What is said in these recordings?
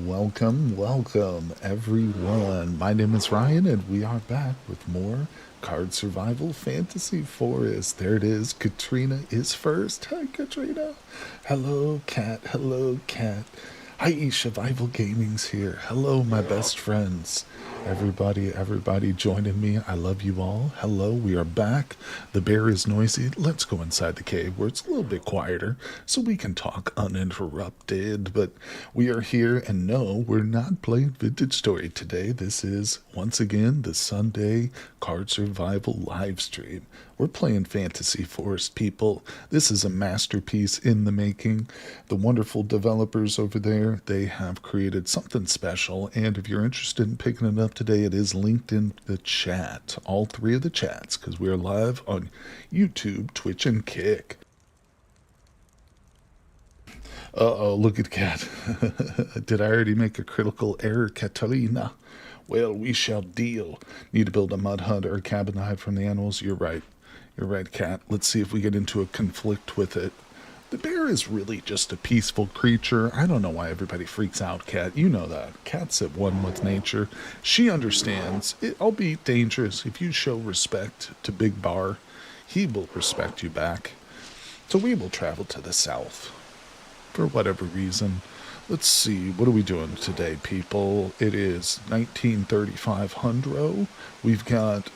Welcome, everyone. My name is Ryan, and we are back with more Card Survival Fantasy Forest. There it is. Katrina is first. Hi, Katrina. Hello, Cat. Hello, Cat. Hi, Survival Gaming's here. Hello, my best friends. Everybody joining me. I love you all. Hello, we are back. The bear is noisy. Let's go inside the cave where it's a little bit quieter so we can talk uninterrupted. But we are here, and no, we're not playing Vintage Story today. This is, once again, the Sunday Card Survival live stream. We're playing Fantasy Forest, people. This is a masterpiece in the making. The wonderful developers over there, they have created something special. And if you're interested in picking it up today, it is linked in the chat. All three of the chats, because we are live on YouTube, Twitch, and Kick. Uh-oh, look at Cat. Did I already make a critical error, Katarina? Well, we shall deal. Need to build a mud hut or a cabin to hide from the animals? You're right. You're right, Cat. Let's see if we get into a conflict with it. The bear is really just a peaceful creature. I don't know why everybody freaks out, Cat. You know that. Cat's at one with nature. She understands. It'll be dangerous if you show respect to Big Bar. He will respect you back. So we will travel to the south. For whatever reason. Let's see, what are we doing today, people? It is 1935 Hundro. We've got,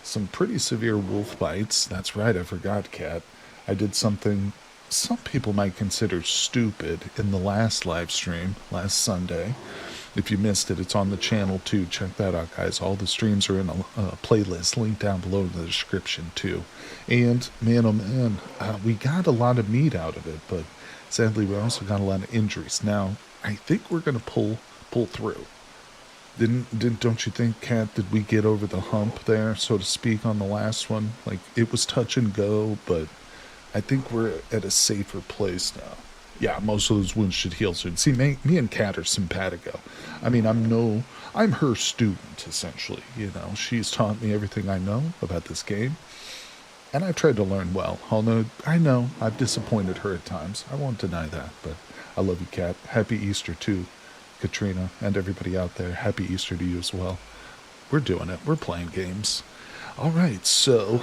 some pretty severe wolf bites. That's right, I forgot, Cat. I did something some people might consider stupid in the last live stream, last Sunday. If you missed it, it's on the channel too. Check that out, guys. All the streams are in a playlist linked down below in the description too. And man, oh man, we got a lot of meat out of it, but sadly we also got a lot of injuries. Now, I think we're gonna pull through. Don't you think, Kat? Did we get over the hump there, so to speak, on the last one? Like, it was touch and go, but I think we're at a safer place now. Yeah, most of those wounds should heal soon. See, me and Kat are simpatico. I mean, I'm her student, essentially. You know, she's taught me everything I know about this game, and I've tried to learn well. Although I know I've disappointed her at times. I won't deny that, but I love you, Kat. Happy Easter, too, Katrina, and everybody out there. Happy Easter to you as well. We're doing it. We're playing games. All right, so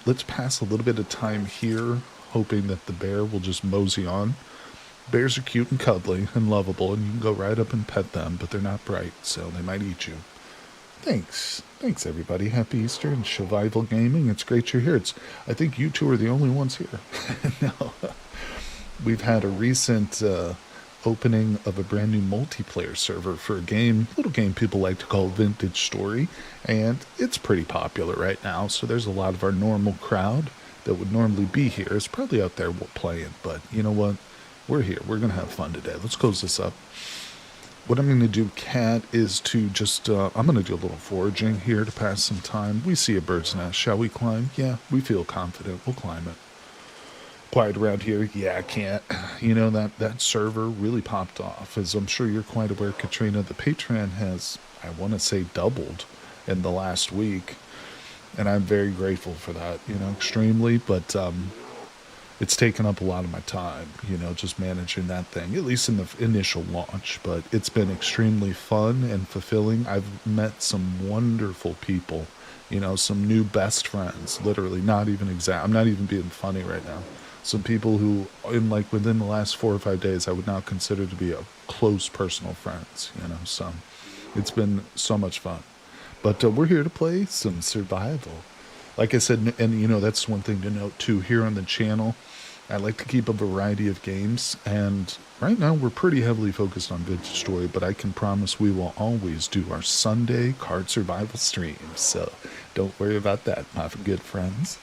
let's pass a little bit of time here, hoping that the bear will just mosey on. Bears are cute and cuddly and lovable, and you can go right up and pet them, but they're not bright, so they might eat you. Thanks. Thanks, everybody. Happy Easter and Survival Gaming. It's great you're here. I think you two are the only ones here. No. We've had a recent opening of a brand new multiplayer server for a little game people like to call Vintage Story, and it's pretty popular right now, so there's a lot of our normal crowd that would normally be here is probably out there playing, but you know what? We're here. We're going to have fun today. Let's close this up. What I'm going to do, Kat, is to just, I'm going to do a little foraging here to pass some time. We see a bird's nest. Shall we climb? Yeah, we feel confident. We'll climb it. Quiet around here? Yeah, I can't. You know, that server really popped off. As I'm sure you're quite aware, Katrina, the Patreon has, I want to say, doubled in the last week. And I'm very grateful for that, you know, extremely. But it's taken up a lot of my time, you know, just managing that thing, at least in the initial launch. But it's been extremely fun and fulfilling. I've met some wonderful people, you know, some new best friends, literally, I'm not even being funny right now. Some people who, within the last 4 or 5 days, I would now consider to be a close personal friends, you know, so it's been so much fun. But we're here to play some survival. Like I said, and you know, that's one thing to note too, here on the channel, I like to keep a variety of games, and right now we're pretty heavily focused on Vintage Story, but I can promise we will always do our Sunday card survival streams, so don't worry about that, my good friends.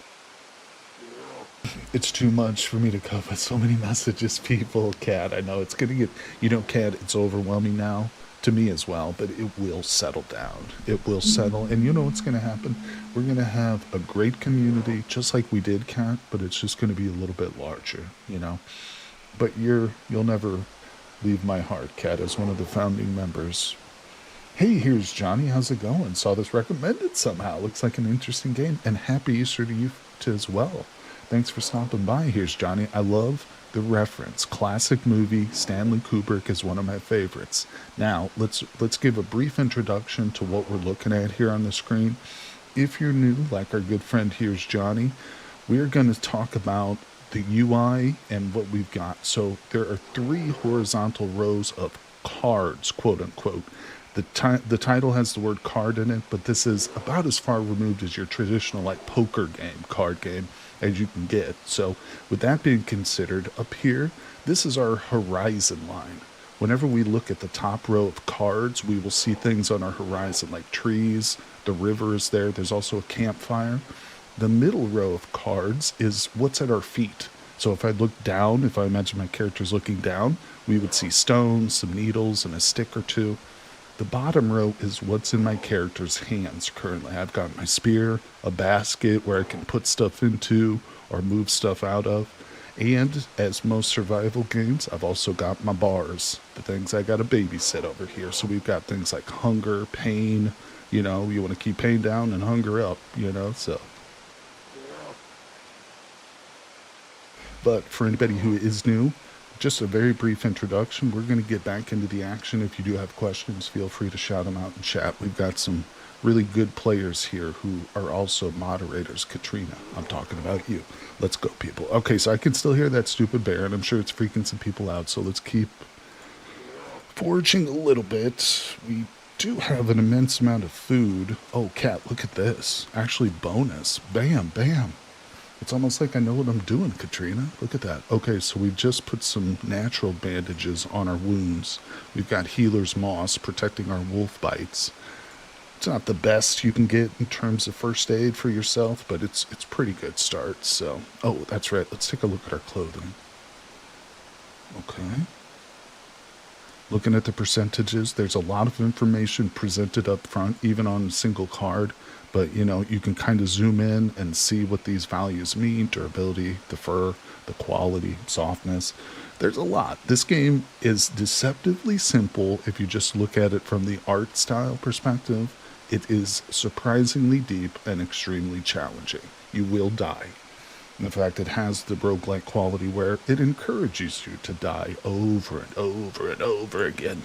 It's too much for me to cover. So many messages, people. Kat, I know it's going to get, you know, Kat, it's overwhelming now to me as well, but it will settle down. It will settle. And you know what's going to happen? We're going to have a great community, just like we did, Kat, but it's just going to be a little bit larger, you know. But you'll never leave my heart, Kat, as one of the founding members. Hey, here's Johnny. How's it going? Saw this recommended somehow. Looks like an interesting game. And happy Easter to you as well. Thanks for stopping by. Here's Johnny. I love the reference. Classic movie. Stanley Kubrick is one of my favorites. Now, let's give a brief introduction to what we're looking at here on the screen. If you're new, like our good friend Here's Johnny, we're going to talk about the UI and what we've got. So there are 3 horizontal rows of cards, quote unquote. The title has the word card in it, but this is about as far removed as your traditional like poker game, card game, as you can get. So with that being considered, up here, this is our horizon line. Whenever we look at the top row of cards, we will see things on our horizon like trees, the river is there, there's also a campfire. The middle row of cards is what's at our feet. So if I look down, if I imagine my character's looking down, we would see stones, some needles, and a stick or two. The bottom row is what's in my character's hands currently. I've got my spear, a basket where I can put stuff into or move stuff out of. And as most survival games, I've also got my bars, the things I got to babysit over here. So we've got things like hunger, pain, you know, you want to keep pain down and hunger up, you know, so. But for anybody who is new, just a very brief introduction. We're going to get back into the action. If you do have questions, feel free to shout them out in chat. We've got some really good players here who are also moderators. Katrina, I'm talking about you. Let's go, people. Okay, so I can still hear that stupid bear, and I'm sure it's freaking some people out, so let's keep foraging a little bit. We do have an immense amount of food. Oh, Kat, look at this. Actually, bonus. Bam, bam. It's almost like I know what I'm doing, Katrina. Look at that. Okay, so we've just put some natural bandages on our wounds. We've got healer's moss protecting our wolf bites. It's not the best you can get in terms of first aid for yourself, but it's pretty good start. So, oh, that's right. Let's take a look at our clothing. Okay. Looking at the percentages, there's a lot of information presented up front, even on a single card. But you can kind of zoom in and see what these values mean: durability, the fur, the quality, softness. There's a lot. This game is deceptively simple if you just look at it from the art style perspective. It is surprisingly deep and extremely challenging. You will die. In fact, it has the roguelike quality where it encourages you to die over and over and over again.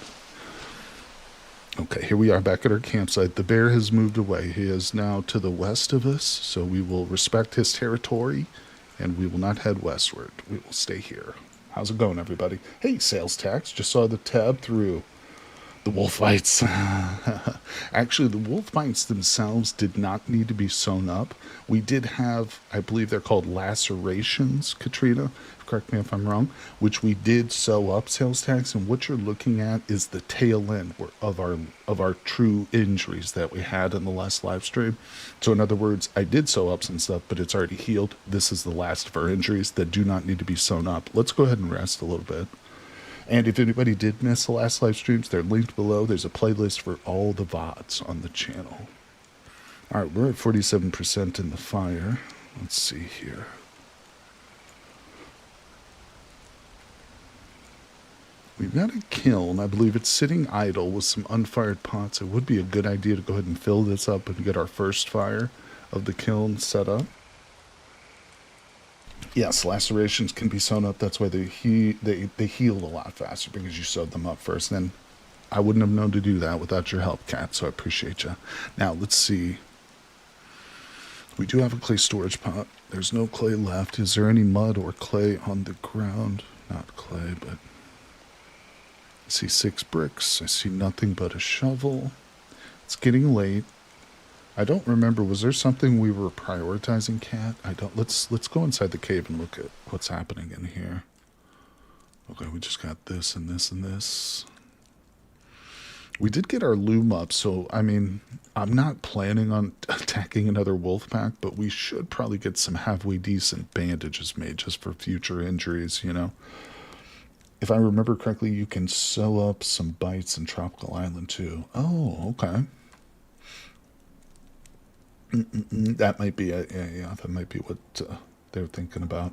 Okay, here we are back at our campsite. The bear has moved away. He is now to the west of us, so we will respect his territory, and we will not head westward. We will stay here. How's it going, everybody? Hey, sales tax. Just saw the tab through. The wolf bites. Actually, the wolf bites themselves did not need to be sewn up. We did have, I believe they're called lacerations, Katrina. Correct me if I'm wrong. Which we did sew up, sales tax. And what you're looking at is the tail end of our true injuries that we had in the last live stream. So in other words, I did sew up some stuff, but it's already healed. This is the last of our injuries that do not need to be sewn up. Let's go ahead and rest a little bit. And if anybody did miss the last live streams, they're linked below. There's a playlist for all the VODs on the channel. All right, we're at 47% in the fire. Let's see here. We've got a kiln. I believe it's sitting idle with some unfired pots. It would be a good idea to go ahead and fill this up and get our first fire of the kiln set up. Yes, lacerations can be sewn up. That's why they healed a lot faster, because you sewed them up first. And I wouldn't have known to do that without your help, Kat, so I appreciate you. Now, let's see. We do have a clay storage pot. There's no clay left. Is there any mud or clay on the ground? Not clay, but I see 6 bricks. I see nothing but a shovel. It's getting late. I don't remember. Was there something we were prioritizing, Kat? I don't. Let's go inside the cave and look at what's happening in here. Okay, we just got this and this and this. We did get our loom up, so I mean, I'm not planning on attacking another wolf pack, but we should probably get some halfway decent bandages made just for future injuries. If I remember correctly, you can sew up some bites in Tropical Island too. Oh, okay. That might be it. Yeah, that might be what they're thinking about.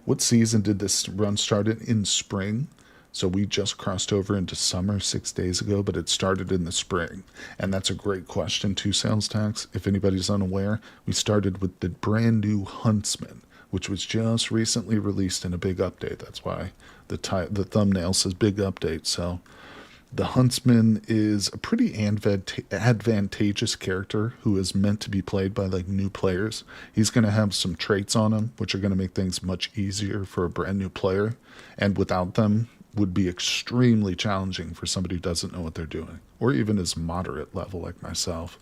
What season did this run start in spring? So we just crossed over into summer 6 days ago, but it started in the spring. And that's a great question too, sales tax. If anybody's unaware, we started with the brand new Huntsman, which was just recently released in a big update. That's why the thumbnail says big update. So the Huntsman is a pretty advantageous character who is meant to be played by new players. He's going to have some traits on him which are going to make things much easier for a brand new player, and without them would be extremely challenging for somebody who doesn't know what they're doing, or even is moderate level like myself.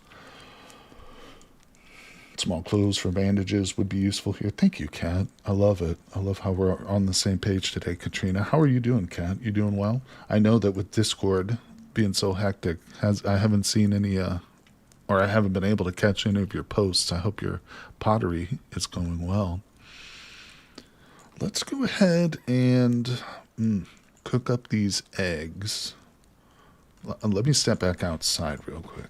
Small clues for bandages would be useful here. Thank you, Kat. I love it. I love how we're on the same page today, Katrina. How are you doing, Kat? You doing well? I know that with Discord being so hectic, I haven't seen any, or I haven't been able to catch any of your posts. I hope your pottery is going well. Let's go ahead and cook up these eggs. Let me step back outside real quick,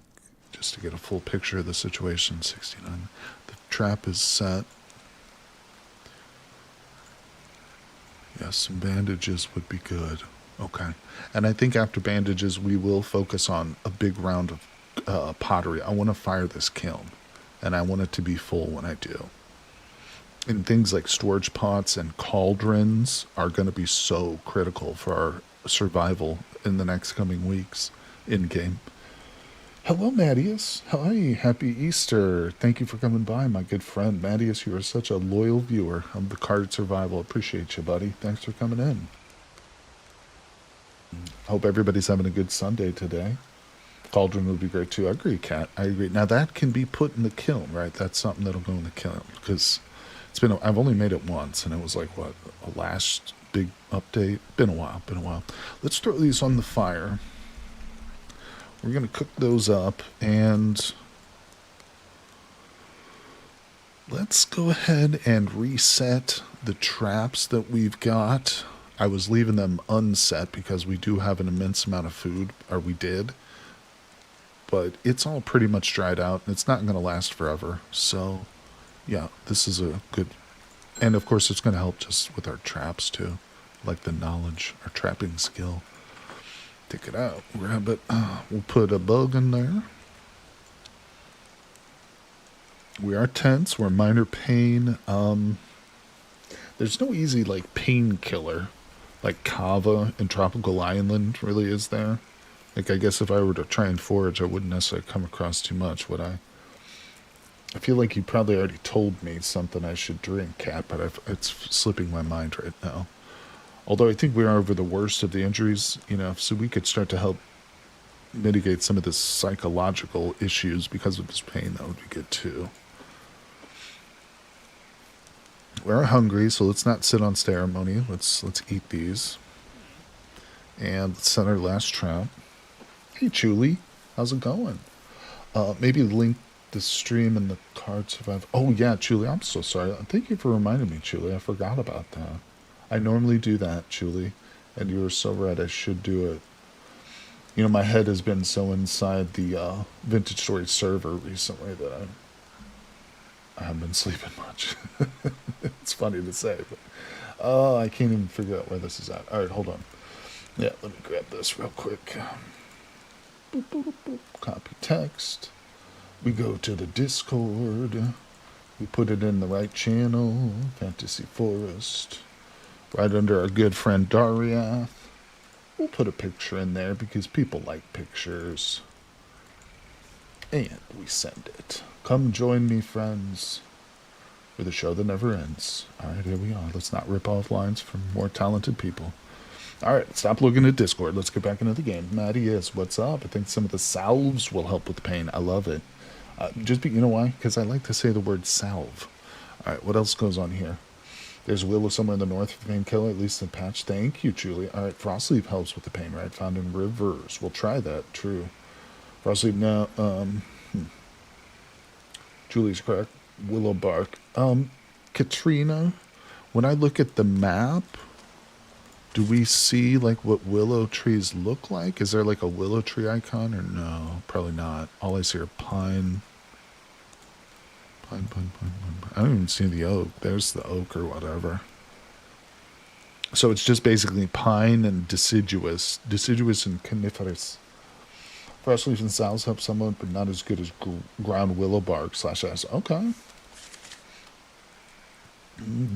just to get a full picture of the situation. 69. The trap is set. Yes, some bandages would be good. Okay. And I think after bandages, we will focus on a big round of pottery. I want to fire this kiln, and I want it to be full when I do. And things like storage pots and cauldrons are going to be so critical for our survival in the next coming weeks in-game. Hello, Mattias. Hi, happy Easter. Thank you for coming by, my good friend. Mattias, you are such a loyal viewer of the Card Survival. Appreciate you, buddy. Thanks for coming in. Hope everybody's having a good Sunday today. Cauldron would be great too. I agree, Kat. I agree. Now that can be put in the kiln, right? That's something that'll go in the kiln, because I've only made it once, and it was like, what, a last big update? Been a while. Let's throw these on the fire. We're going to cook those up, and let's go ahead and reset the traps that we've got. I was leaving them unset because we do have an immense amount of food, or we did. But it's all pretty much dried out, and it's not going to last forever. So, yeah, this is a good... And, of course, it's going to help just with our traps, too. Like the knowledge, our trapping skill. Take it out, grab it. We'll put a bug in there. We are tense. We're minor pain. There's no easy, like, painkiller. Like kava in Tropical Island, really, is there? Like, I guess if I were to try and forage, I wouldn't necessarily come across too much, would I? I feel like you probably already told me something I should drink, Cat, but it's slipping my mind right now. Although I think we are over the worst of the injuries, so we could start to help mitigate some of the psychological issues because of his pain. That would be good, too. We're hungry, so let's not sit on ceremony. Let's eat these. And let's set our last trap. Hey, Chuli. How's it going? Maybe link the stream in the card survive. Oh, yeah, Chuli. I'm so sorry. Thank you for reminding me, Chuli. I forgot about that. I normally do that, Chuli. And you were so right. I should do it. My head has been so inside the Vintage Story server recently that I haven't been sleeping much. It's funny to say, but I can't even figure out where this is at. All right, hold on. Yeah, let me grab this real quick. Boop, boop, boop, boop. Copy text. We go to the Discord. We put it in the right channel, Fantasy Forest, right under our good friend Dariath. We'll put a picture in there because people like pictures. And we send it. Come join me, friends, for the show that never ends. All right, here we are. Let's not rip off lines from more talented people. All right, stop looking at Discord. Let's get back into the game. Maddie is, what's up? I think some of the salves will help with the pain. I love it. You know why? Because I like to say the word salve. All right, what else goes on here? There's Willow somewhere in the north for the painkiller, at least in patch. Thank you, Julie. All right, Frostleaf helps with the pain, right? Found in rivers. We'll try that. True. Frostleaf now. Julie's correct. Willow bark. Katrina, when I look at the map, do we see like what willow trees look like? Is there like a willow tree icon or no? Probably not. All I see are pine. Pine. I don't even see the oak. There's the oak or whatever. So it's just basically pine and deciduous and coniferous. Frostleaf and salves help somewhat, but not as good as ground willow bark /s. Okay.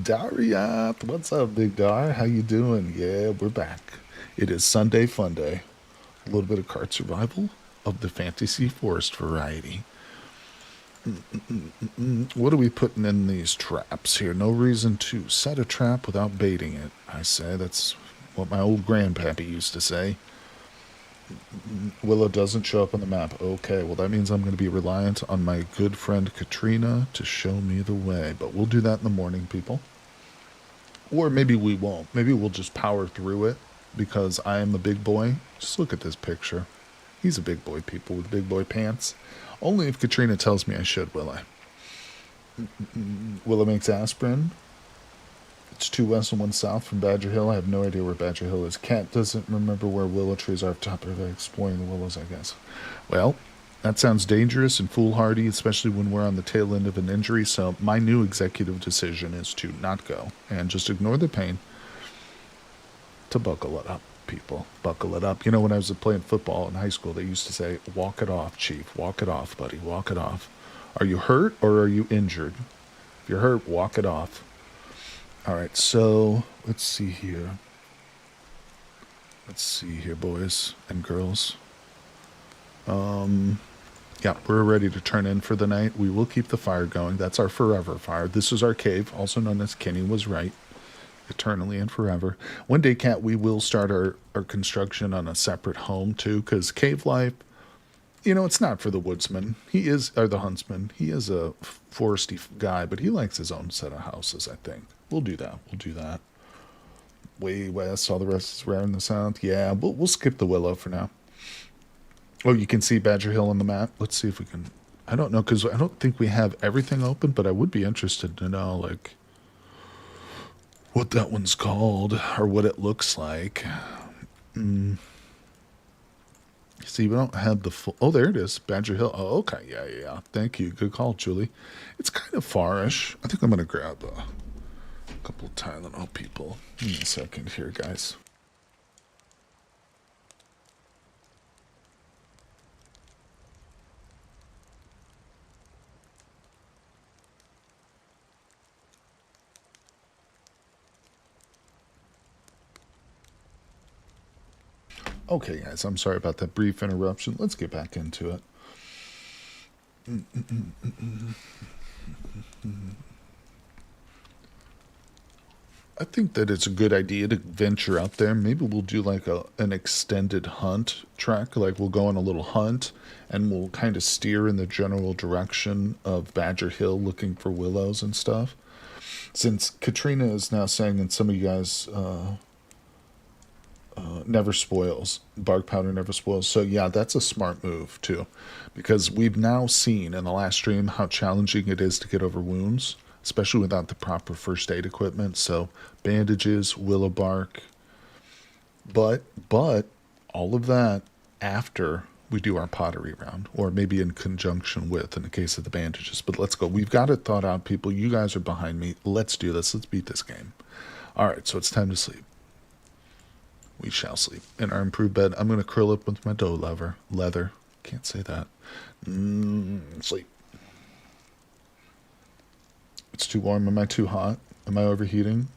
Daria, what's up, Big Dar? How you doing? Yeah, we're back. It is Sunday Fun Day. A little bit of card survival of the Fantasy Forest variety. What are we putting in these traps here? No reason to set a trap without baiting it, I say. That's what my old grandpappy used to say. Willow doesn't show up on the map. Okay, well that means I'm going to be reliant on my good friend Katrina to show me the way. But we'll do that in the morning, people. Or maybe we won't. Maybe we'll just power through it because I am a big boy. Just look at this picture. He's a big boy, people, with big boy pants. Only if Katrina tells me I should, will I? Willow makes aspirin. It's 2 west and 1 south from Badger Hill. I have no idea where Badger Hill is. Cat doesn't remember where willow trees are off the top of her head, exploring the willows, I guess. Well, that sounds dangerous and foolhardy, especially when we're on the tail end of an injury. So my new executive decision is to not go and just ignore the pain. To buckle it up, people. Buckle it up. You know, when I was playing football in high school, they used to say, walk it off, Chief. Walk it off, buddy. Walk it off. Are you hurt or are you injured? If you're hurt, walk it off. All right, so let's see here. Let's see here, boys and girls. Yeah, we're ready to turn in for the night. We will keep the fire going. That's our forever fire. This is our cave, also known as Kenny Was Right. Eternally and forever. One day, Cat, we will start our construction on a separate home, too, because cave life, you know, it's not for the woodsman. He is, or the huntsman. He is a foresty guy, but he likes his own set of houses, I think. We'll do that. We'll do that. Way west, all the rest is rare in the south. Yeah, we'll skip the willow for now. Oh, you can see Badger Hill on the map. Let's see if we can. I don't know, because I don't think we have everything open, but I would be interested to know, like, what that one's called or what it looks like. See, we don't have the full. Oh, there it is. Badger Hill. Oh, okay. Yeah, yeah, yeah. Thank you. Good call, Julie. It's kind of farish. I think I'm going to grab a couple of Tylenol people. Give me a second here, guys. Okay, guys, I'm sorry about that brief interruption. Let's get back into it. I think that it's a good idea to venture out there. Maybe we'll do like an extended hunt track. Like we'll go on a little hunt and we'll kind of steer in the general direction of Badger Hill looking for willows and stuff. Since Katrina is now saying, and some of you guys never spoils, bark powder never spoils. So yeah, that's a smart move too, because we've now seen in the last stream how challenging it is to get over wounds, especially without the proper first aid equipment. So bandages, willow bark, but all of that after we do our pottery round, or maybe in conjunction with, in the case of the bandages. But let's go. We've got it thought out, people. You guys are behind me. Let's do this. Let's beat this game. All right, so it's time to sleep. We shall sleep in our improved bed. I'm going to curl up with my dough leather. Can't say that. Sleep. It's too warm. Am I too hot? Am I overheating?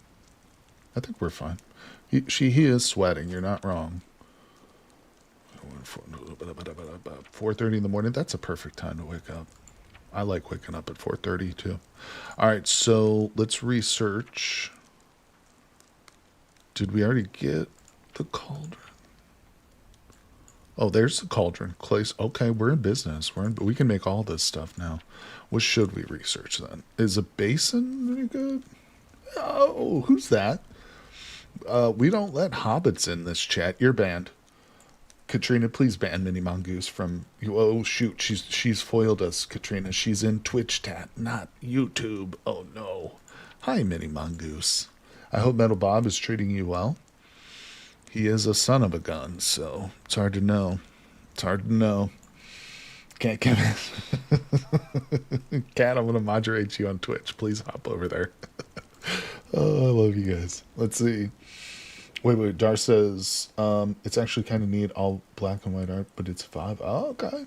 I think we're fine. He is sweating. You're not wrong. 4:30 in the morning. That's a perfect time to wake up. I like waking up at 4:30 too. All right, so let's research. Did we already get the cauldron? Oh, there's the cauldron. Clays. Okay, we're in business. We can make all this stuff now. What should we research then? Is a basin any good? Oh, who's that? We don't let hobbits in this chat. You're banned. Katrina, please ban Mini Mongoose from you. Oh shoot, she's foiled us, Katrina. She's in Twitch chat, not YouTube. Oh no. Hi, Mini Mongoose. I hope Metal Bob is treating you well. He is a son of a gun, so it's hard to know. It's hard to know. Can't give it. Cat, I'm gonna moderate you on Twitch. Please hop over there. Oh, I love you guys. Let's see. Wait. Dar says it's actually kind of neat, all black and white art, but it's 5. Oh, okay.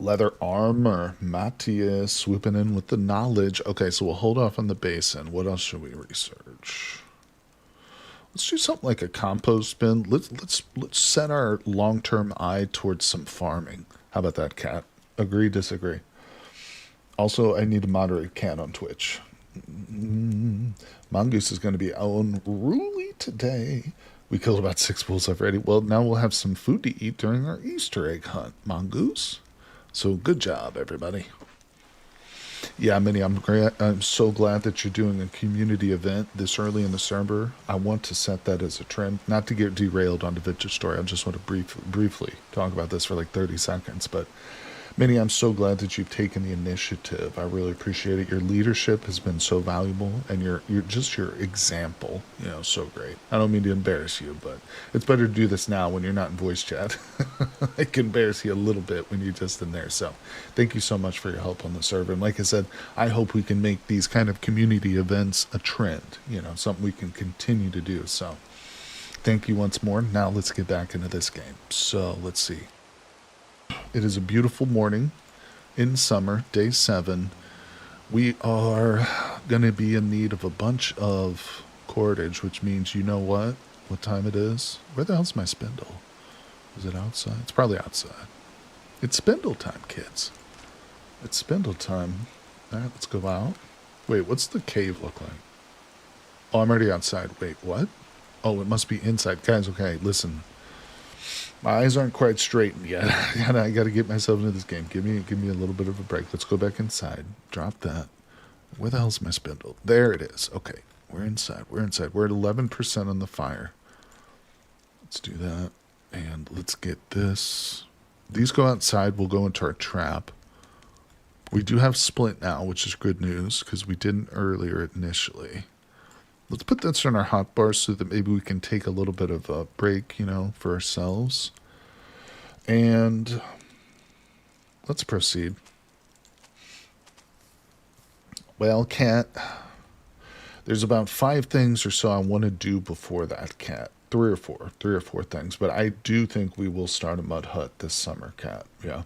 Leather armor. Matthias swooping in with the knowledge. Okay, so we'll hold off on the basin. What else should we research? Let's do something like a compost bin. Let's set our long-term eye towards some farming. How about that, Cat? Agree, disagree? Also, I need to moderate Cat on Twitch. Mongoose is going to be unruly today. We killed about 6 wolves already. Well, now we'll have some food to eat during our Easter egg hunt, Mongoose. So good job, everybody. Yeah, Minnie, I'm so glad that you're doing a community event this early in the server. I want to set that as a trend. Not to get derailed on the Victor story. I just want to briefly talk about this for like 30 seconds. But Minnie, I'm so glad that you've taken the initiative. I really appreciate it. Your leadership has been so valuable, and your example, so great. I don't mean to embarrass you, but it's better to do this now when you're not in voice chat. I can embarrass you a little bit when you're just in there. So thank you so much for your help on the server. And like I said, I hope we can make these kind of community events a trend, something we can continue to do. So thank you once more. Now let's get back into this game. So let's see. It is a beautiful morning in summer, day 7. We are going to be in need of a bunch of cordage, which means you know what time it is? Where the hell's my spindle? Is it outside? It's probably outside. It's spindle time, kids. It's spindle time. All right, let's go out. Wait, what's the cave look like? Oh, I'm already outside. Wait, what? Oh, it must be inside. Guys, okay, listen. My eyes aren't quite straightened yet. I got to get myself into this game. Give me a little bit of a break. Let's go back inside. Drop that. Where the hell's my spindle? There it is. Okay, we're inside. We're at 11% on the fire. Let's do that. And let's get this. These go outside. We'll go into our trap. We do have Splint now, which is good news because we didn't earlier initially. Let's put this in our hotbar so that maybe we can take a little bit of a break, you know, for ourselves. And let's proceed. Well, Cat, there's about 5 things or so I want to do before that, Cat. 3 or 4 things. But I do think we will start a mud hut this summer, Cat. Yeah.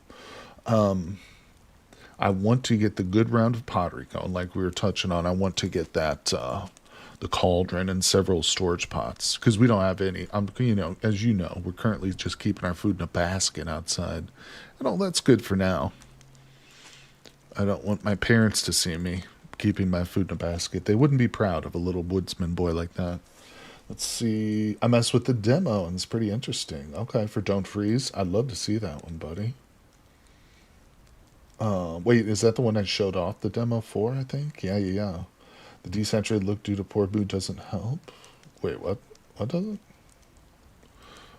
I want to get the good round of pottery going, like we were touching on. I want to get that the cauldron and several storage pots because we don't have any. You know, as you know, we're currently just keeping our food in a basket outside, and all that's good for now. I don't want my parents to see me keeping my food in a basket. They wouldn't be proud of a little woodsman boy like that. Let's see. I messed with the demo and it's pretty interesting. Okay, for Don't Freeze. I'd love to see that one, buddy. Wait, is that the one I showed off the demo for, I think? Yeah. The desaturated look due to poor mood doesn't help. Wait, what? What doesn't?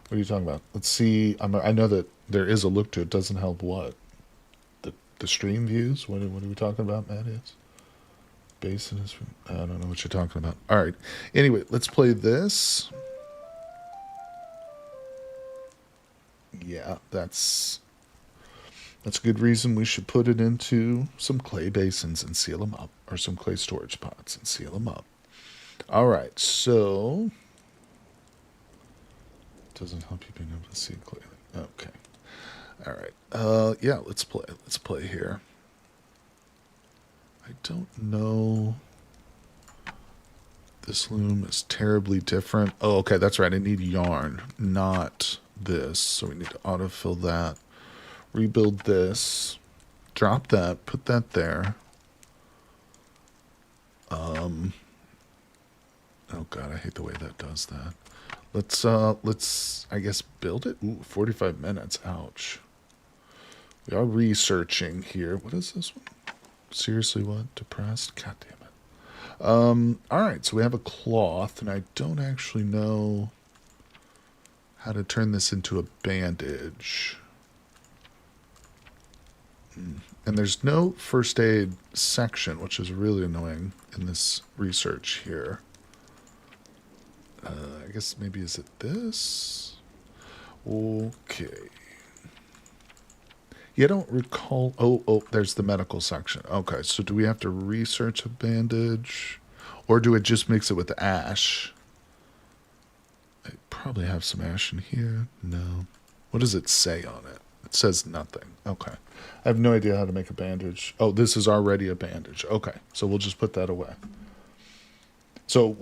What are you talking about? Let's see. I know that there is a look to it. Doesn't help what? The stream views? What are we talking about, Mattias? Basin is... I don't know what you're talking about. All right. Anyway, let's play this. Yeah, that's a good reason we should put it into some clay basins and seal them up, or some clay storage pots and seal them up. All right, so doesn't help you being able to see clearly. Okay. All right. Yeah, let's play. Let's play here. I don't know. This loom is terribly different. Oh, okay, that's right. I need yarn, not this. So we need to autofill that. Rebuild this. Drop that. Put that there. Oh god, I hate the way that does that. Let's I guess build it. Ooh, 45 minutes. Ouch. We are researching here. What is this one? Seriously, what? Depressed? God damn it. Alright, so we have a cloth, and I don't actually know how to turn this into a bandage. And there's no first aid section, which is really annoying in this research here. I guess maybe is it this? Okay. Yeah, I don't recall. Oh, there's the medical section. Okay, so do we have to research a bandage? Or do it just mix it with ash? I probably have some ash in here. No. What does it say on it? It says nothing. Okay. I have no idea how to make a bandage. Oh, this is already a bandage. Okay, so we'll just put that away. So,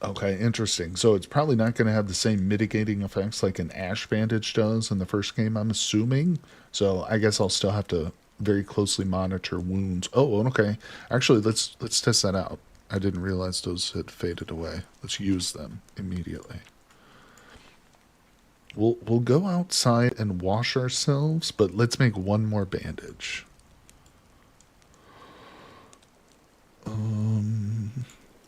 okay, interesting. So it's probably not going to have the same mitigating effects like an ash bandage does in the first game, I'm assuming. So I guess I'll still have to very closely monitor wounds. Oh, okay. Actually, let's test that out. I didn't realize those had faded away. Let's use them immediately. We'll go outside and wash ourselves, but let's make one more bandage.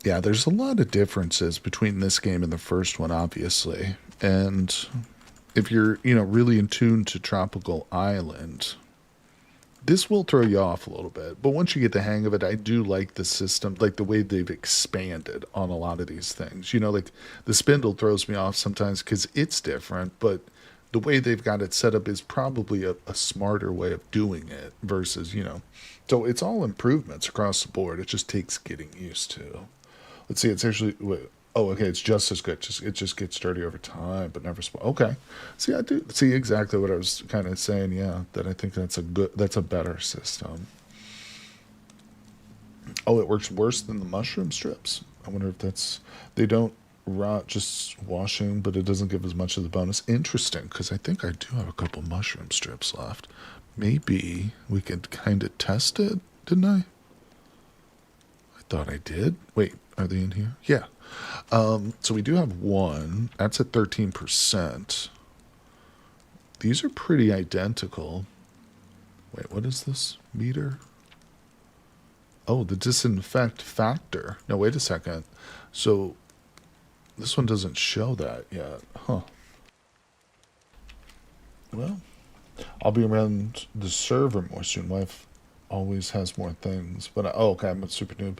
Yeah, there's a lot of differences between this game and the first one, obviously. And if you're, really in tune to Tropical Island, this will throw you off a little bit. But once you get the hang of it, I do like the system, like the way they've expanded on a lot of these things. Like the spindle throws me off sometimes because it's different, but the way they've got it set up is probably a smarter way of doing it versus, So it's all improvements across the board. It just takes getting used to. Let's see, it's actually, oh, okay, it's just as good. It just gets dirty over time, but never spoil. Okay. See, I do see exactly what I was kind of saying, yeah, that I think that's a better system. Oh, it works worse than the mushroom strips. I wonder if they don't rot just washing, but it doesn't give as much of the bonus. Interesting, because I think I do have a couple mushroom strips left. Maybe we could kind of test it, didn't I? I thought I did. Wait, are they in here? Yeah. So we do have one. That's at 13%. These are pretty identical. Wait, what is this meter? Oh, the disinfect factor. No, wait a second. So this one doesn't show that yet. Huh. Well, I'll be around the server more soon. Wife always has more things. But oh, okay, I'm a super noob.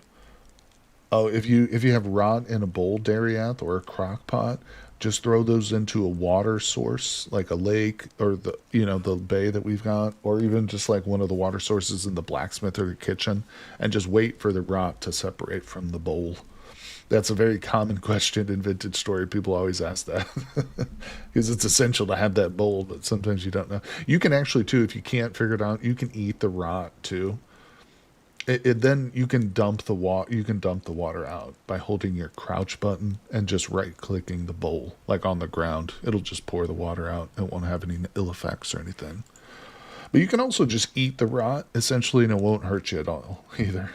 Oh, if you have rot in a bowl, Dariath, or a crock pot, just throw those into a water source, like a lake or the bay that we've got, or even just like one of the water sources in the blacksmith or the kitchen, and just wait for the rot to separate from the bowl. That's a very common question in Vintage Story. People always ask that because it's essential to have that bowl, but sometimes you don't know. You can actually too, if you can't figure it out, you can eat the rot too. Then you can dump the water. You can dump the water out by holding your crouch button and just right clicking the bowl, like on the ground. It'll just pour the water out. It won't have any ill effects or anything. But you can also just eat the rot essentially, and it won't hurt you at all either.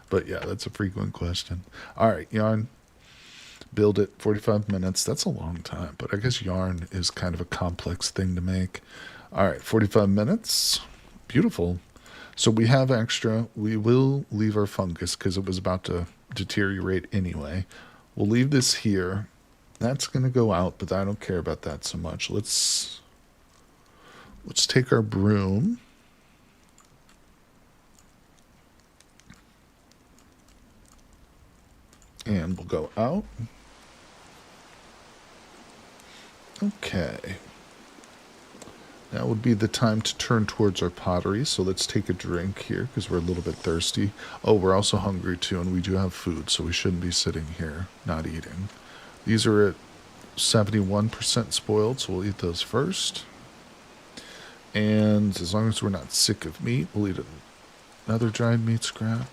But yeah, that's a frequent question. All right, yarn. Build it 45 minutes. That's a long time, but I guess yarn is kind of a complex thing to make. All right, 45 minutes. Beautiful. So we have extra. We will leave our fungus because it was about to deteriorate anyway. We'll leave this here. That's going to go out, but I don't care about that so much. Let's take our broom. And we'll go out. Okay. Now would be the time to turn towards our pottery. So let's take a drink here because we're a little bit thirsty. Oh, we're also hungry too, and we do have food, so we shouldn't be sitting here not eating. These are at 71% spoiled, so we'll eat those first. And as long as we're not sick of meat, we'll eat another dried meat scrap.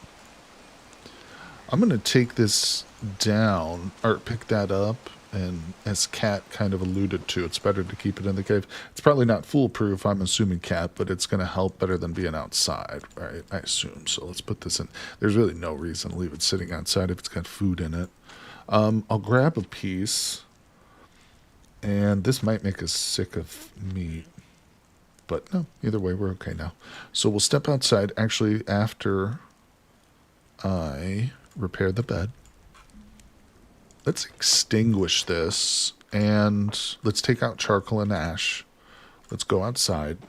I'm going to take this down, or pick that up, and as Kat kind of alluded to, it's better to keep it in the cave. It's probably not foolproof, I'm assuming, Kat, but it's going to help better than being outside, right? I assume. So let's put this in. There's really no reason to leave it sitting outside if it's got food in it. I'll grab a piece, and this might make us sick of meat. But no, either way, we're okay now. So we'll step outside, actually, after I repair the bed. Let's extinguish this, and let's take out charcoal and ash. Let's go outside.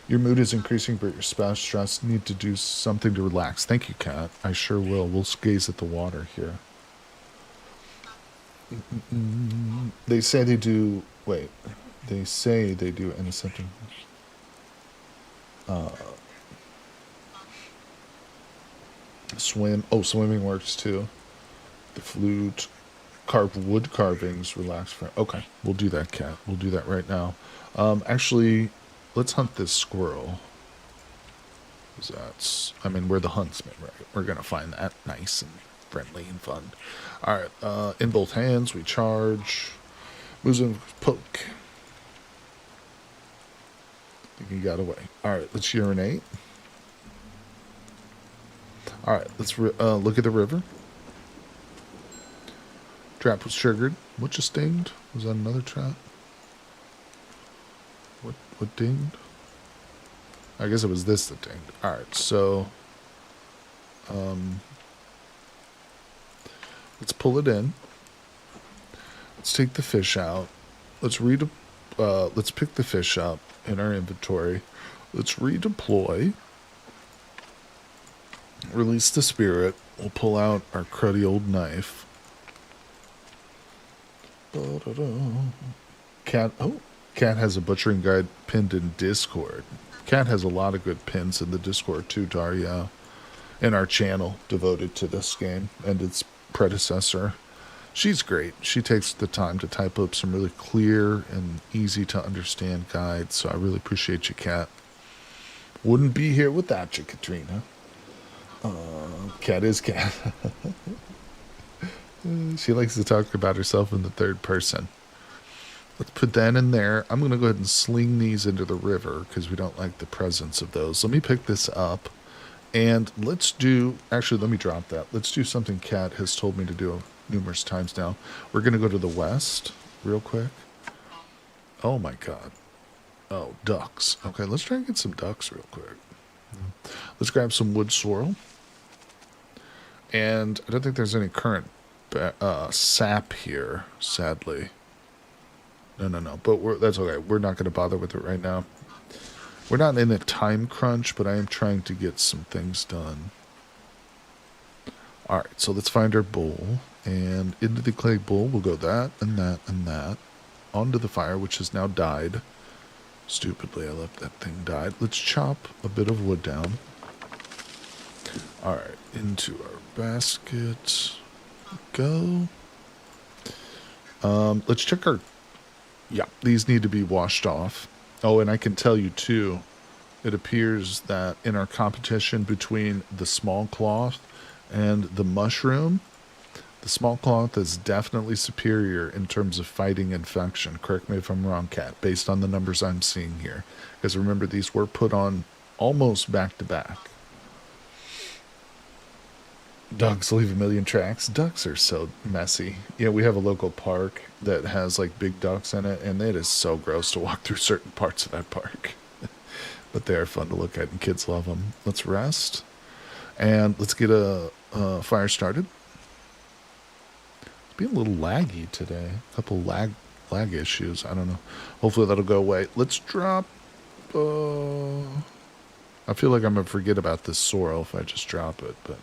Your mood is increasing, but your spouse stress need to do something to relax. Thank you, Kat. I sure will. We'll gaze at the water here. They say they do... Wait. They say they do innocent... Swim. Oh, swimming works too. The flute. Carve wood carvings. Relax. Okay, we'll do that, Kat. We'll do that right now. Actually, let's hunt this squirrel. We're the huntsman, right? We're going to find that nice and friendly and fun. Alright, in both hands, we charge. Moves and poke. I think he got away. Alright, let's urinate. Alright, let's look at the river. Trap was triggered. What just dinged? Was that another trap? What dinged? I guess it was this that dinged. Alright, so... let's pull it in. Let's take the fish out. Let's pick the fish up in our inventory. Let's redeploy. Release the spirit. We'll pull out our cruddy old knife. Cat has a butchering guide pinned in Discord. Cat has a lot of good pins in the Discord too, Daria. In our channel devoted to this game and its predecessor. She's great. She takes the time to type up some really clear and easy to understand guides, so I really appreciate you, Cat. Wouldn't be here without you, Katrina. Cat is Cat. She likes to talk about herself in the third person. Let's put that in there. I'm going to go ahead and sling these into the river because we don't like the presence of those. Let me pick this up. And let's do... Actually, let me drop that. Let's do something Kat has told me to do numerous times now. We're going to go to the west real quick. Oh, my God. Oh, ducks. Okay, let's try and get some ducks real quick. Let's grab some wood sorrel. And I don't think there's any current sap here, sadly. No. But that's okay. We're not going to bother with it right now. We're not in a time crunch, but I am trying to get some things done. All right, so let's find our bowl. And into the clay bowl, we'll go that and that and that. Onto the fire, which has now died. Stupidly, I left that thing died. Let's chop a bit of wood down. All right, into our basket. Go. Let's check our... Yeah, these need to be washed off. Oh, and I can tell you, too, it appears that in our competition between the small cloth and the mushroom, the small cloth is definitely superior in terms of fighting infection. Correct me if I'm wrong, Kat, based on the numbers I'm seeing here. Because remember, these were put on almost back to back. Dogs leave a million tracks. Ducks are so messy. Yeah, we have a local park that has like big ducks in it, and it is so gross to walk through certain parts of that park. But they are fun to look at, and kids love them. Let's rest, and let's get a fire started. It's being a little laggy today. A couple lag issues. I don't know. Hopefully that'll go away. Let's drop. I feel like I'm gonna forget about this sorrel if I just drop it, but.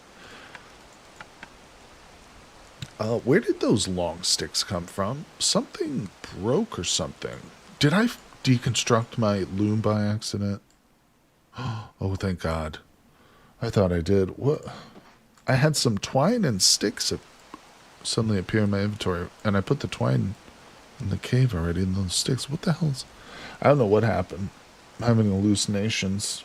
Where did those long sticks come from? Something broke or something. Did I deconstruct my loom by accident? Oh, thank God. I thought I did. What? I had some twine and sticks that suddenly appear in my inventory, and I put the twine in the cave already, and those sticks. What the hell's... I don't know what happened. I'm having hallucinations.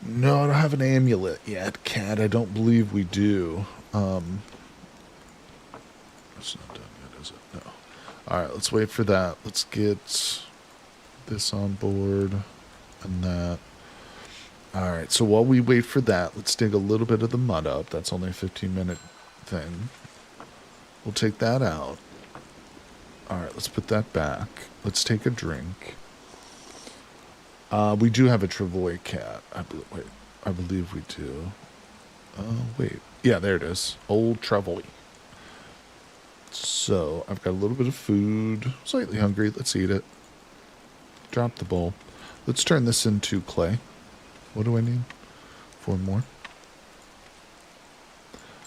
No, I don't have an amulet yet, Cat. I don't believe we do. It's not done yet, is it? No. Alright, let's wait for that. Let's get this on board and that. Alright, so while we wait for that, let's dig a little bit of the mud up. That's only a 15-minute thing. We'll take that out. Alright, let's put that back. Let's take a drink. We do have a Travoy cat. I believe we do. Wait. Yeah, there it is. Old Travoy. So, I've got a little bit of food. Slightly hungry. Let's eat it. Drop the bowl. Let's turn this into clay. What do I need? 4 more.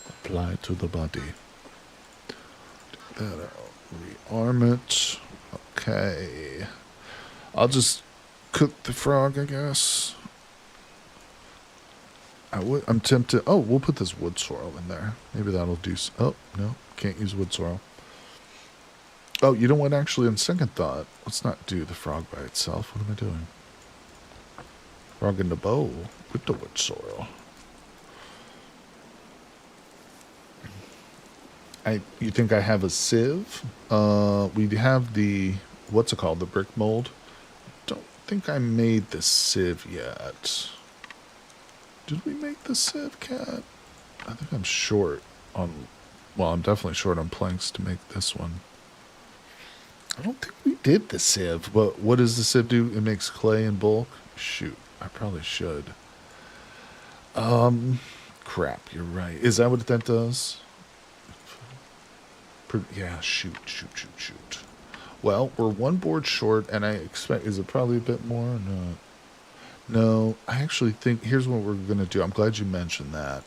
Apply to the body. Take that out. Rearm it. Okay. I'll just cook the frog, I guess. I'm tempted. Oh, we'll put this wood sorrel in there. Maybe that'll do. Oh, no. Can't use wood sorrel. Oh, you know what? Actually, on second thought, let's not do the frog by itself. What am I doing? Frog in the bowl with the wood sorrel. You think I have a sieve? We have the, what's it called? The brick mold. Don't think I made the sieve yet. Did we make the sieve, Cat? I think I'm short on... Well, I'm definitely short on planks to make this one. I don't think we did the sieve. But what does the sieve do? It makes clay in bulk? Shoot, I probably should. Crap, you're right. Is that what that does? Yeah, shoot. Well, we're 1 board short, and I expect... Is it probably a bit more or not? No, I actually think... Here's what we're going to do. I'm glad you mentioned that.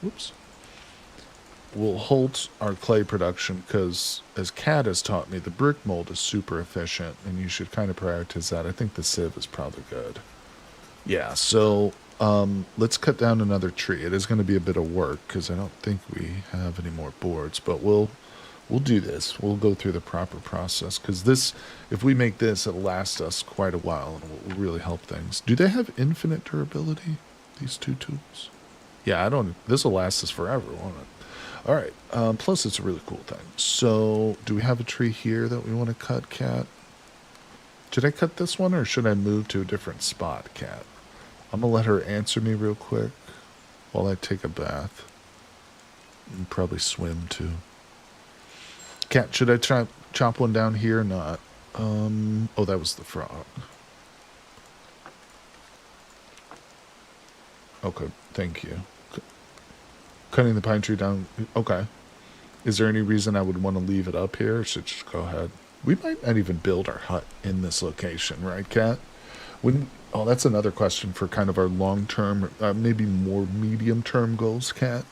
Whoops. We'll halt our clay production because, as Kat has taught me, the brick mold is super efficient, and you should kind of prioritize that. I think the sieve is probably good. Yeah, so let's cut down another tree. It is going to be a bit of work because I don't think we have any more boards, but we'll do this. We'll go through the proper process because this, if we make this, it'll last us quite a while and will really help things. Do they have infinite durability, these 2 tools? Yeah, this will last us forever, won't it? All right. Plus, it's a really cool thing. So, do we have a tree here that we want to cut, Cat? Should I cut this one, or should I move to a different spot, Cat? I'm going to let her answer me real quick while I take a bath. And probably swim, too. Cat, should I chop one down here or not? Oh, that was the frog. Okay, thank you. Cutting the pine tree down. Okay. Is there any reason I would want to leave it up here, or should just go ahead? We might not even build our hut in this location, right, Kat? When Oh, that's another question for kind of our long-term, maybe more medium-term goals, Kat.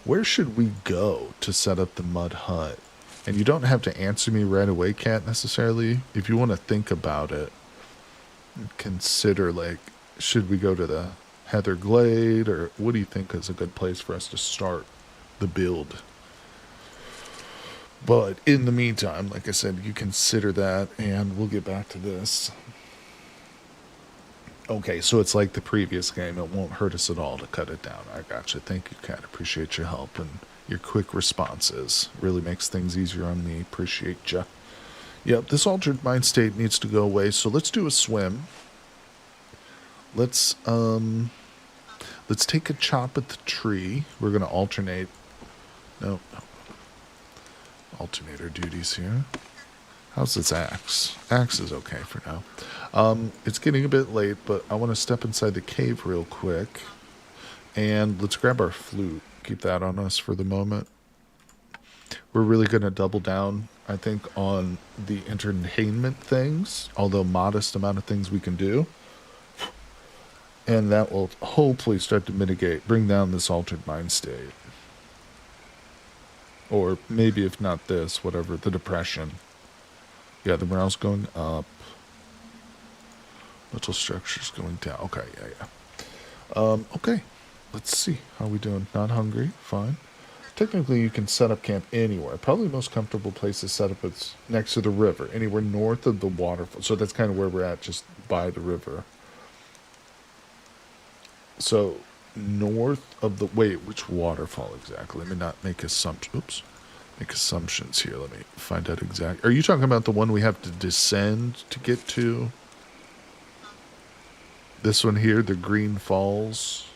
Where should we go to set up the mud hut? And you don't have to answer me right away, Kat, necessarily. If you want to think about it, consider, like, should we go to the Heather Glade, or what do you think is a good place for us to start the build? But in the meantime, like I said, you consider that, and we'll get back to this. Okay, so it's like the previous game. It won't hurt us at all to cut it down. I gotcha. Thank you, Kat. Appreciate your help and your quick responses. Really makes things easier on me. Appreciate ya. Yep, this altered mind state needs to go away, so let's do a swim. Let's take a chop at the tree. We're gonna alternate. No. Alternator duties here. How's this axe? Axe is okay for now. It's getting a bit late, but I want to step inside the cave real quick. And let's grab our flute. Keep that on us for the moment. We're really going to double down, I think, on the entertainment things. Although modest amount of things we can do. And that will hopefully start to mitigate, bring down this altered mind state. Or maybe if not this, whatever, the depression. Yeah, the morale's going up. Mental structure's going down. Okay, yeah. Okay. Let's see. How we doing? Not hungry? Fine. Technically, you can set up camp anywhere. Probably the most comfortable place to set up is next to the river. Anywhere north of the waterfall. So that's kind of where we're at, just by the river. So, north of the... Wait, which waterfall exactly? Let me not make assumptions. Oops. Make assumptions here. Let me find out exactly. Are you talking about the one we have to descend to get to? This one here, the Green Falls.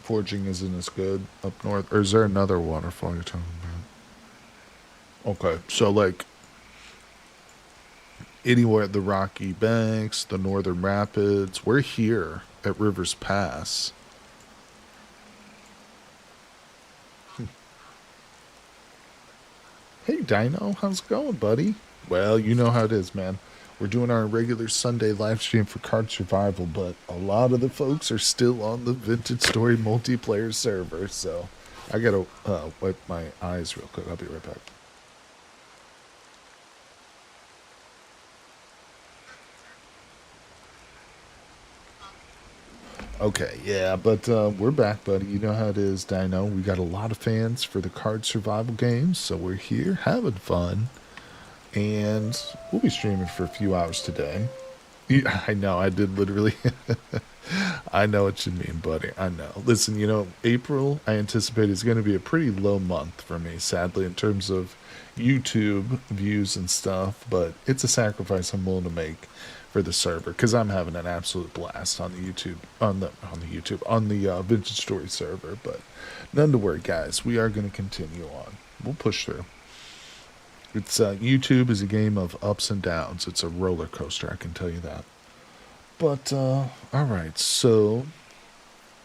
Forging isn't as good up north. Or is there another waterfall you're talking about? Okay, so like anywhere at the Rocky Banks, the Northern Rapids. We're here at Rivers Pass. Hey, Dino. How's it going, buddy? Well, you know how it is, man. We're doing our regular Sunday live stream for Card Survival, but a lot of the folks are still on the Vintage Story multiplayer server, so I gotta wipe my eyes real quick. I'll be right back. Okay, yeah, but we're back, buddy. You know how it is, Dino. We got a lot of fans for the Card Survival games, so we're here having fun. And we'll be streaming for a few hours today. Yeah, I know, I did literally. I know what you mean, buddy. I know. Listen, April, I anticipate, is going to be a pretty low month for me, sadly, in terms of YouTube views and stuff, but it's a sacrifice I'm willing to make for the server because I'm having an absolute blast on the Vintage Story server. But none to worry, guys. We are going to continue on. We'll push through. It's YouTube is a game of ups and downs. It's a roller coaster, I can tell you that. But all right, so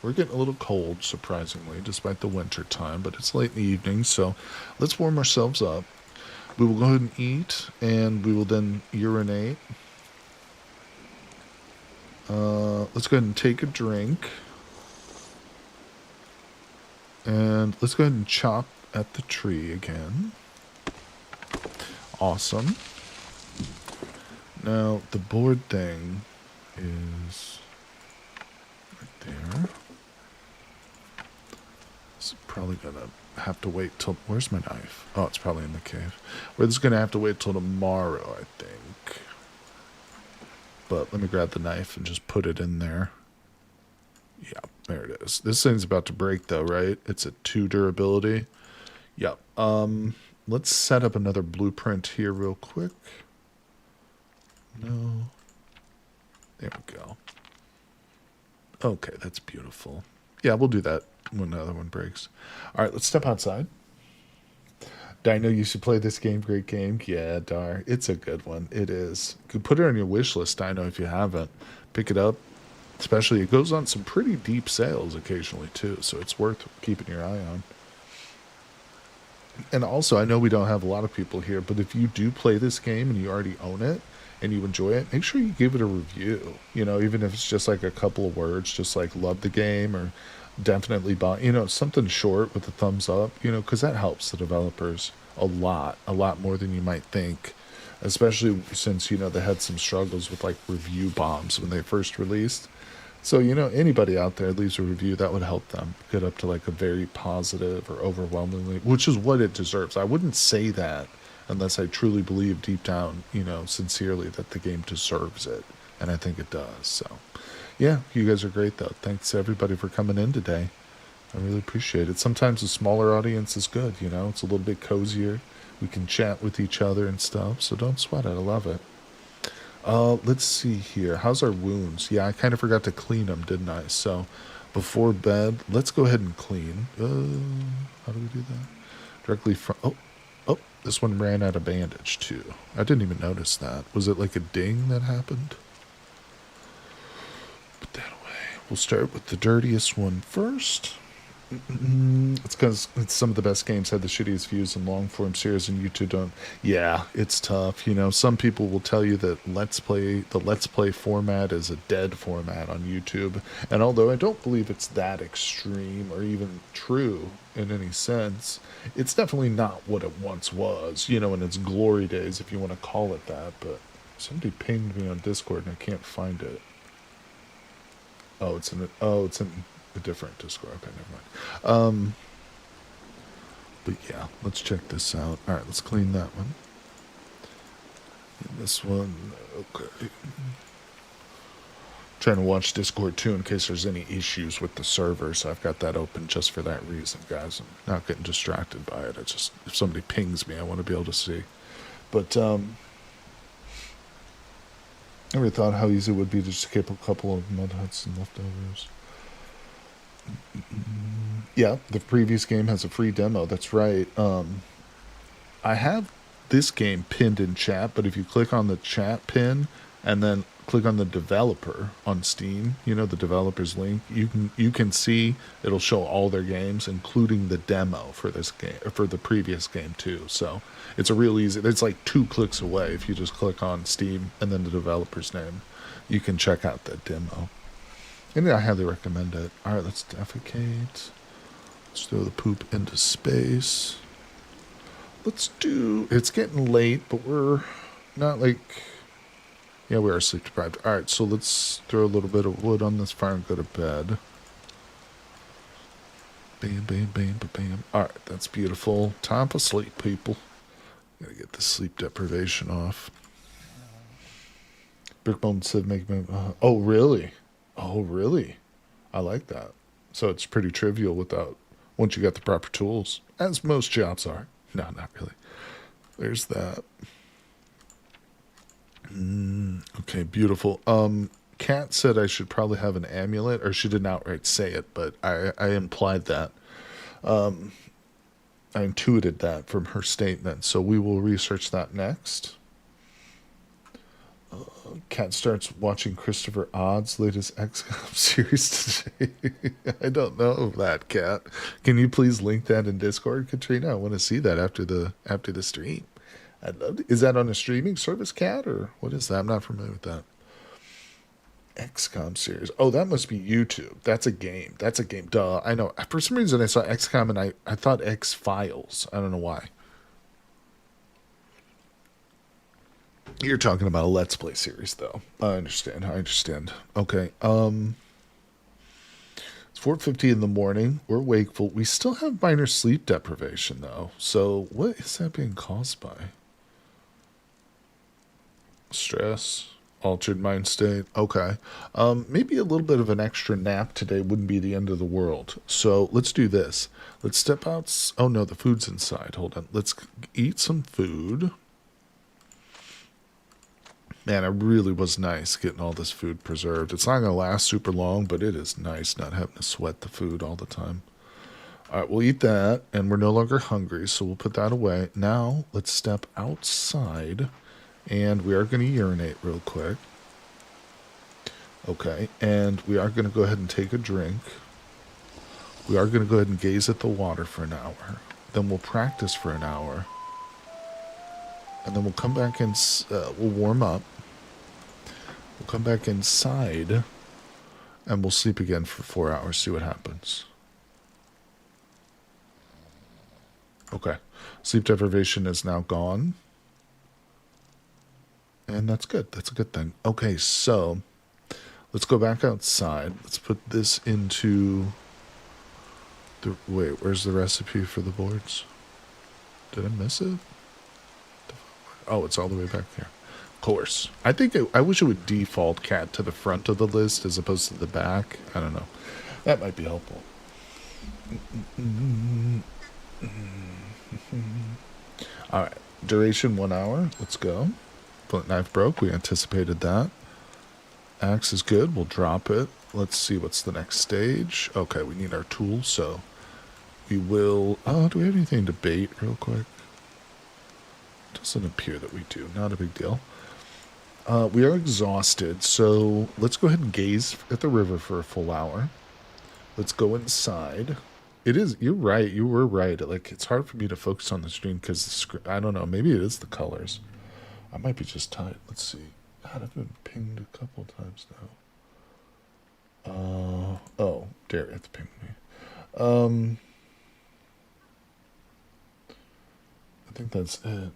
we're getting a little cold, surprisingly, despite the winter time. But it's late in the evening, so let's warm ourselves up. We will go ahead and eat, and we will then urinate. Let's go ahead and take a drink. And let's go ahead and chop at the tree again. Awesome. Now, the board thing is right there. It's probably going to have to wait till... Where's my knife? Oh, it's probably in the cave. We're just going to have to wait till tomorrow, I think. But let me grab the knife and just put it in there. Yeah, there it is. This thing's about to break, though, right? It's a 2 durability. Yep. Let's set up another blueprint here real quick. No. There we go. Okay, that's beautiful. Yeah, we'll do that when the other one breaks. All right, let's step outside. Dino, you should play this game. Great game. Yeah, Dar. It's a good one. It is. You could put it on your wish list, Dino, if you haven't. Pick it up. Especially, it goes on some pretty deep sales occasionally, too, so it's worth keeping your eye on. And also, I know we don't have a lot of people here, but if you do play this game and you already own it and you enjoy it, make sure you give it a review. You know, even if it's just like a couple of words, just like love the game or definitely buy, you know, something short with a thumbs up, you know, because that helps the developers a lot more than you might think. Especially since, you know, they had some struggles with like review bombs when they first released. So, you know, anybody out there leaves a review, that would help them get up to like a very positive or overwhelmingly, which is what it deserves. I wouldn't say that unless I truly believe deep down, you know, sincerely that the game deserves it. And I think it does. So, yeah, you guys are great, though. Thanks everybody for coming in today. I really appreciate it. Sometimes a smaller audience is good, you know, it's a little bit cozier. We can chat with each other and stuff. So don't sweat it. I love it. Let's see here. How's our wounds? Yeah, I kind of forgot to clean them, didn't I? So, before bed, let's go ahead and clean. How do we do that? Directly from. Oh, this one ran out of bandage too. I didn't even notice that. Was it like a ding that happened? Put that away. We'll start with the dirtiest one first. It's because some of the best games had the shittiest views in long form series, and YouTube don't. Yeah, it's tough. You know, some people will tell you that the Let's Play format is a dead format on YouTube, and although I don't believe it's that extreme or even true in any sense, it's definitely not what it once was. You know, in its glory days, if you want to call it that. But somebody pinged me on Discord, and I can't find it. It's in a different Discord. Okay, never mind. But yeah, let's check this out. All right, let's clean that one. And this one, okay. Trying to watch Discord too in case there's any issues with the server, so I've got that open just for that reason, guys. I'm not getting distracted by it. It's just if somebody pings me, I want to be able to see. But never thought how easy it would be to just keep a couple of mud huts and leftovers. Yeah, the previous game has a free demo. That's right. I have this game pinned in chat, but if you click on the chat pin and then click on the developer on Steam, you know, the developer's link, you can see it'll show all their games, including the demo for this game, for the previous game too. So it's a real easy. It's like 2 clicks away. If you just click on Steam and then the developer's name, you can check out that demo. And I highly recommend it. All right, let's defecate. Let's throw the poop into space. It's getting late, but we're not like, yeah, we are sleep deprived. All right, so let's throw a little bit of wood on this fire and go to bed. Bam, bam, bam, bam, bam. All right, that's beautiful. Time for sleep, people. Gotta get the sleep deprivation off. Brickbone said make me, oh, really? Oh, really? I like that. So it's pretty trivial once you got the proper tools, as most jobs are. No, not really. There's that. Okay, beautiful. Kat said I should probably have an amulet, or she didn't outright say it, but I implied that. I intuited that from her statement, so we will research that next. Kat starts watching Christopher Odd's latest XCOM series today. I don't know that, Kat. Can you please link that in Discord, Katrina? I want to see that after the stream. I'd love to. Is that on a streaming service, Kat, or what is that? I'm not familiar with that. XCOM series. Oh, that must be YouTube. That's a game. Duh. I know. For some reason, I saw XCOM and I thought X-Files. I don't know why. You're talking about a Let's Play series, though. I understand. Okay. It's 4:50 in the morning. We're wakeful. We still have minor sleep deprivation, though. So what is that being caused by? Stress. Altered mind state. Okay. Maybe a little bit of an extra nap today wouldn't be the end of the world. So let's do this. Let's step out. Oh, no, the food's inside. Hold on. Let's eat some food. Man, it really was nice getting all this food preserved. It's not going to last super long, but it is nice not having to sweat the food all the time. All right, we'll eat that, and we're no longer hungry, so we'll put that away. Now, let's step outside, and we are going to urinate real quick. Okay, and we are going to go ahead and take a drink. We are going to go ahead and gaze at the water for an hour. Then we'll practice for an hour. And then we'll come back and we'll warm up. We'll come back inside and we'll sleep again for 4 hours, see what happens. Okay. Sleep deprivation is now gone. And that's good. That's a good thing. Okay, so let's go back outside. Let's put this into the... Wait, where's the recipe for the boards? Did I miss it? Oh, it's all the way back there. Of course. I wish it would default cat to the front of the list as opposed to the back. I don't know. That might be helpful. All right. Duration 1 hour. Let's go. Flint knife broke. We anticipated that. Axe is good. We'll drop it. Let's see what's the next stage. Okay, we need our tool, so we will... Oh, do we have anything to bait real quick? Doesn't appear that we do. Not a big deal. We are exhausted, so let's go ahead and gaze at the river for a full hour. Let's go inside. It is... You're right. You were right. Like, it's hard for me to focus on the screen because the screen... I don't know. Maybe it is the colors. I might be just tight. Let's see. God, I've been pinged a couple times now. Oh, Dareth pinged me. I think that's it.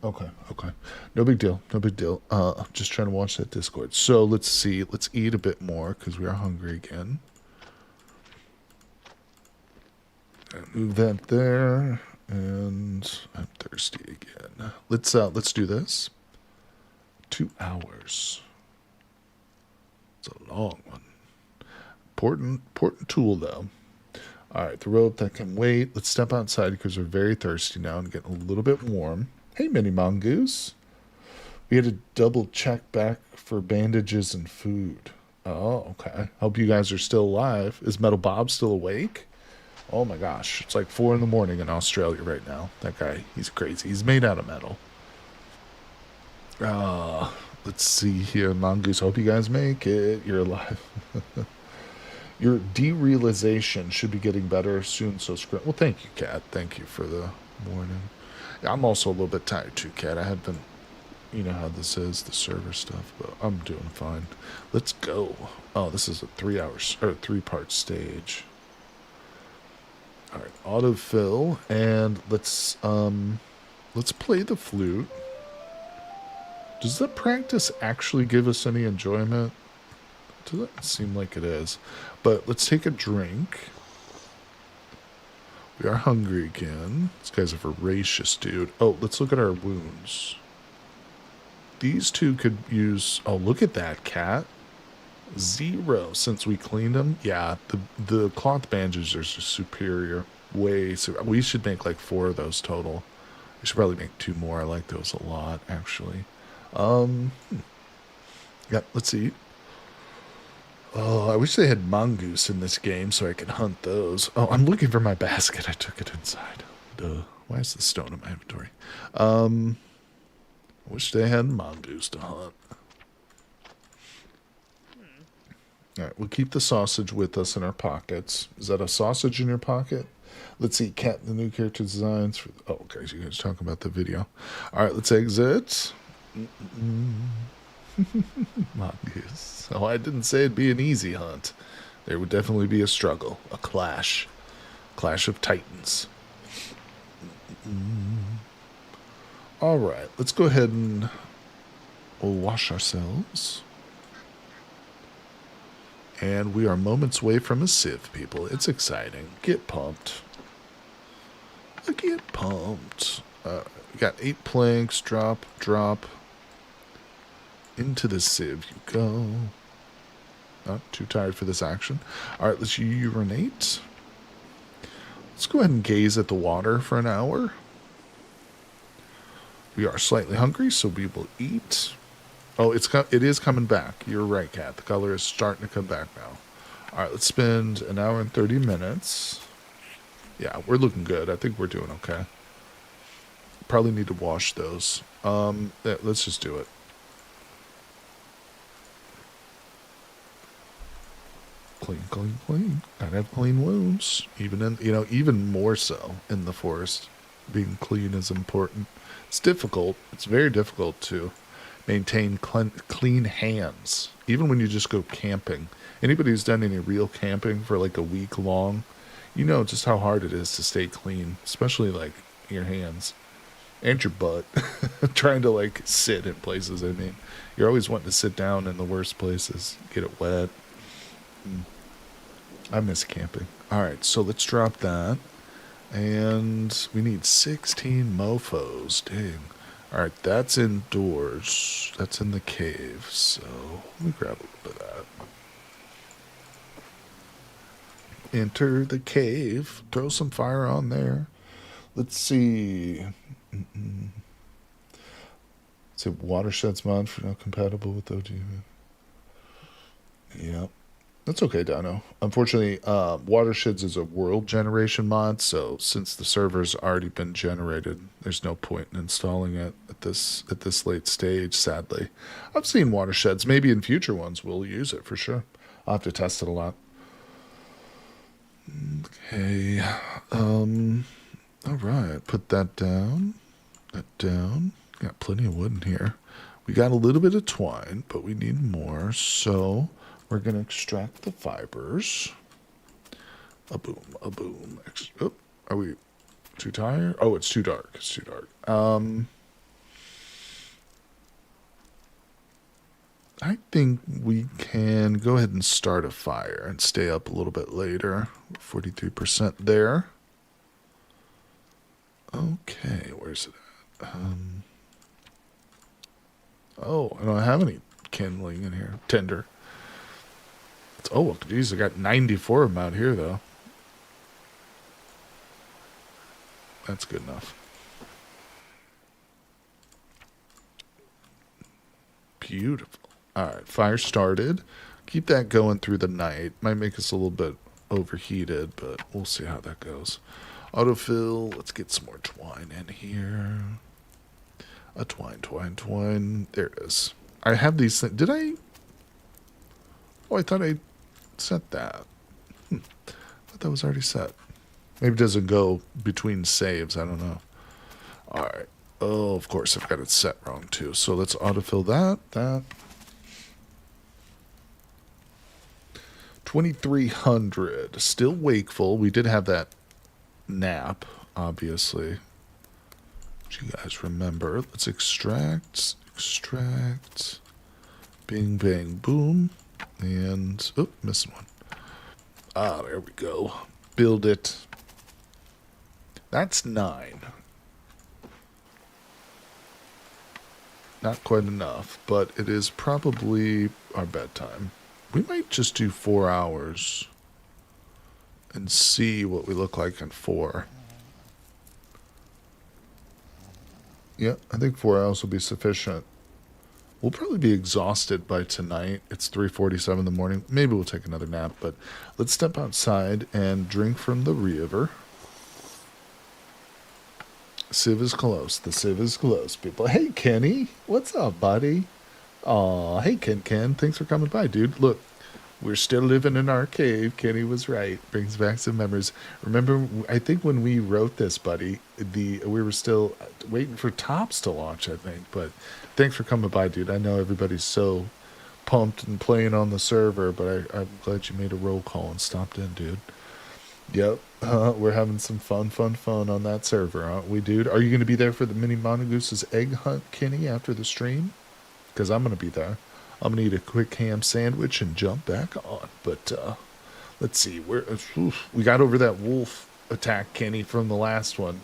Okay. No big deal. I'm just trying to watch that Discord. So let's see. Let's eat a bit more because we are hungry again. And move that there. And I'm thirsty again. Let's do this. 2 hours. It's a long one. Important tool though. Alright, the rope that can wait. Let's step outside because we're very thirsty now and getting a little bit warm. Hey, mini mongoose. We had to double check back for bandages and food. Oh, okay. Hope you guys are still alive. Is Metal Bob still awake? Oh my gosh. It's like 4 in the morning in Australia right now. That guy, he's crazy. He's made out of metal. Let's see here, mongoose. Hope you guys make it. You're alive. Your derealization should be getting better soon, so well, thank you, Kat. Thank you for the morning. Yeah, I'm also a little bit tired too, Kat. I have been, you know how this is, the server stuff, but I'm doing fine. Let's go. Oh, this is a 3-part stage. All right, autofill, and let's play the flute. Does the practice actually give us any enjoyment? Doesn't seem like it is. But let's take a drink. We are hungry again. This guy's a voracious dude. Oh, let's look at our wounds. These two could use... Oh, look at that, cat. 0 since we cleaned them. Yeah, the cloth bandages are just superior. We should make like 4 of those total. We should probably make 2 more. I like those a lot, actually. Yeah, let's see. Oh, I wish they had mongoose in this game so I could hunt those. Oh, I'm looking for my basket. I took it inside. Duh. Why is the stone in my inventory? I wish they had mongoose to hunt. Alright, we'll keep the sausage with us in our pockets. Is that a sausage in your pocket? Let's see, Cat, the new character designs. Oh, okay, so you guys talking about the video. Alright, let's exit. Mongoose. Oh, I didn't say it'd be an easy hunt. There would definitely be a struggle, a clash. Clash of titans. Alright, let's go ahead and we'll wash ourselves. And we are moments away from a sieve, people. It's exciting. Get pumped. Get pumped. We got 8 planks. Drop. Into the sieve you go. Not too tired for this action. Alright, let's urinate. Let's go ahead and gaze at the water for an hour. We are slightly hungry, so we will eat. Oh, it is coming back. You're right, Kat. The color is starting to come back now. Alright, let's spend an hour and 30 minutes. Yeah, we're looking good. I think we're doing okay. Probably need to wash those. Yeah, let's just do it. Clean, clean, clean. Gotta have clean wounds. Even in, even more so in the forest. Being clean is important. It's difficult. It's very difficult to maintain clean hands. Even when you just go camping. Anybody who's done any real camping for like a week long, you know just how hard it is to stay clean. Especially like your hands. And your butt. Trying to like sit in places, I mean. You're always wanting to sit down in the worst places. Get it wet. I miss camping. Alright, so let's drop that. And we need 16 mofos. Dang. Alright, that's indoors. That's in the cave. So let me grab a little bit of that. Enter the cave. Throw some fire on there. Let's see. So watersheds mod for not compatible with OG. Yep. That's okay, Dino. Unfortunately, Watersheds is a world generation mod, so since the server's already been generated, there's no point in installing it at this late stage, sadly. I've seen Watersheds. Maybe in future ones we'll use it for sure. I'll have to test it a lot. Okay. Alright, put that down. That down. Got plenty of wood in here. We got a little bit of twine, but we need more, so we're going to extract the fibers. A boom, a boom. Oh, are we too tired? Oh, it's too dark. It's too dark. I think we can go ahead and start a fire and stay up a little bit later. 43% there. Okay, where's it at? Oh, I don't have any kindling in here. Tinder. Oh, geez, I got 94 of them out here, though. That's good enough. Beautiful. Alright, fire started. Keep that going through the night. Might make us a little bit overheated, but we'll see how that goes. Autofill. Let's get some more twine in here. A twine, twine, twine. There it is. I have these things. Did I? Oh, I thought I set that. I thought that was already set. Maybe it doesn't go between saves. I don't know. Alright. Oh, of course, I've got it set wrong, too. So let's autofill that. 2,300. Still wakeful. We did have that nap, obviously. Which you guys remember. Let's extract. Extract. Bing, bang, boom. And, oh, missing one. Ah, there we go. Build it. That's 9. Not quite enough, but it is probably our bedtime. We might just do 4 hours and see what we look like in 4. Yeah, I think 4 hours will be sufficient. We'll probably be exhausted by tonight. It's 3:47 in the morning. Maybe we'll take another nap, but let's step outside and drink from the river. Civ is close. The Civ is close, people. Hey, Kenny. What's up, buddy? Aw, hey, Ken. Thanks for coming by, dude. Look, we're still living in our cave. Kenny was right. Brings back some memories. Remember, I think when we wrote this, buddy, we were still waiting for Tops to launch, I think. But thanks for coming by, dude. I know everybody's so pumped and playing on the server, but I'm glad you made a roll call and stopped in, dude. Yep, we're having some fun on that server, aren't we, dude? Are you going to be there for the mini monogoose's egg hunt, Kenny, after the stream? Because I'm going to be there. I'm going to eat a quick ham sandwich and jump back on. But let's see. We got over that wolf attack, Kenny, from the last one.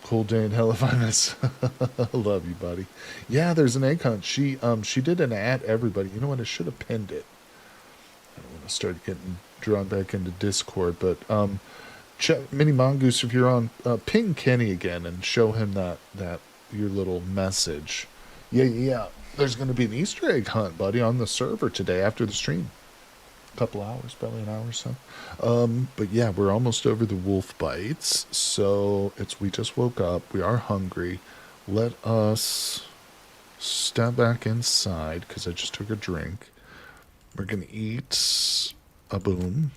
Cool day in hell if I miss. Love you, buddy. Yeah, there's an egg hunt. She did an ad, everybody. You know what? I should have pinned it. I don't want to start getting drawn back into Discord, but Mini Mongoose, if you're on, ping Kenny again and show him that your little message. Yeah. There's going to be an Easter egg hunt, buddy, on the server today after the stream. A couple hours, probably an hour or so. But yeah, we're almost over the wolf bites, so we just woke up. We are hungry. Let us step back inside because I just took a drink. We're going to eat A boom.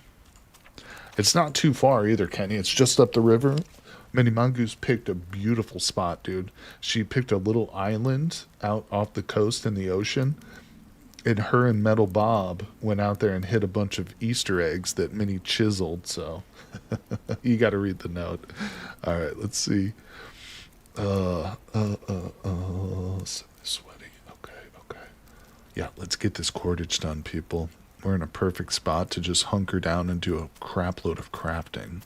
It's not too far either, Kenny. It's just up the river. Minnie Mongoose picked a beautiful spot, dude. She picked a little island out off the coast in the ocean. And her and Metal Bob went out there and hit a bunch of Easter eggs that Minnie chiseled. So you got to read the note. All right, let's see. Sweaty. Okay, okay. Yeah, let's get this cordage done, people. We're in a perfect spot to just hunker down and do a crap load of crafting.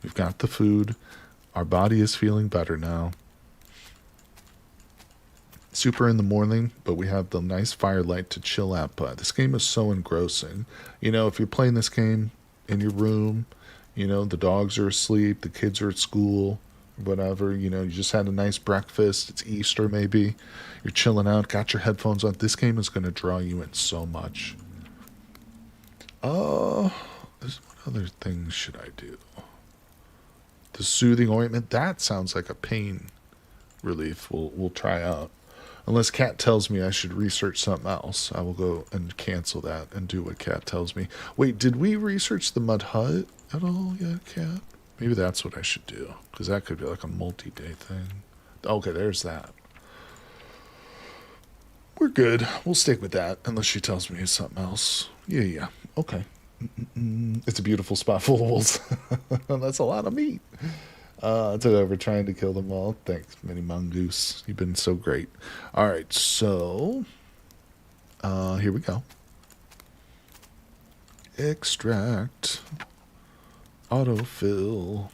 We've got the food. Our body is feeling better now. Super in the morning, but we have the nice firelight to chill out by. This game is so engrossing. You know, if you're playing this game in your room, you know, the dogs are asleep, the kids are at school, whatever, you know, you just had a nice breakfast, it's Easter maybe, you're chilling out, got your headphones on, this game is going to draw you in so much. What other things should I do? The soothing ointment, that sounds like a pain relief we'll try out. Unless Kat tells me I should research something else, I will go and cancel that and do what Kat tells me. Wait, did we research the mud hut at all yet, Kat? Maybe that's what I should do, because that could be like a multi-day thing. Okay, there's that. We're good. We'll stick with that, unless she tells me it's something else. Yeah. Okay. It's a beautiful spot full of wolves. That's a lot of meat. I took over trying to kill them all. Thanks, Minnie Mongoose. You've been so great. All right, so here we go. Extract. Autofill.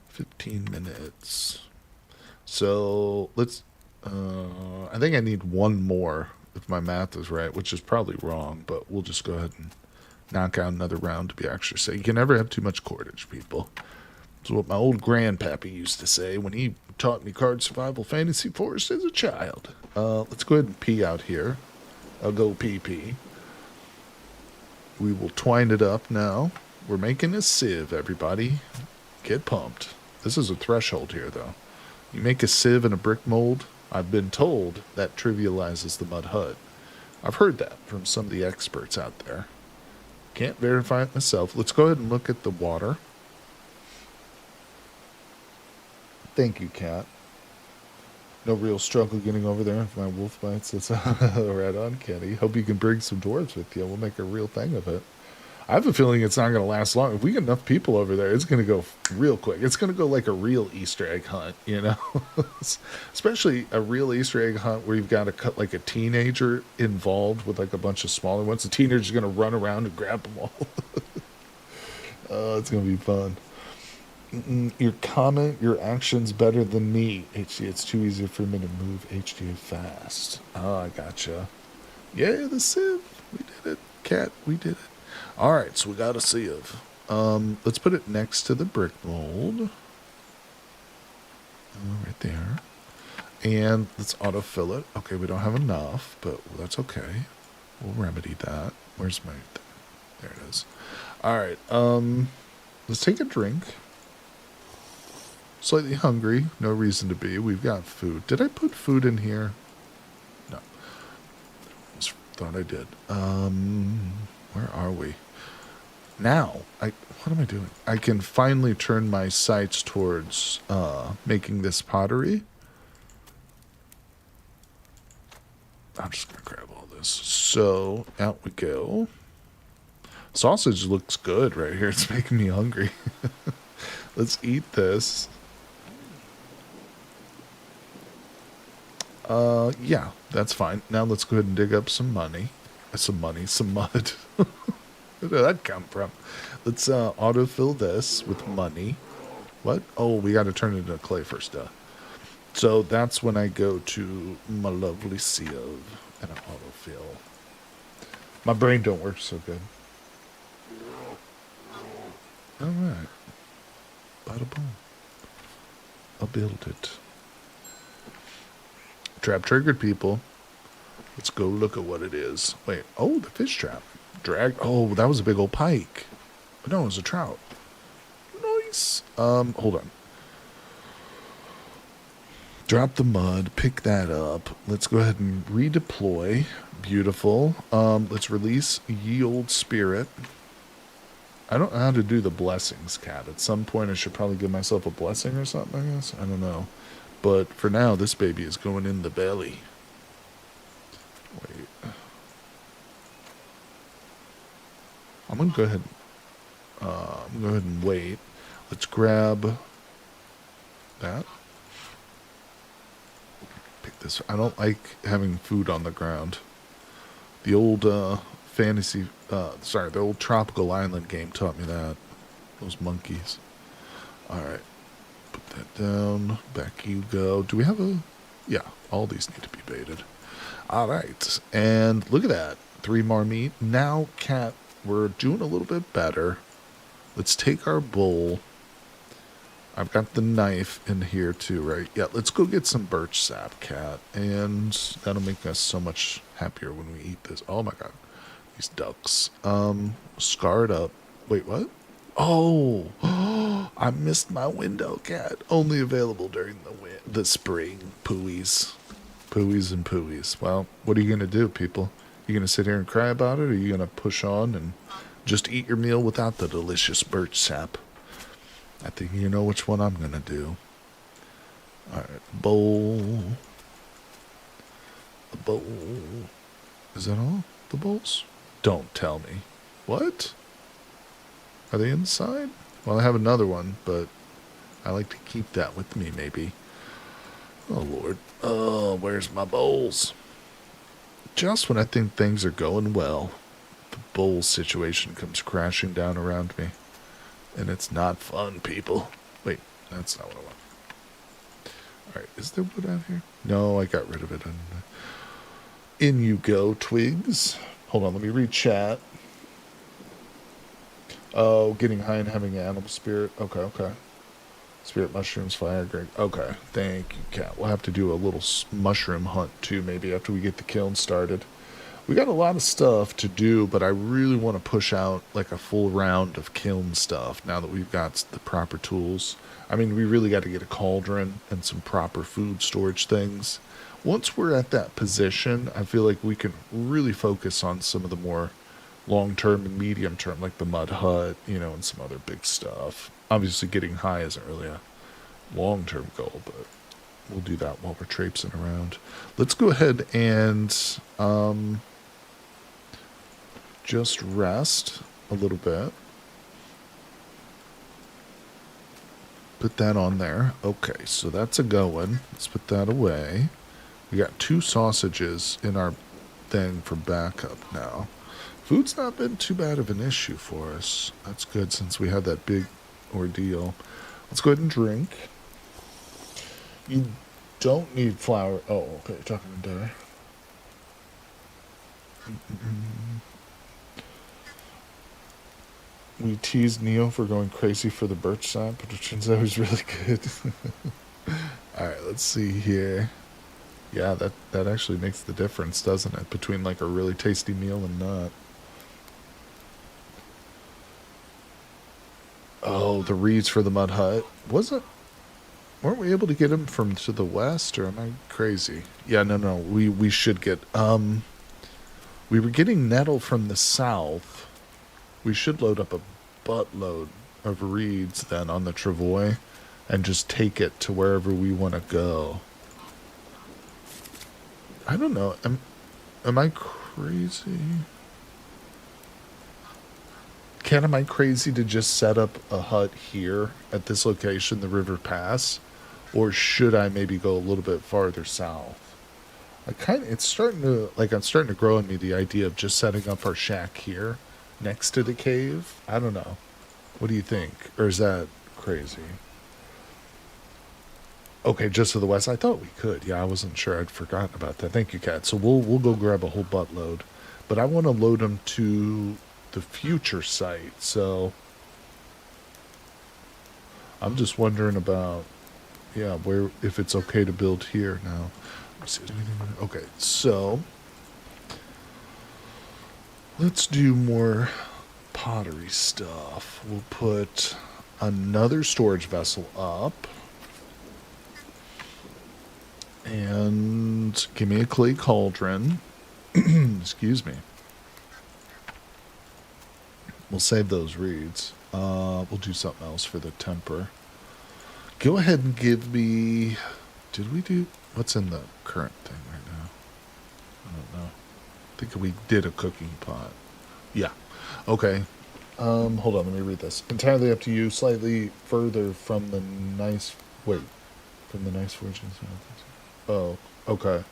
15 minutes. So let's. I think I need one more if my math is right, which is probably wrong, but we'll just go ahead and knock out another round to be extra safe. You can never have too much cordage, people. That's what my old grandpappy used to say when he taught me Card Survival Fantasy Forest as a child. Let's go ahead and pee out here. I'll go pee. We will twine it up now. We're making a sieve, everybody. Get pumped. This is a threshold here, though. You make a sieve in a brick mold. I've been told that trivializes the mud hut. I've heard that from some of the experts out there. Can't verify it myself. Let's go ahead and look at the water. Thank you, Kat. No real struggle getting over there with my wolf bites. That's right on, Kenny. Hope you can bring some dwarves with you. We'll make a real thing of it. I have a feeling it's not going to last long. If we get enough people over there, it's going to go real quick. It's going to go like a real Easter egg hunt, you know? Especially a real Easter egg hunt where you've got like a teenager involved with like a bunch of smaller ones. The teenager's going to run around and grab them all. It's going to be fun. Your comment, your action's better than me. HD, it's too easy for me to move HD fast. Oh, I gotcha. Yeah, the sieve. We did it. Cat, we did it. Alright, so we got a sieve. Let's put it next to the brick mold. Right there. And let's autofill it. Okay, we don't have enough, but that's okay. We'll remedy that. Where's my... There it is. Alright, let's take a drink. Slightly hungry. No reason to be. We've got food. Did I put food in here? No. Almost thought I did. Where are we? Now, what am I doing? I can finally turn my sights towards making this pottery. I'm just going to grab all this. So, out we go. Sausage looks good right here. It's making me hungry. Let's eat this. Yeah, that's fine. Now let's go ahead and dig up some money. Some mud. Where did that come from? Let's autofill this with money. What? Oh, we got to turn it into clay first, So that's when I go to my lovely sieve and I autofill. My brain don't work so good. All right. Bada boom. I'll build it. Trap triggered, people. Let's go look at what it is. Wait. Oh, the fish trap. Oh, that was a big old pike. No, it was a trout. Nice. Hold on. Drop the mud, pick that up. Let's go ahead and redeploy. Beautiful. Let's release Ye Old Spirit. I don't know how to do the blessings, cat. At some point I should probably give myself a blessing or something, I guess. I don't know. But for now, this baby is going in the belly. Wait. I'm gonna go ahead. I'm gonna go ahead and wait. Let's grab that. Pick this. I don't like having food on the ground. The old fantasy, the old Tropical Island game taught me that. Those monkeys. All right, put that down. Back you go. Do we have a? Yeah, all these need to be baited. All right, and look at that. 3 more meat. Now, cat, we're doing a little bit better. Let's take our bowl. I've got the knife in here too, right? Yeah, let's go get some birch sap, cat. And that'll make us so much happier when we eat this. Oh my god. These ducks. Scarred up. Wait, what? Oh, I missed my window, cat. Only available during the spring. Pooies. Pooies and pooies. Well, what are you going to do, people? You going to sit here and cry about it, or are you going to push on and just eat your meal without the delicious birch sap? I think you know which one I'm going to do. Alright, bowl. A bowl. Is that all? The bowls? Don't tell me. What? Are they inside? Well, I have another one, but I like to keep that with me, maybe. Oh, Lord. Oh, where's my bowls? Just when I think things are going well, the bowl situation comes crashing down around me. And it's not fun, people. Wait, that's not what I want. Alright, is there wood out here? No, I got rid of it. In you go, twigs. Hold on, let me read chat. Oh, getting high and having animal spirit. Okay, okay. Spirit mushrooms, fire, great. Okay, thank you, cat. We'll have to do a little mushroom hunt, too, maybe after we get the kiln started. We got a lot of stuff to do, but I really want to push out like a full round of kiln stuff now that we've got the proper tools. I mean, we really got to get a cauldron and some proper food storage things. Once we're at that position, I feel like we can really focus on some of the more long-term and medium-term, like the mud hut, and some other big stuff. Obviously, getting high isn't really a long-term goal, but we'll do that while we're traipsing around. Let's go ahead and just rest a little bit. Put that on there. Okay, so that's a going. Let's put that away. We got 2 sausages in our thing for backup now. Food's not been too bad of an issue for us. That's good since we had that big ordeal. Let's go ahead and drink. You don't need flour. Oh, okay, you're talking to Dara. We teased Neo for going crazy for the birch sap, but it turns out it was really good. Alright, let's see here. Yeah, that actually makes the difference, doesn't it? Between like a really tasty meal and not. Oh, the reeds for the mud hut. Weren't we able to get them from to the west, or am I crazy? Yeah, no. We should get we were getting nettle from the south. We should load up a buttload of reeds then on the travois and just take it to wherever we want to go. I don't know. Am I crazy? Am I crazy to just set up a hut here at this location, the River Pass? Or should I maybe go a little bit farther south? I'm starting to grow in me the idea of just setting up our shack here next to the cave. I don't know. What do you think? Or is that crazy? Okay, just to the west. I thought we could. Yeah, I wasn't sure. I'd forgotten about that. Thank you, Kat. So we'll go grab a whole buttload. But I want to load them to the future site. So I'm just wondering about, where, if it's okay to build here now. Let's see. Okay, so let's do more pottery stuff. We'll put another storage vessel up. And give me a clay cauldron. Excuse me. We'll save those reeds. We'll do something else for the temper. Go ahead and give me... Did we do... What's in the current thing right now? I don't know. I think we did a cooking pot. Yeah. Okay. Hold on, let me read this. Entirely up to you, slightly further from the nice... Wait. From the nice fortune. Oh, okay.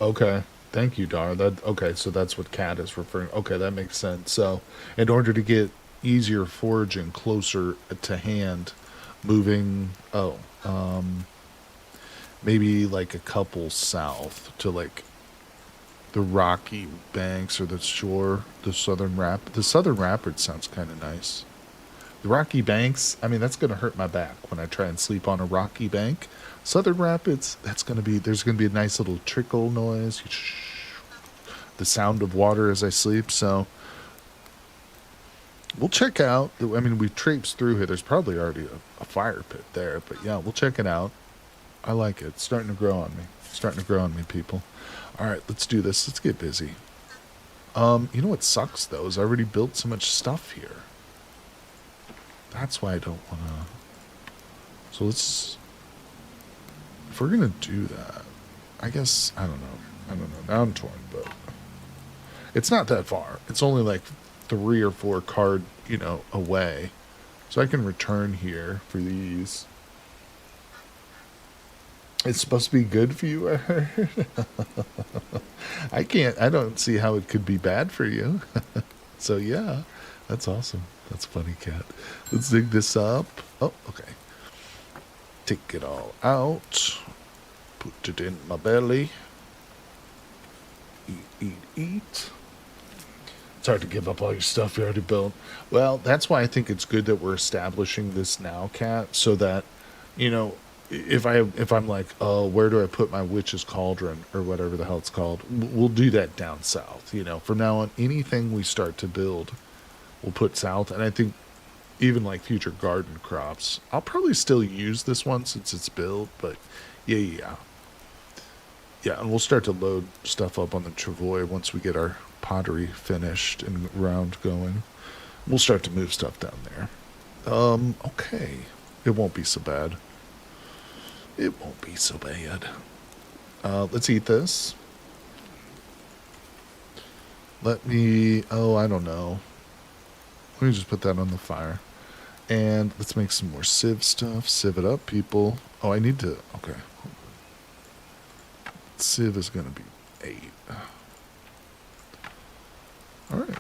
Okay. Thank you, Dar. That okay, so that's what Cat is referring. Okay, that makes sense. So, in order to get easier foraging closer to hand, moving maybe like a couple south to like the rocky banks or the shore, the southern rapids sounds kind of nice. The rocky banks, I mean that's going to hurt my back when I try and sleep on a rocky bank. Southern rapids, there's going to be a nice little trickle noise, the sound of water as I sleep. So we'll check out. I mean, we've traipsed through here. There's probably already a fire pit there, but yeah, we'll check it out. I like it. It's starting to grow on me. It's starting to grow on me, people. All right, let's do this. Let's get busy. You know what sucks though is I already built so much stuff here. That's why I don't want to. So let's. If we're gonna do that, I guess I don't know. I don't know. Now I'm torn, but it's not that far. It's only like 3 or 4 card, away. So I can return here for these. It's supposed to be good for you, I heard. I don't see how it could be bad for you. So yeah, that's awesome. That's funny, Cat. Let's dig this up. Oh, okay. Take it all out. Put it in my belly. Eat. It's hard to give up all your stuff you already built. Well, that's why I think it's good that we're establishing this now, Cat, so that, if I'm like, oh, where do I put my witch's cauldron or whatever the hell it's called? We'll do that down south. From now on, anything we start to build, we'll put south. And I think even like future garden crops, I'll probably still use this one since it's built. But yeah. And we'll start to load stuff up on the travois once we get our pottery finished and round going. We'll start to move stuff down there. Okay, it won't be so bad. It won't be so bad. Let's eat this. I don't know. Let me just put that on the fire. And let's make some more sieve stuff. Sieve it up, people. Oh, I need to... Okay. Sieve is going to be 8. Alright.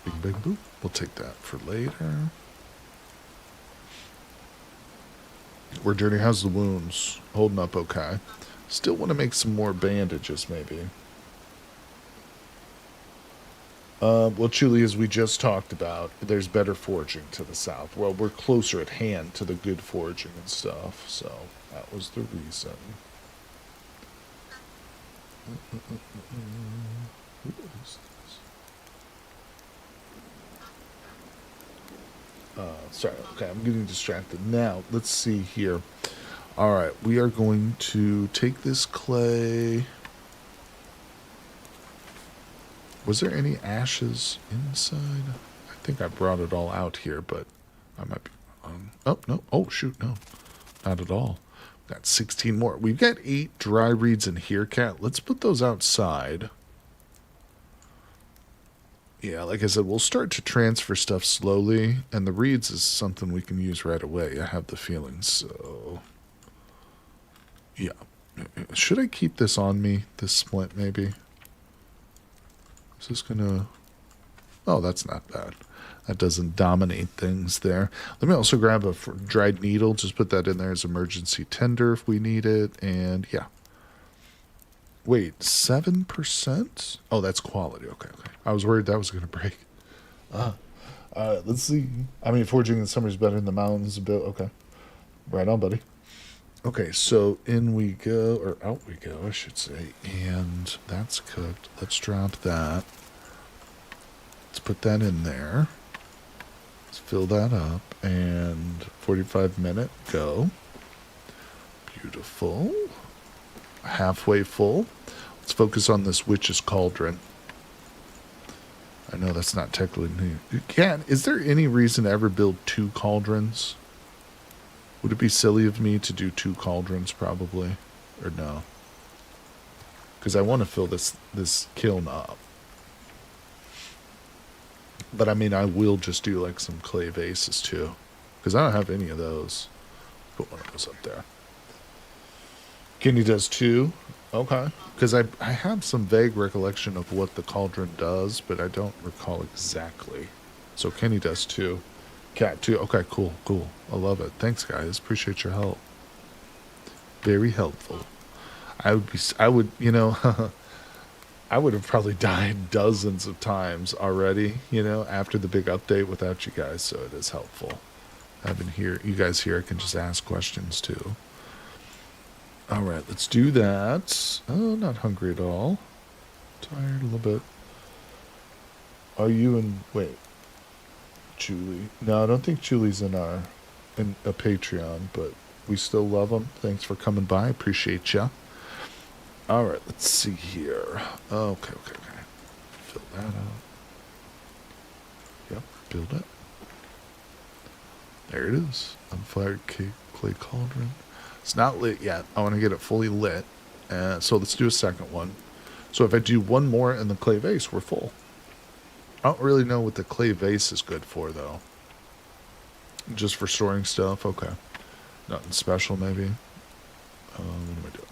Bing, bing, boop. We'll take that for later. We're dirty. How's the wounds? Holding up okay. Still want to make some more bandages, maybe. Well, truly, as we just talked about, there's better foraging to the south. Well, we're closer at hand to the good foraging and stuff, so that was the reason. Who is this? Sorry, okay, I'm getting distracted. Now, let's see here. Alright, we are going to take this clay. Was there any ashes inside? I think I brought it all out here, but I might be wrong. Oh, no. Oh, shoot, no. Not at all. Got 16 more. We've got 8 dry reeds in here, Cat. Let's put those outside. Yeah, like I said, we'll start to transfer stuff slowly, and the reeds is something we can use right away. I have the feeling, so... Yeah. Should I keep this on me, this splint, maybe? Is this gonna... Oh, that's not bad. That doesn't dominate things there. Let me also grab a dried needle. Just put that in there as emergency tender if we need it. And yeah. Wait, 7%? Oh, that's quality. Okay. I was worried that was going to break. Let's see. I mean, foraging in the summer is better in the mountains a bit. Okay. Right on, buddy. Okay, so in we go, or out we go, I should say. And that's cooked. Let's drop that. Let's put that in there. Let's fill that up. And 45-minute, go. Beautiful. Halfway full. Let's focus on this witch's cauldron. I know that's not technically new. Cat, is there any reason to ever build 2 cauldrons? Would it be silly of me to do 2 cauldrons, probably? Or no? Because I want to fill this kiln up. But I mean, I will just do like some clay vases too. Because I don't have any of those. Put one of those up there. Kenny does 2. Okay. Because I have some vague recollection of what the cauldron does, but I don't recall exactly. So Kenny does 2. Cat 2. Okay, cool. I love it. Thanks, guys. Appreciate your help. Very helpful. I would, I would have probably died dozens of times already, after the big update without you guys, so it is helpful. Having you guys here, I can just ask questions too. All right, let's do that. Oh, not hungry at all. Tired a little bit. Are you in... Wait. Julie. No, I don't think Julie's in a Patreon, but we still love them. Thanks for coming by. Appreciate ya. All right, let's see here. Okay. Fill that up. Yep, build it. There it is. Unfired clay cauldron. It's not lit yet. I want to get it fully lit. So let's do a second one. So if I do one more in the clay vase, we're full. I don't really know what the clay vase is good for, though. Just for storing stuff? Okay. Nothing special, maybe. What am I doing?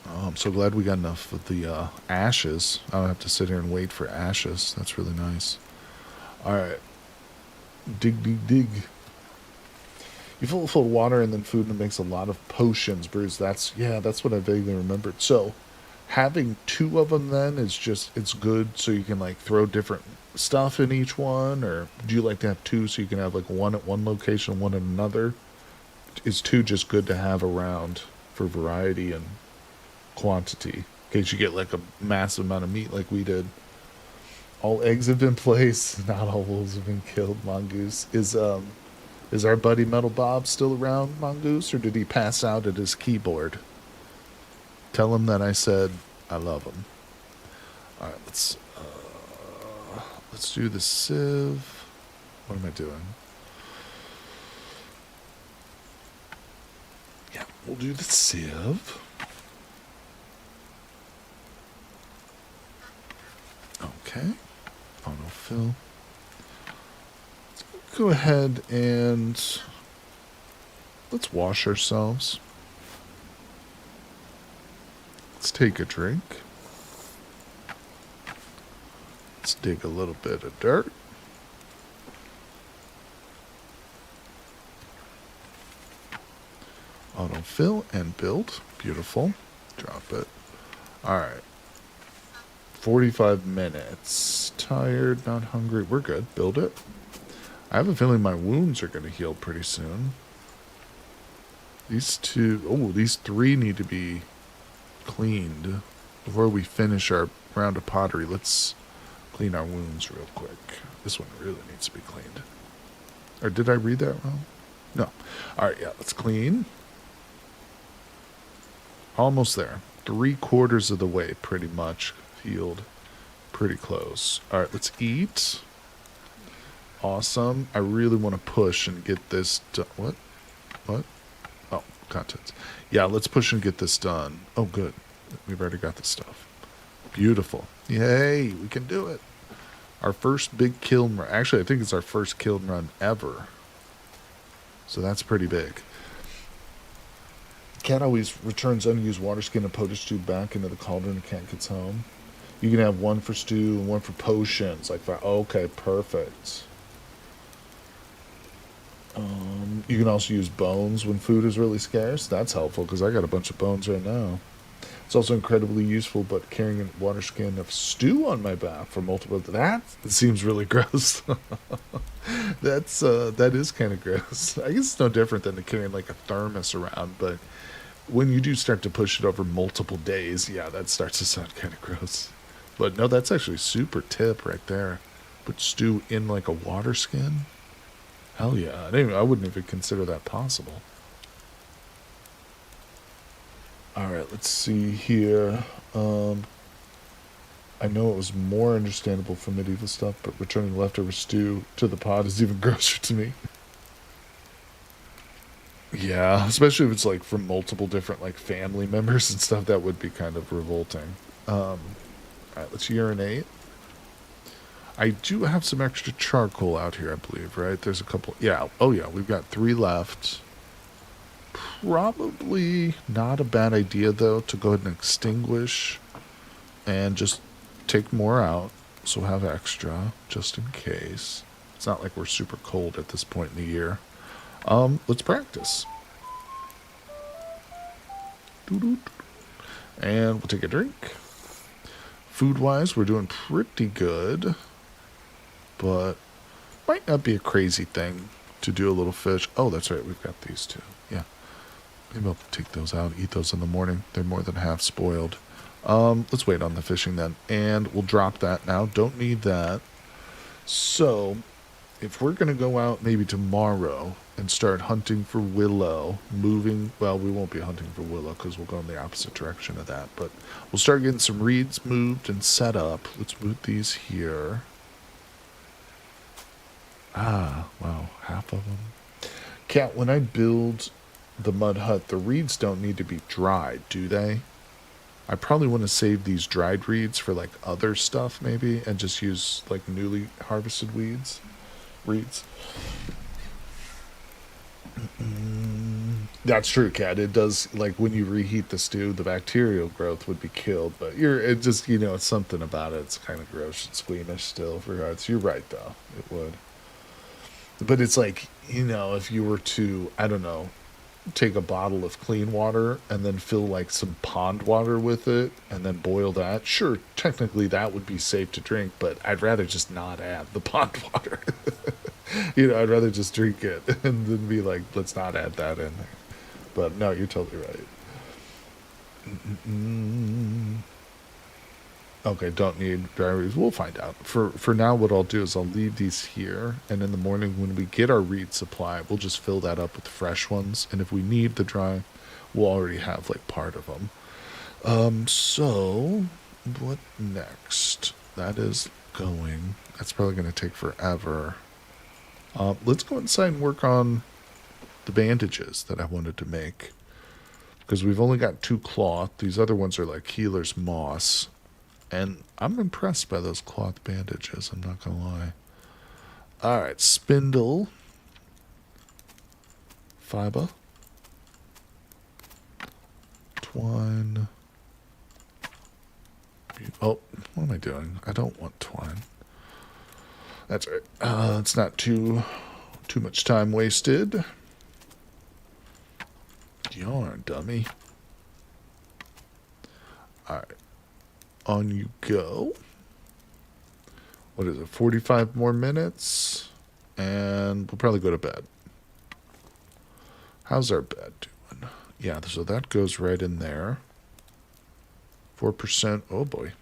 Oh, I'm so glad we got enough of the ashes. I don't have to sit here and wait for ashes. That's really nice. All right. Dig. You fill it full of water and then food, and it makes a lot of potions, brews. That's what I vaguely remembered. So having 2 of them then is it's good, so you can like throw different stuff in each one, or do you like to have 2 so you can have like one at one location, one at another? Is 2 just good to have around for variety and quantity, in case you get like a massive amount of meat like we did? All eggs have been placed. Not all wolves have been killed. Mongoose is our buddy Metal Bob still around, Mongoose, or did he pass out at his keyboard? Tell him that I said I love him. All right, let's do the sieve. What am I doing? Yeah, we'll do the sieve. Okay. Autofill. Let's go ahead and let's wash ourselves. Let's take a drink. Let's dig a little bit of dirt. Autofill and build. Beautiful. Drop it. All right. 45 minutes. Tired, not hungry. We're good. Build it. I have a feeling my wounds are going to heal pretty soon. These 3 need to be cleaned. Before we finish our round of pottery, let's clean our wounds real quick. This one really needs to be cleaned. Or did I read that wrong? No. Alright, yeah, let's clean. Almost there. 3/4 of the way, pretty much. Healed. Pretty close. Alright, let's eat. Awesome. I really want to push and get this done. What? Oh, contents. Yeah, let's push and get this done. Oh, good. We've already got this stuff. Beautiful. Yay, we can do it. Our first big kiln run. Actually, I think it's our first kiln run ever. So that's pretty big. Cat always returns unused water skin and potash tube back into the cauldron and cat gets home. You can have 1 for stew and 1 for potions. Okay, perfect. You can also use bones when food is really scarce. That's helpful because I got a bunch of bones right now. It's also incredibly useful, but carrying a water skin of stew on my back for multiple... That seems really gross. That is kind of gross. I guess it's no different than carrying like a thermos around, but when you do start to push it over multiple days, yeah, that starts to sound kind of gross. But no, that's actually super tip right there. Put stew in like a water skin? Hell yeah. I wouldn't even consider that possible. Alright, let's see here. I know it was more understandable for medieval stuff, but returning leftover stew to the pot is even grosser to me. Yeah, especially if it's like from multiple different like family members and stuff, that would be kind of revolting. Alright, let's urinate. I do have some extra charcoal out here, I believe, right? There's a couple. Yeah, oh yeah, we've got 3 left. Probably not a bad idea, though, to go ahead and extinguish and just take more out. So we'll have extra, just in case. It's not like we're super cold at this point in the year. Let's practice. And we'll take a drink. Food-wise, we're doing pretty good. But might not be a crazy thing to do a little fish. Oh, that's right, we've got these two. Yeah. Maybe I'll take those out, eat those in the morning. They're more than half spoiled. Let's wait on the fishing then. And we'll drop that now. Don't need that. So, if we're going to go out maybe tomorrow and start hunting for willow, well, we won't be hunting for willow because we'll go in the opposite direction of that. But we'll start getting some reeds moved and set up. Let's move these here. Ah, wow, half of them. Cat, when I build the mud hut, the reeds don't need to be dried, do they? I probably want to save these dried reeds for like other stuff maybe and just use like newly harvested reeds. That's true, Cat. It does, like when you reheat the stew, the bacterial growth would be killed, but it just, it's something about it. It's kind of gross and squeamish still for regards. You're right though. It would. But it's like, if you were to, I don't know, take a bottle of clean water and then fill like some pond water with it and then boil that. Sure, technically that would be safe to drink, but I'd rather just not add the pond water. I'd rather just drink it and then be like, let's not add that in there. But no, you're totally right. Okay, don't need batteries. We'll find out. For now, what I'll do is I'll leave these here, and in the morning when we get our reed supply, we'll just fill that up with fresh ones. And if we need the dry, we'll already have like part of them. So what next? That is going. That's probably going to take forever. Let's go inside and work on the bandages that I wanted to make. Because we've only got 2 cloth. These other ones are like healer's moss. And I'm impressed by those cloth bandages, I'm not going to lie. Alright, spindle. Fiber. Twine. Oh, what am I doing? I don't want twine. That's right. It's not too much time wasted. Yarn, dummy. Alright. On you go. What is it? 45 more minutes. And we'll probably go to bed. How's our bed doing? Yeah, so that goes right in there. 4%. Oh boy.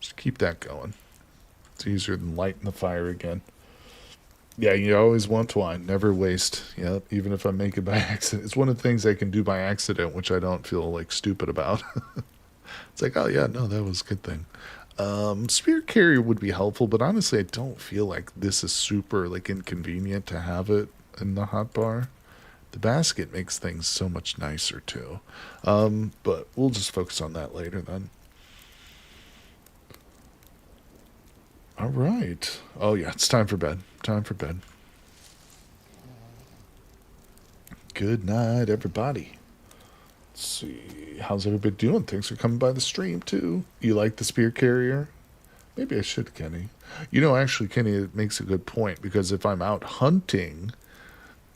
Just keep that going. It's easier than lighting the fire again. Yeah, you always want twine. Never waste. Yep, even if I make it by accident. It's one of the things I can do by accident, which I don't feel like stupid about. It's like, oh yeah, no, that was a good thing. Spear carrier would be helpful, but honestly, I don't feel like this is super like inconvenient to have it in the hotbar. The basket makes things so much nicer too. But we'll just focus on that later then. All right. Oh yeah, it's time for bed. Time for bed. Good night, everybody. Let's see. How's everybody doing? Thanks for coming by the stream, too. You like the spear carrier? Maybe I should, Kenny. Actually, Kenny, it makes a good point, because if I'm out hunting,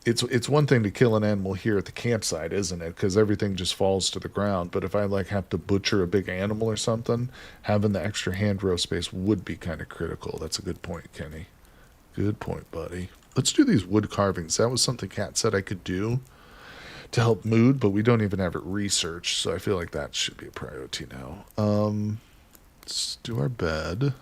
it's one thing to kill an animal here at the campsite, isn't it? Because everything just falls to the ground. But if I, have to butcher a big animal or something, having the extra hand row space would be kind of critical. That's a good point, Kenny. Good point, buddy. Let's do these wood carvings. That was something Kat said I could do. to help mood, but we don't even have it researched, so I feel like that should be a priority now. Let's do our bed.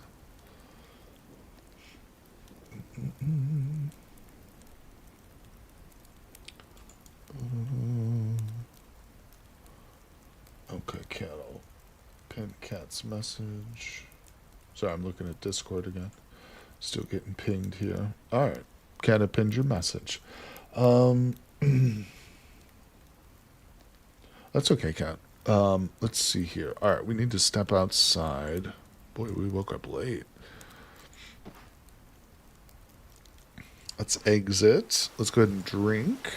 Okay, cattle. Pin cat's message. Sorry, I'm looking at Discord again. Still getting pinged here. Alright. Cat, I pinned your message. That's okay, Cat. Let's see here. Alright, we need to step outside. Boy, we woke up late. Let's exit. Let's go ahead and drink.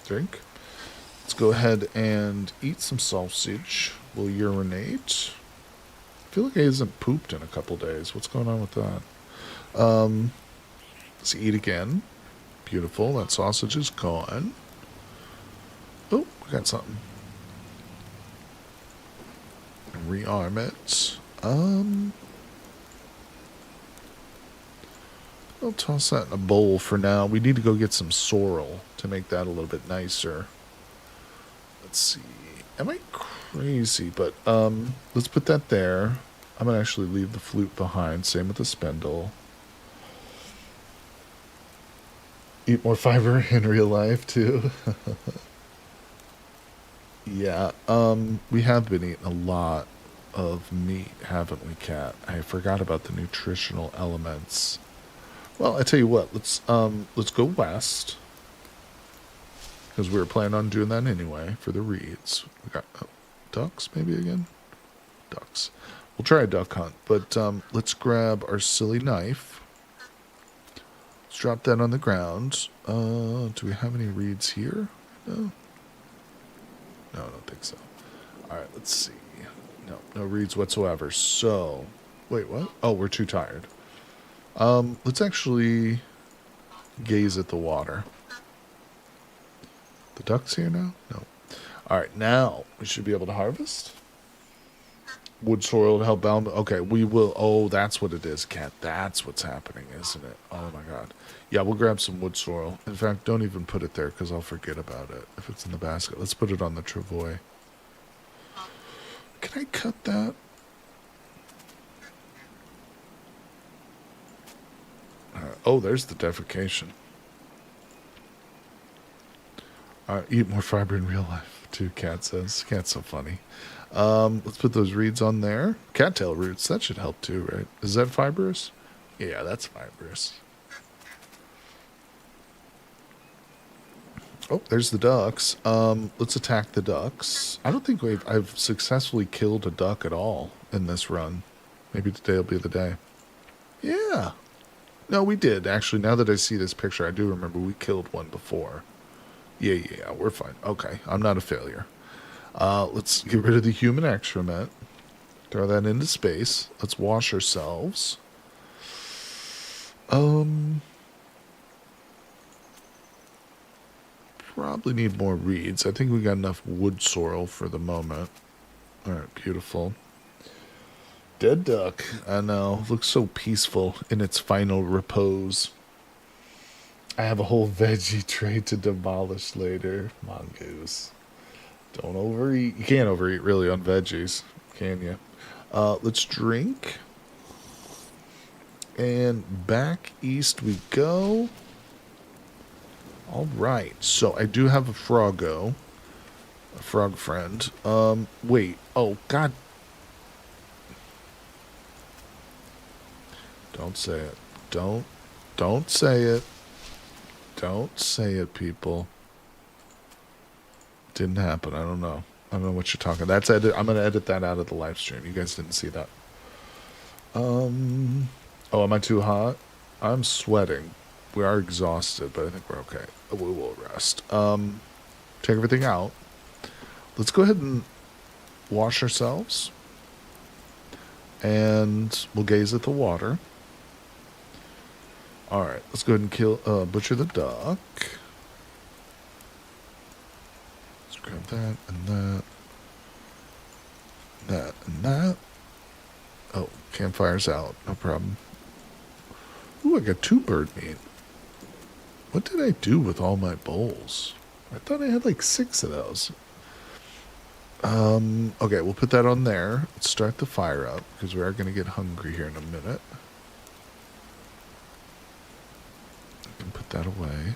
Let's go ahead and eat some sausage. We'll urinate. I feel like I hasn't pooped in a couple days. What's going on with that? Let's eat again. Beautiful. That sausage is gone. Oh, we got something. Rearm it. I'll toss that in a bowl for now. We need to go get some sorrel to make that a little bit nicer. Let's see. Am I crazy? But let's put that there. I'm going to actually leave the flute behind. Same with the spindle. Eat more fiber in real life, too. Yeah, we have been eating a lot of meat, haven't we, Cat? I forgot about the nutritional elements. Well, I tell you what, let's go west. Because we were planning on doing that anyway for the reeds. We got ducks, maybe again? Ducks. We'll try a duck hunt, but let's grab our silly knife. Let's drop that on the ground. Do we have any reeds here? No. No, I don't think so. Alright, let's see. No reeds whatsoever. So, wait, what? Oh, we're too tired. Let's actually gaze at the water. The duck's here now? No. Alright, now we should be able to harvest. Wood sorrel to help bound. Okay, we will. Oh, that's what it is, Cat. That's what's happening, isn't it? Oh my god. Yeah, we'll grab some wood sorrel. In fact, don't even put it there because I'll forget about it if it's in the basket. Let's put it on the travois. Can I cut that? Oh, there's the defecation. Eat more fiber in real life, too, Cat says. Cat's so funny. Let's put those reeds on there. Cattail roots, that should help too, right? Is that fibrous? Yeah, that's fibrous. Oh, there's the ducks. Let's attack the ducks. I don't think I've successfully killed a duck at all in this run. Maybe today will be the day. Yeah. No, we did. Actually, now that I see this picture, I do remember we killed one before. Yeah, we're fine. Okay, I'm not a failure. Let's get rid of the human excrement. Throw that into space. Let's wash ourselves. Probably need more reeds. I think we got enough wood sorrel for the moment. Alright, beautiful. Dead duck. I know. Looks so peaceful in its final repose. I have a whole veggie tray to demolish later. Mongoose. Don't overeat. You can't overeat really on veggies, can you? Let's drink. And back east we go. All right. So I do have a froggo. A frog friend. Wait. Oh, God. Don't say it. Don't say it. Don't say it, people. Didn't happen. I don't know. I don't know what you're talking. That's edit. I'm gonna edit that out of the live stream. You guys didn't see that. Oh, am I too hot? I'm sweating. We are exhausted, but I think we're okay. We will rest. Take everything out. Let's go ahead and wash ourselves. And we'll gaze at the water. Alright, let's go ahead and butcher the duck. Let's grab that and that. That and that. Oh, campfire's out. No problem. Ooh, I got 2 bird meat. What did I do with all my bowls? I thought I had like 6 of those. Okay, we'll put that on there. Let's start the fire up because we are going to get hungry here in a minute. I can put that away.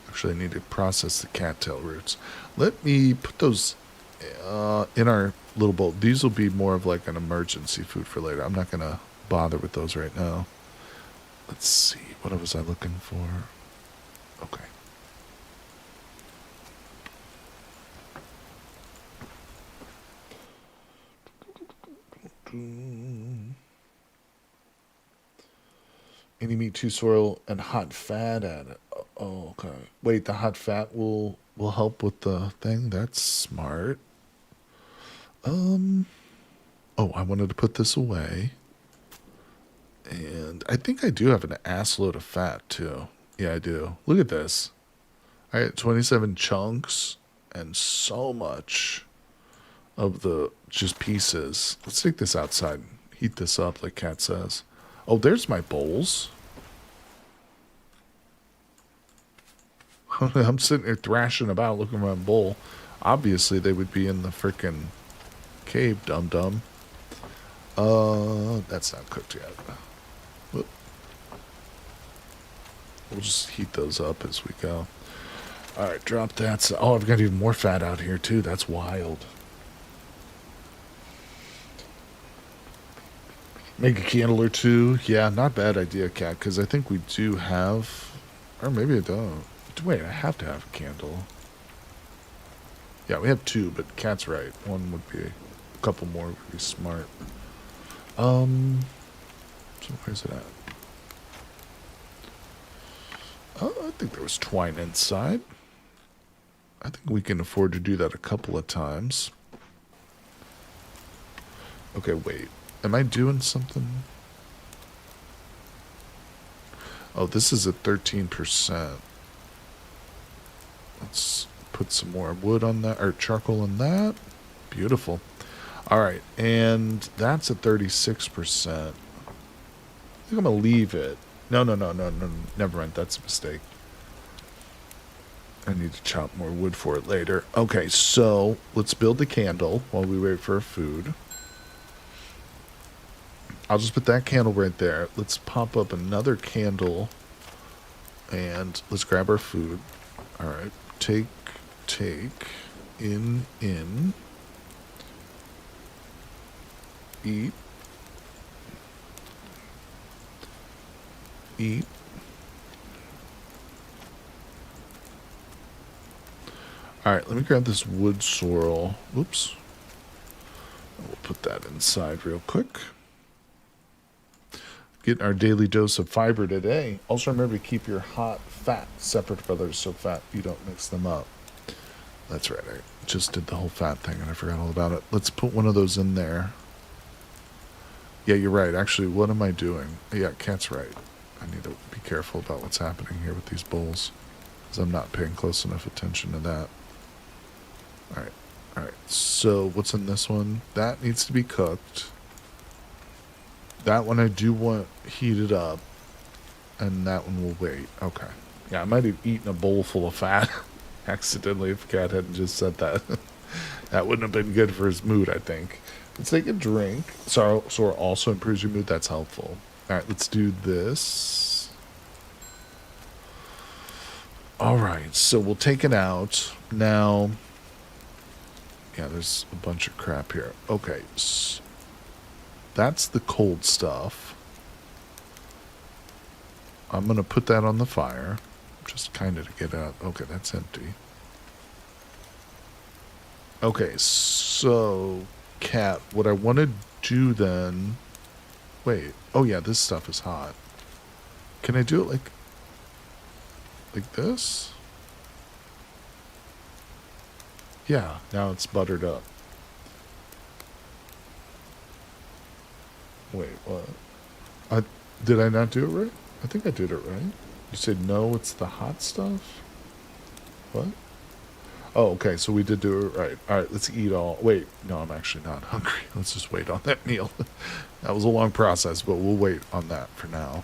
Actually, I need to process the cattail roots. Let me put those in our little bowl. These will be more of like an emergency food for later. I'm not going to bother with those right now. Let's see. What was I looking for? Okay. Any meat, 2 soil, and hot fat added. Oh, okay. Wait, the hot fat will help with the thing? That's smart. Um, oh, I wanted to put this away. And I think I do have an ass load of fat, too. Yeah, I do. Look at this. I got 27 chunks and so much of the just pieces. Let's take this outside and heat this up like Kat says. Oh, there's my bowls. I'm sitting there thrashing about looking for my bowl. Obviously, they would be in the frickin' cave, dum-dum. That's not cooked yet. Whoop. We'll just heat those up as we go. Alright, drop that. Oh, I've got even more fat out here, too. That's wild. Make a candle or 2. Yeah, not bad idea, Kat, because I think we do have... Or maybe I don't. Wait, I have to have a candle. Yeah, we have 2, but Kat's right. 1 would be... A couple more would be smart. So where's it at? Oh, I think there was twine inside. I think we can afford to do that a couple of times. Okay, wait. Am I doing something? Oh, this is at 13%. Let's put some more wood on that, or charcoal on that. Beautiful. All right, and that's at 36%. I think I'm going to leave it. No, never mind. That's a mistake. I need to chop more wood for it later. Okay, so let's build the candle while we wait for our food. I'll just put that candle right there. Let's pop up another candle, and let's grab our food. All right, take, in, eat, All right, let me grab this wood sorrel. Oops. We'll put that inside real quick. Getting our daily dose of fiber today. Also remember to keep your hot fat separate from others so fat you don't mix them up. That's right, I just did the whole fat thing and I forgot all about it. Let's put one of those in there. Yeah, you're right. Actually, what am I doing? Yeah, Kat's right. I need to be careful about what's happening here with these bowls, because I'm not paying close enough attention to that. Alright, so what's in this one? That needs to be cooked. That one I do want heated up, and that one will wait. Okay. Yeah, I might have eaten a bowl full of fat accidentally if Kat hadn't just said that. That wouldn't have been good for his mood, I think. Let's take a drink. So also improves your mood. That's helpful. Alright, let's do this. Alright, so we'll take it out. Now... Yeah, there's a bunch of crap here. Okay, so that's the cold stuff. I'm going to put that on the fire. Just kind of to get out. Okay, that's empty. Okay, so, Kat, what I want to do then... Wait. Oh, yeah, this stuff is hot. Can I do it like this? Yeah, now it's buttered up. Wait, what? Did I not do it right? I think I did it right. You said no, it's the hot stuff? What? Oh, okay, so we did do it right. Alright, let's eat all... Wait, no, I'm actually not hungry. Let's just wait on that meal. That was a long process, but we'll wait on that for now.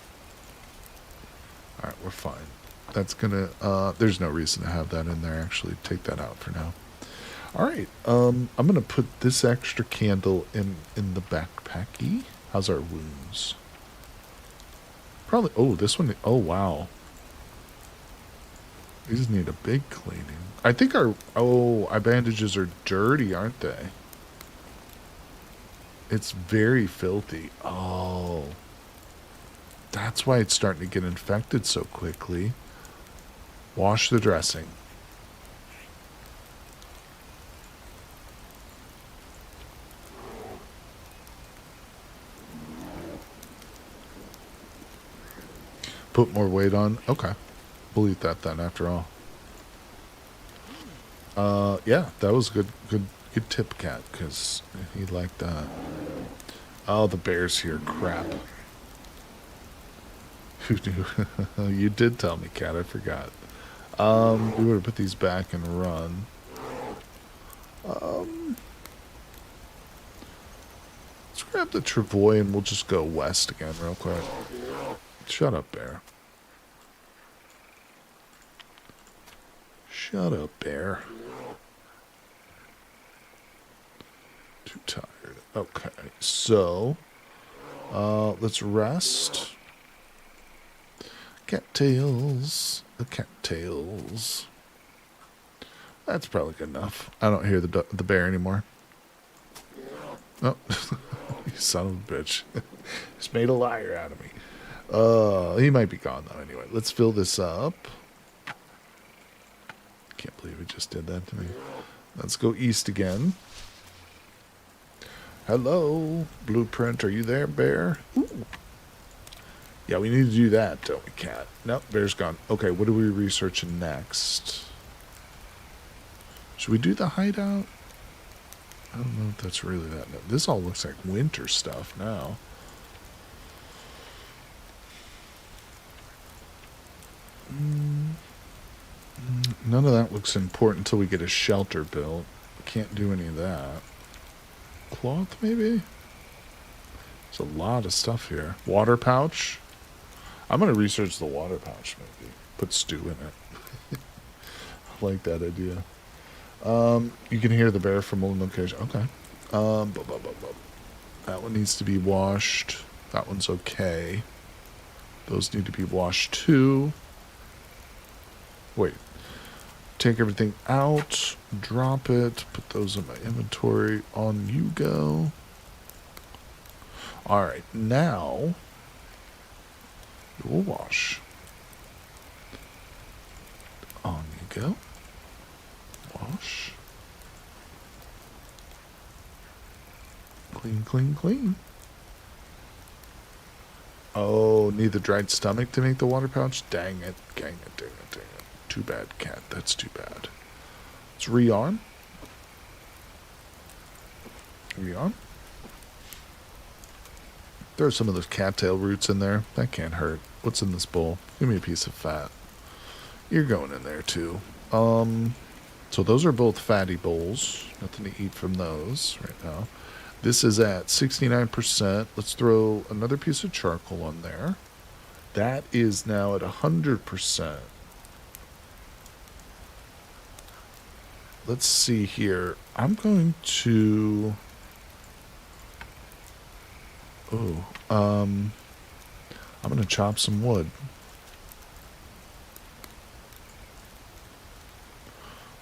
Alright, we're fine. That's gonna, there's no reason to have that in there, actually. Take that out for now. Alright, I'm gonna put this extra candle in the backpacky. How's our wounds? Probably, oh, this one, oh, wow. These need a big cleaning. I think our bandages are dirty, aren't they? It's very filthy. Oh. That's why it's starting to get infected so quickly. Wash the dressing. Put more weight on. Okay. We'll eat that then after all. Yeah, that was good tip, Cat, because he liked that. Oh, the bear's here. Crap. You did tell me, Cat. I forgot. We would have put these back and run. Let's grab the travois and we'll just go west again real quick. Shut up, bear. Shut up, bear. Too tired. Okay, so let's rest. Cattails. The cattails. That's probably good enough. I don't hear the bear anymore. Oh, you son of a bitch. Just made a liar out of me. He might be gone though anyway. Let's fill this up. Can't believe it just did that to me. Let's go east again. Hello, Blueprint. Are you there, bear? Ooh. Yeah, we need to do that, don't we, Cat? Nope, bear's gone. Okay, what are we researching next? Should we do the hideout? I don't know if that's really that. No, this all looks like winter stuff now. None of that looks important until we get a shelter built. Can't do any of that. Cloth, maybe? There's a lot of stuff here. Water pouch? I'm going to research the water pouch, maybe. Put stew in it. I like that idea. You can hear the bear from one location. Okay. That one needs to be washed. That one's okay. Those need to be washed too. Wait. Take everything out. Drop it. Put those in my inventory. On you go. Alright. Now, you will wash. On you go. Wash. Clean, clean, clean. Oh, need the dried stomach to make the water pouch? Dang it, dang it, dang it, dang it. Too bad, Cat. That's too bad. Let's rearm. Rearm. Throw some of those cattail roots in there. That can't hurt. What's in this bowl? Give me a piece of fat. You're going in there too. So those are both fatty bowls. Nothing to eat from those right now. This is at 69%. Let's throw another piece of charcoal on there. That is now at 100%. Let's see here. I'm going to... Oh, I'm going to chop some wood.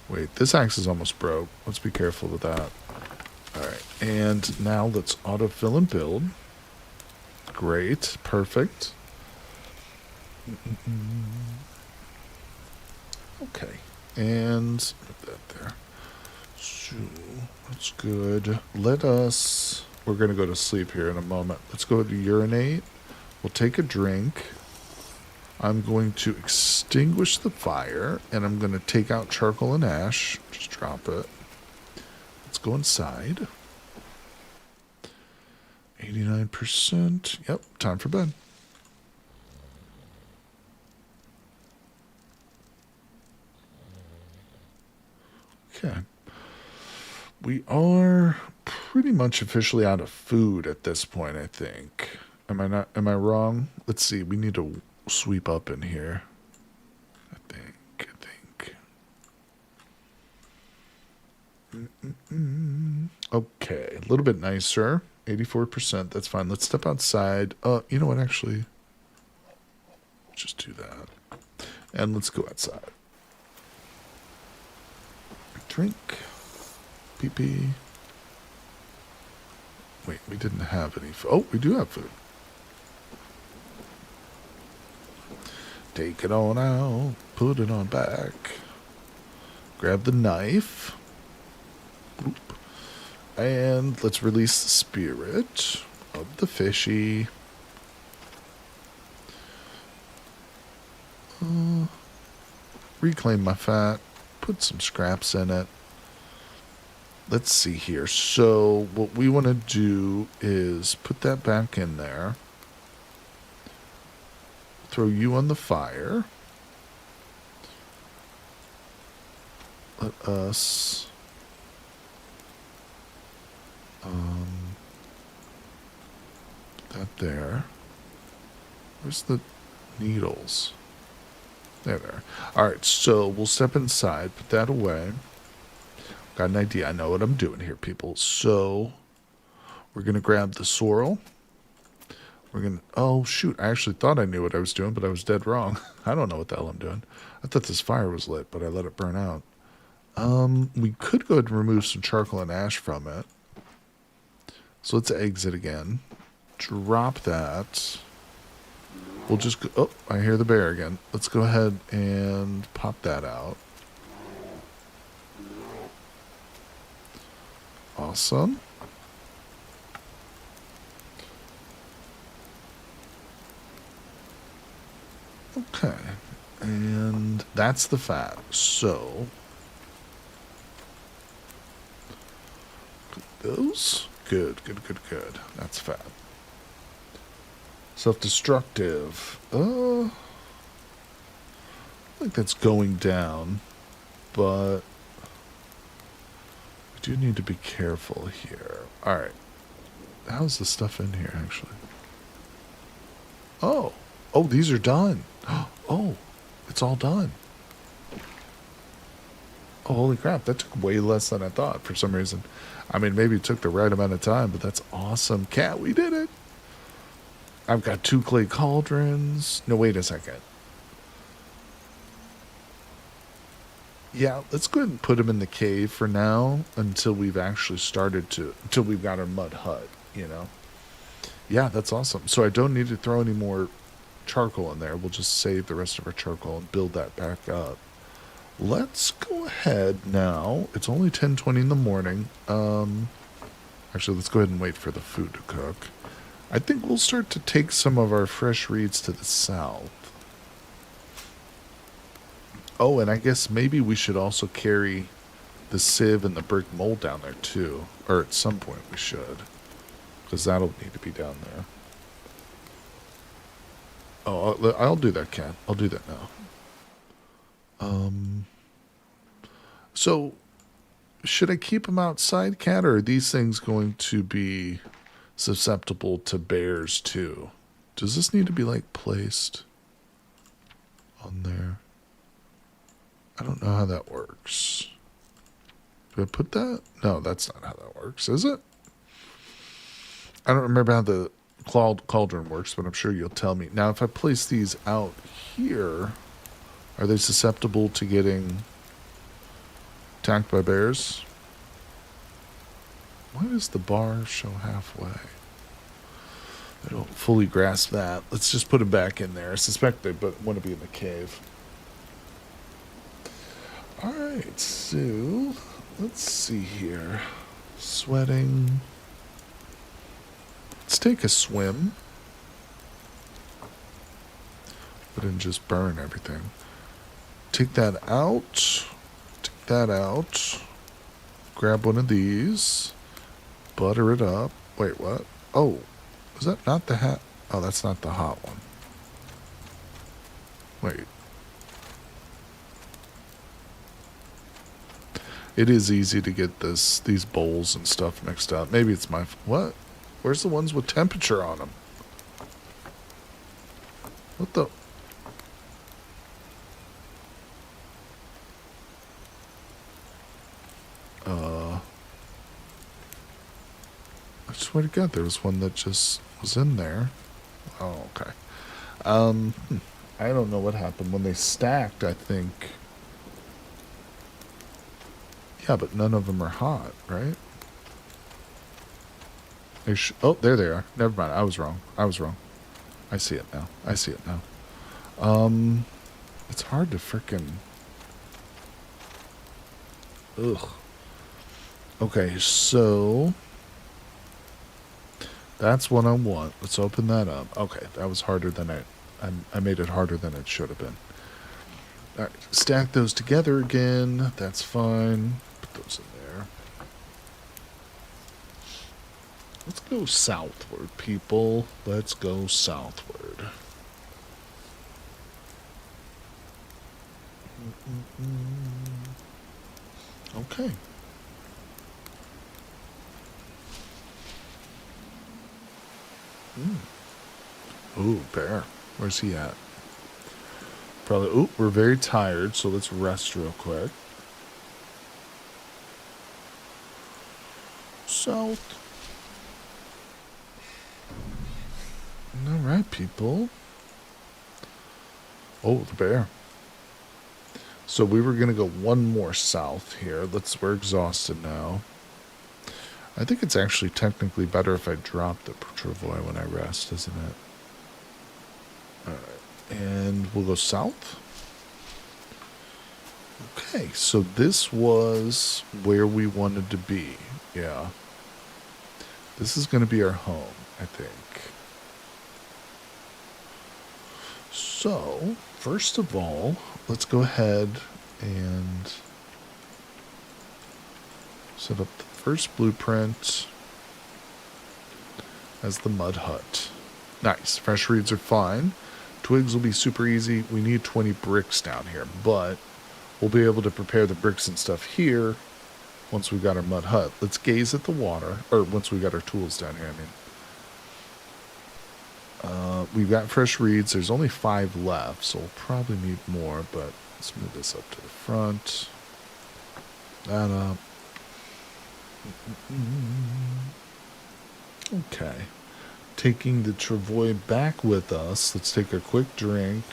Wait, this axe is almost broke. Let's be careful with that. Alright, and now let's autofill and build. Great, perfect. Okay, and put that there. So, that's good. We're going to go to sleep here in a moment. Let's go to urinate. We'll take a drink. I'm going to extinguish the fire, and I'm going to take out charcoal and ash. Just drop it. Let's go inside. 89%. Yep, time for bed. Okay. We are pretty much officially out of food at this point, I think. Am I wrong? Let's see. We need to sweep up in here. Okay, a little bit nicer. 84%, that's fine. Let's step outside. You know what, actually, just do that. And let's go outside. Drink. Pee pee. Wait, we didn't have any food. Oh, we do have food. Take it on out. Put it on back. Grab the knife. Boop. And let's release the spirit of the fishy. Reclaim my fat. Put some scraps in it. Let's see here. So what we want to do is put that back in there. Throw you on the fire. Let us that there. Where's the needles? There. Alright, so we'll step inside, put that away. Got an idea. I know what I'm doing here, people. So we're going to grab the sorrel. We're going to... Oh, shoot. I actually thought I knew what I was doing, but I was dead wrong. I don't know what the hell I'm doing. I thought this fire was lit, but I let it burn out. We could go ahead and remove some charcoal and ash from it. So let's exit again. Drop that. We'll just go... Oh, I hear the bear again. Let's go ahead and pop that out. Awesome. Okay. And that's the fat. So... those? Good. That's fat. Self-destructive. I think that's going down, but we do need to be careful here. Alright. How's the stuff in here, actually? Oh, these are done. Oh, it's all done. Oh, holy crap, that took way less than I thought for some reason. I mean, maybe it took the right amount of time, but that's awesome. Cat, we did it. I've got 2 clay cauldrons. No, wait a second. Yeah, let's go ahead and put him in the cave for now until we've actually until we've got our mud hut, you know? Yeah, that's awesome. So I don't need to throw any more charcoal in there. We'll just save the rest of our charcoal and build that back up. Let's go ahead now. It's only 10:20 in the morning. Actually, let's go ahead and wait for the food to cook. I think we'll start to take some of our fresh reeds to the south. Oh, and I guess maybe we should also carry the sieve and the brick mold down there too. Or at some point we should. Because that'll need to be down there. Oh, I'll do that, Cat. I'll do that now. So, should I keep them outside, Cat, or are these things going to be susceptible to bears too? Does this need to be, like, placed on there? I don't know how that works. Do I put that? No, that's not how that works, is it? I don't remember how the cauldron works, but I'm sure you'll tell me. Now, if I place these out here, are they susceptible to getting attacked by bears? Why does the bar show halfway? I don't fully grasp that. Let's just put them back in there. I suspect they want to be in the cave. Alright, so let's see here. Sweating. Let's take a swim. But then just burn everything. Take that out. Take that out. Grab one of these. Butter it up. Wait, what? Oh, is that not the hat? Oh, that's not the hot one. Wait. It is easy to get these bowls and stuff mixed up. Maybe it's my... What? Where's the ones with temperature on them? What the... swear to God, there was one that just was in there. Oh, okay. I don't know what happened. When they stacked, I think... Yeah, but none of them are hot, right? Oh, there they are. Never mind. I was wrong. I see it now. It's hard to frickin'... Ugh. Okay, so... That's what I want. Let's open that up. Okay, that was harder than I made it harder than it should have been. Alright, stack those together again. That's fine. Put those in there. Let's go southward, people. Let's go southward. Okay. Ooh, bear. Where's he at? Probably. Ooh, we're very tired, so let's rest real quick. South. All right, people. Oh, the bear. So we were going to go one more south here. We're exhausted now. I think it's actually technically better if I drop the travois when I rest, isn't it? Alright, and we'll go south. Okay, so this was where we wanted to be. Yeah. This is going to be our home, I think. So, first of all, let's go ahead and set up the first blueprint as the mud hut. Nice. Fresh reeds are fine. Twigs will be super easy. We need 20 bricks down here, but we'll be able to prepare the bricks and stuff here once we've got our mud hut. Let's gaze at the water, or once we got our tools down here, I mean. We've got fresh reeds. There's only 5 left, so we'll probably need more, but let's move this up to the front. That up. Okay. Taking the travois back with us. Let's take a quick drink.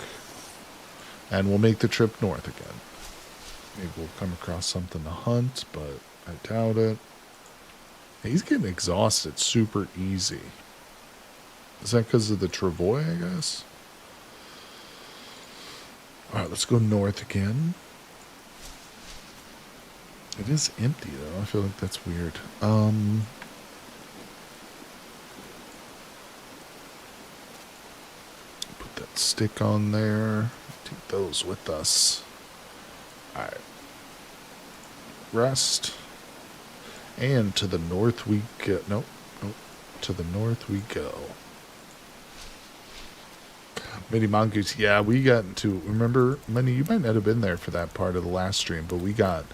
And we'll make the trip north again. Maybe we'll come across something to hunt, but I doubt it. He's getting exhausted super easy. Is that because of the travois, I guess? Alright, let's go north again. It is empty, though. I feel like that's weird. Put that stick on there. Take those with us. Alright. Rest. And to the north we go. Nope. To the north we go. Mini mongoose. Yeah, we got into... Remember, Money, you might not have been there for that part of the last stream, but we got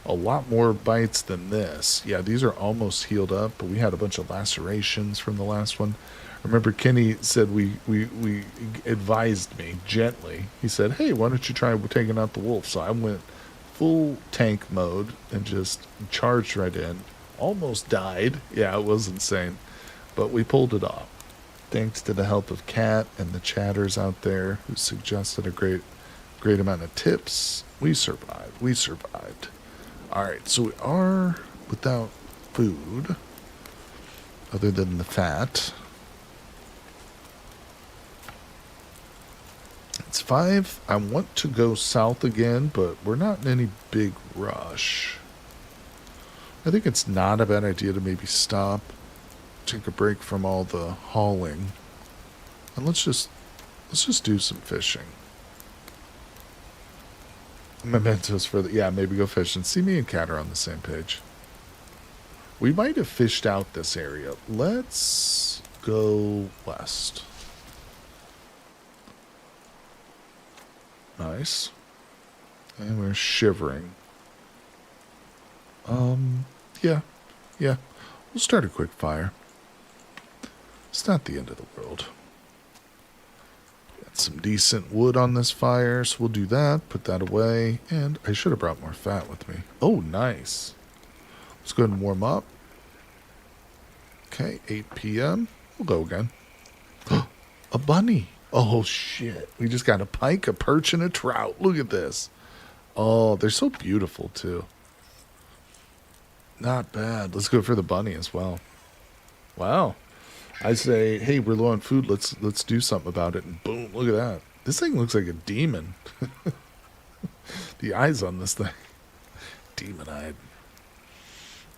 a lot more bites than this. Yeah, these are almost healed up, but we had a bunch of lacerations from the last one. Remember, Kenny said we advised me gently. He said, hey, why don't you try taking out the wolf? So I went full tank mode and just charged right in. Almost died. Yeah, it was insane. But we pulled it off. Thanks to the help of Kat and the chatters out there who suggested a great amount of tips. We survived. Alright, so we are without food, other than the fat. It's 5. I want to go south again, but we're not in any big rush. I think it's not a bad idea to maybe stop, take a break from all the hauling, and let's just do some fishing. Mementos for the... Yeah, maybe go fishing. See, me and Kat are on the same page. We might have fished out this area. Let's go west. Nice. And we're shivering. Yeah. We'll start a quick fire. It's not the end of the world. Got some decent wood on this fire, so we'll do that. Put that away. And I should have brought more fat with me. Oh, nice. Let's go ahead and warm up. Okay, 8 p.m. We'll go again. A bunny. Oh, shit. We just got a pike, a perch, and a trout. Look at this. Oh, they're so beautiful, too. Not bad. Let's go for the bunny as well. Wow. I say, hey, we're low on food. Let's do something about it. And boom, look at that. This thing looks like a demon. The eyes on this thing. Demon-eyed.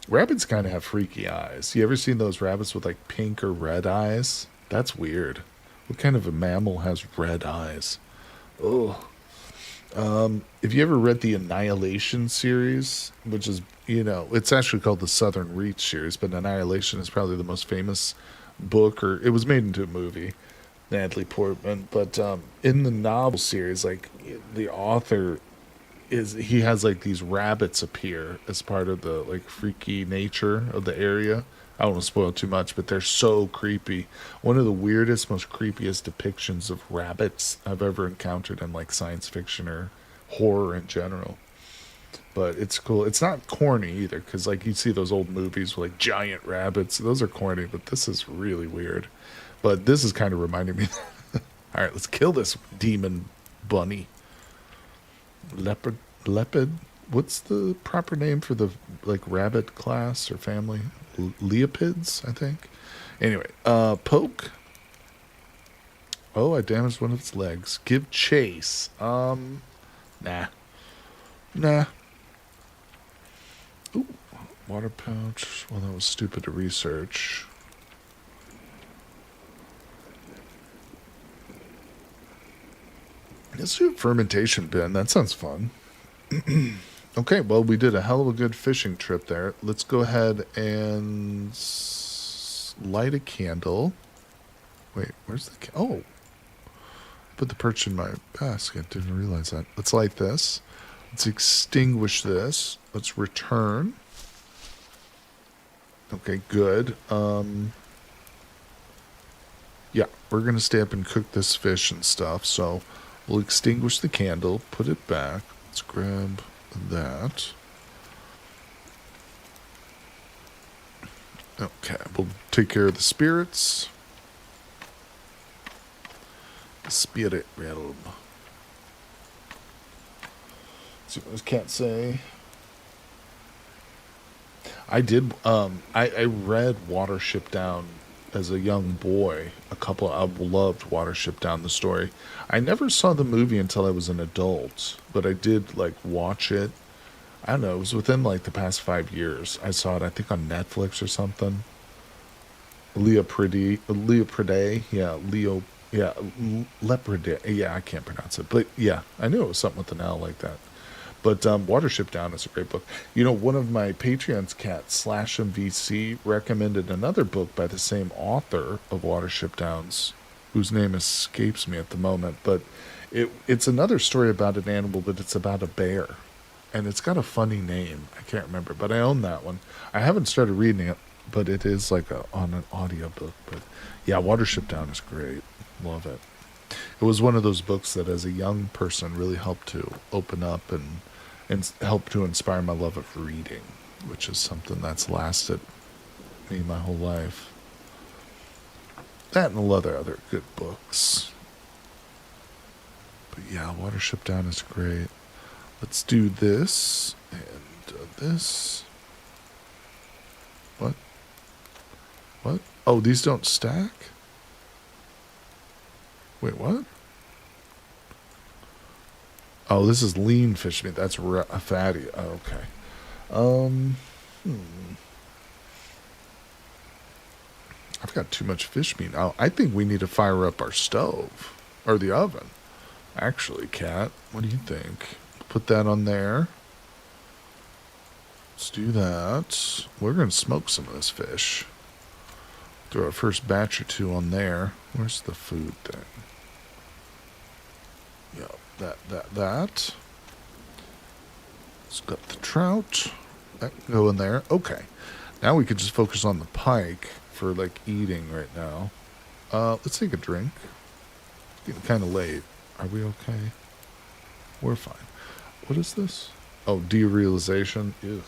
Rabbits kind of have freaky eyes. You ever seen those rabbits with like pink or red eyes? That's weird. What kind of a mammal has red eyes? Oh. Have you ever read the Annihilation series? Which is, it's actually called the Southern Reach series, but Annihilation is probably the most famous book, or it was made into a movie. Natalie Portman. But in the novel series, like the author he has like these rabbits appear as part of the like freaky nature of the area. I don't want to spoil too much, but they're so creepy. One of the weirdest, most creepiest depictions of rabbits I've ever encountered in like science fiction or horror in general. But it's cool. It's not corny either, because like you see those old movies with like giant rabbits. Those are corny, but this is really weird. But this is kind of reminding me. All right, let's kill this demon bunny. Leopard. What's the proper name for the like rabbit class or family? Leopids, I think. Anyway, poke. Oh, I damaged one of its legs. Give chase. Nah. Ooh, water pouch. Well, that was stupid to research. Let's do a fermentation bin. That sounds fun. Okay, well, we did a hell of a good fishing trip there. Let's go ahead and light a candle. Wait, where's the... Oh, put the perch in my basket. Didn't realize that. Let's light this. Let's extinguish this. Let's return. Okay, good. Yeah, we're going to stay up and cook this fish and stuff, so we'll extinguish the candle, put it back. Let's grab that. Okay, we'll take care of the spirits. The spirit realm. Let's see what this cat say. I did. I read Watership Down as a young boy. I loved Watership Down, the story. I never saw the movie until I was an adult, but I did like watch it. I don't know. It was within like the past 5 years. I saw it. I think on Netflix or something. Leah Prede, yeah, Leopard, yeah, I can't pronounce it, but yeah, I knew it was something with an L like that. But Watership Down is a great book. One of my Patreon's cats, /MVC, recommended another book by the same author of Watership Downs, whose name escapes me at the moment. But it's another story about an animal, but it's about a bear. And it's got a funny name. I can't remember, but I own that one. I haven't started reading it, but it is like on an audiobook. But yeah, Watership Down is great. Love it. It was one of those books that as a young person really helped to open up and help to inspire my love of reading, which is something that's lasted me my whole life. That and a lot of other good books. But yeah, Watership Down is great. Let's do this and this. What? Oh, these don't stack? Wait, what? Oh, this is lean fish meat. That's fatty. Oh, okay. I've got too much fish meat now. I think we need to fire up our stove. Or the oven. Actually, Kat, what do you think? Put that on there. Let's do that. We're going to smoke some of this fish. Throw our first batch or two on there. Where's the food thing? Yep. That. Let's got the trout. That can go in there. Okay. Now we can just focus on the pike for like eating right now. Let's take a drink. It's getting kind of late. Are we okay? We're fine. What is this? Oh, derealization. Ew.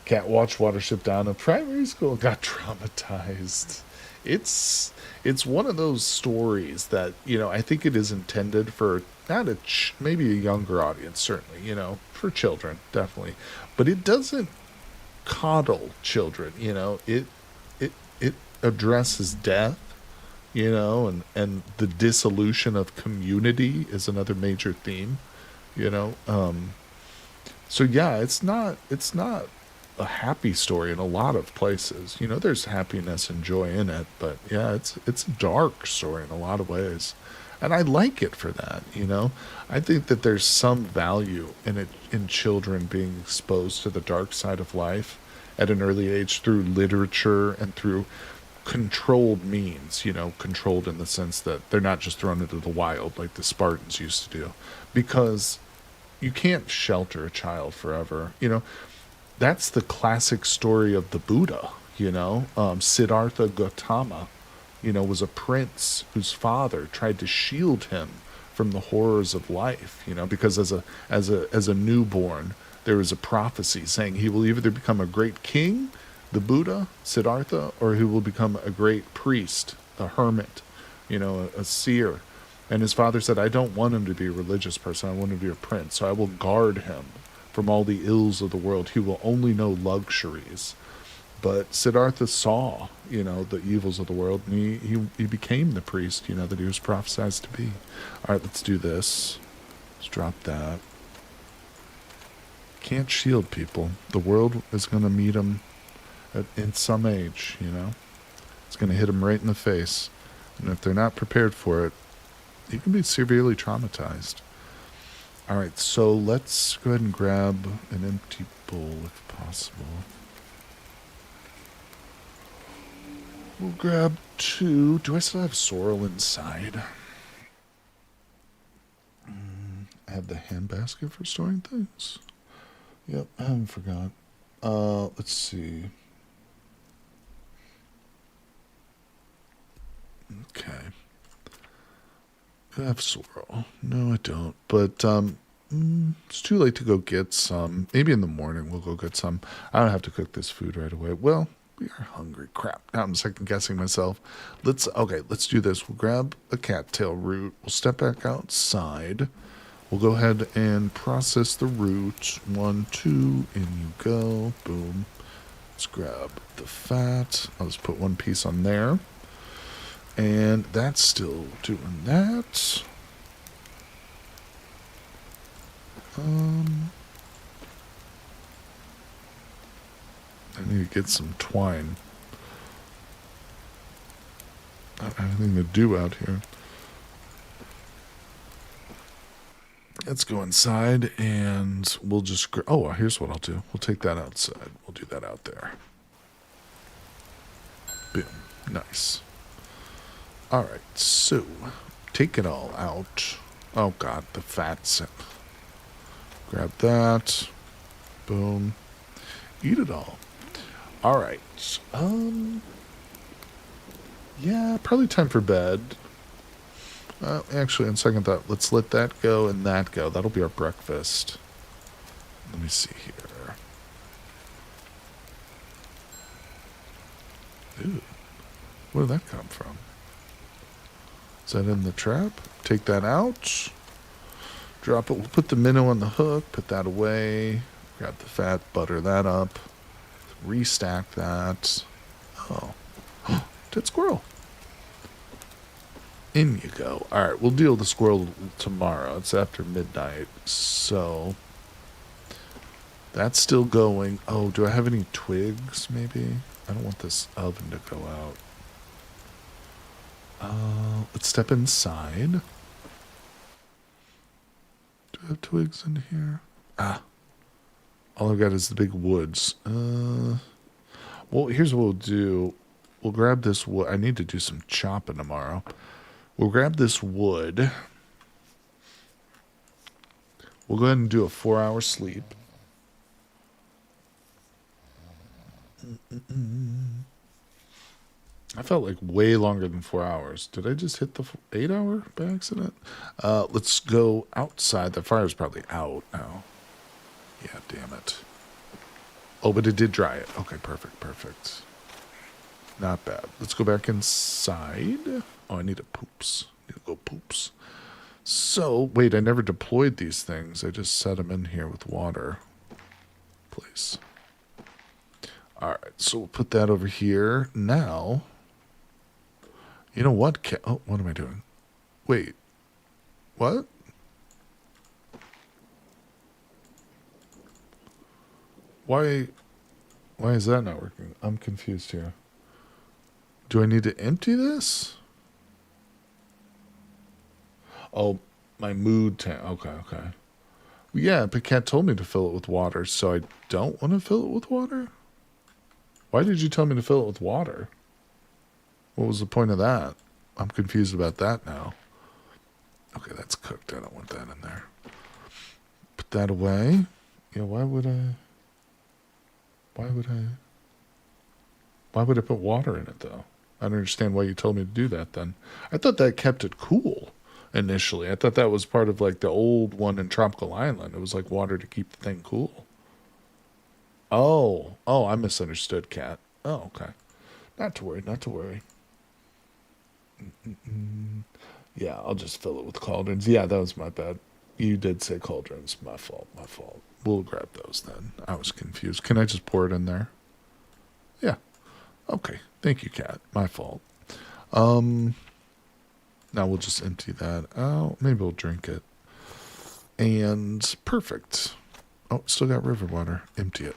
Cat watched Watership Down in primary school and got traumatized. It's it's one of those stories that, I think it is intended for not maybe a younger audience, certainly, for children, definitely. But it doesn't coddle children, it addresses death, and the dissolution of community is another major theme, you know. So yeah, it's not a happy story in a lot of places. There's happiness and joy in it, but yeah, it's a dark story in a lot of ways. And I like it for that, I think that there's some value in it, in children being exposed to the dark side of life at an early age through literature and through controlled means, controlled in the sense that they're not just thrown into the wild like the Spartans used to do. Because you can't shelter a child forever. That's the classic story of the Buddha. Siddhartha Gautama, was a prince whose father tried to shield him from the horrors of life. Because as a newborn, there was a prophecy saying he will either become a great king, the Buddha Siddhartha, or he will become a great priest, a hermit, a seer. And his father said, I don't want him to be a religious person. I want him to be a prince. So I will guard him from all the ills of the world. He will only know luxuries. But Siddhartha saw, the evils of the world, and he became the priest, that he was prophesied to be. All right, let's do this. Let's drop that. Can't shield people. The world is going to meet him in some age, It's going to hit them right in the face. And if they're not prepared for it, you can be severely traumatized. All right, so let's go ahead and grab an empty bowl if possible. We'll grab 2. Do I still have sorrel inside? I have the handbasket for storing things. Yep, I haven't forgot. Let's see. Okay. I have sorrel. No, I don't. But it's too late to go get some. Maybe in the morning we'll go get some. I don't have to cook this food right away. Well, we are hungry. Crap. Now I'm second guessing myself. Let's do this. We'll grab a cattail root. We'll step back outside. We'll go ahead and process the root. 1, 2, in you go. Boom. Let's grab the fat. I'll just put 1 piece on there. And that's still doing that. I need to get some twine. I don't have anything to do out here. Let's go inside and we'll just... Oh, here's what I'll do. We'll take that outside. We'll do that out there. Boom. Nice. Alright, so take it all out. Oh god, the fat's in. Grab that. Boom. Eat it all. Alright. Yeah, probably time for bed. Actually, on second thought, let's let that go and that go. That'll be our breakfast. Let me see here. Ooh. Where did that come from? Is that in the trap? Take that out. Drop it. We'll put the minnow on the hook. Put that away. Grab the fat. Butter that up. Restack that. Oh. Dead squirrel. In you go. Alright, we'll deal with the squirrel tomorrow. It's after midnight. So. That's still going. Oh, do I have any twigs, maybe? I don't want this oven to go out. Let's step inside. Do I have twigs in here? Ah. All I've got is the big woods. Well, here's what we'll do. We'll grab this wood. I need to do some chopping tomorrow. We'll grab this wood. We'll go ahead and do a 4-hour sleep. I felt like way longer than 4 hours. Did I just hit the 8-hour by accident? Let's go outside. The fire's probably out now. Yeah, damn it. Oh, but it did dry it. Okay, perfect, perfect. Not bad. Let's go back inside. Oh, I need a poops. Need to go poops. So, wait, I never deployed these things. I just set them in here with water. Place. Alright, so we'll put that over here. Now, you know what? Oh, what am I doing? Wait. What? Why is that not working? I'm confused here. Do I need to empty this? Oh, my mood tank. Okay, okay. Yeah, but Cat told me to fill it with water, so I don't want to fill it with water? Why did you tell me to fill it with water? What was the point of that? I'm confused about that now. Okay, that's cooked. I don't want that in there. Put that away. Yeah, why would I put water in it, though? I don't understand why you told me to do that, then. I thought that kept it cool, initially. I thought that was part of, like, the old one in Tropical Island. It was, like, water to keep the thing cool. Oh, I misunderstood, Cat. Oh, okay. Not to worry, not to worry. Yeah, I'll just fill it with cauldrons. Yeah, that was my bad. You did say cauldrons. My fault, my fault. We'll grab those then. I was confused. Can I just pour it in there? Yeah. Okay. Thank you, Cat. My fault. Now we'll just empty that out. Maybe we'll drink it. And perfect. Oh, still got river water. Empty it.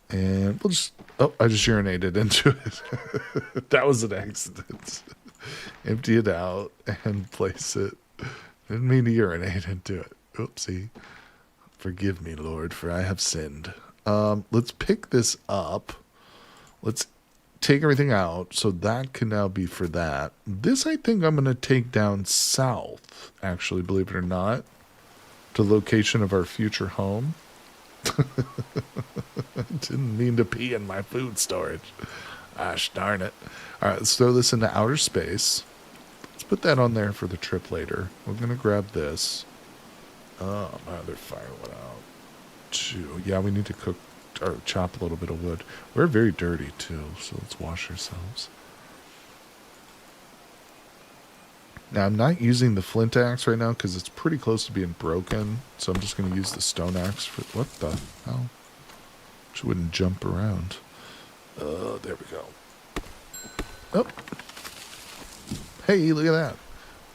And we'll just... Oh, I just urinated into it. That was an accident. Empty it out and place it. Didn't mean to urinate into it. Oopsie. Forgive me, Lord, for I have sinned. Let's pick this up. Let's take everything out. So that can now be for that. This, I think I'm going to take down south, actually, believe it or not, to the location of our future home. Didn't mean to pee in my food storage. Gosh darn it. All right, let's throw this into outer space. Let's put that on there for the trip later. We're going to grab this. Oh, my other fire went out. Too. Yeah, we need to cook or chop a little bit of wood. We're very dirty too, so let's wash ourselves. Now, I'm not using the flint axe right now because it's pretty close to being broken. So I'm just going to use the stone axe for... What the hell? She wouldn't jump around. There we go. Oh. Hey, look at that.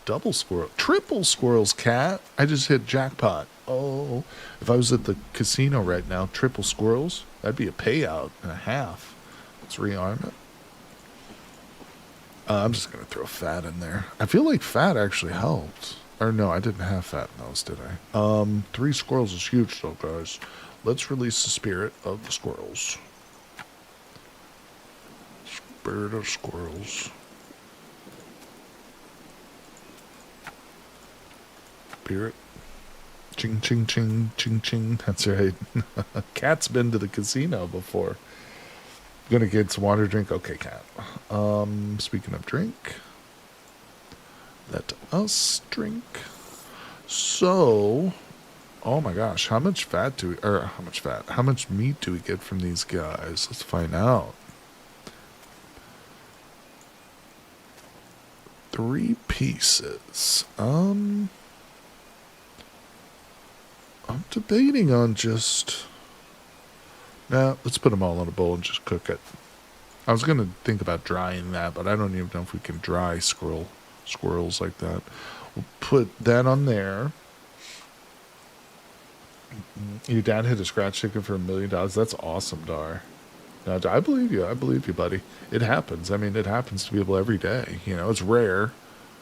Double squirrel. Triple squirrels, Cat. I just hit jackpot. Oh. If I was at the casino right now, triple squirrels, that'd be a payout and a half. Let's rearm it. I'm just going to throw fat in there. I feel like fat actually helped. Or no, I didn't have fat in those, did I? 3 squirrels is huge though, guys. Let's release the spirit of the squirrels. Spirit of squirrels. Spirit. Ching, ching, ching, ching, ching. That's right. Cat's been to the casino before. Gonna get some water drink. Okay, Cat. Speaking of drink, let us drink. So, oh my gosh, how much fat do we, or how much fat, how much meat do we get from these guys? Let's find out. 3 pieces. I'm debating on just... Nah, let's put them all in a bowl and just cook it. I was going to think about drying that, but I don't even know if we can dry squirrels like that. We'll put that on there. Your dad hit a scratch ticket for $1 million. That's awesome, Dar. No, I believe you. I believe you, buddy. It happens. I mean, it happens to people every day. You know, it's rare.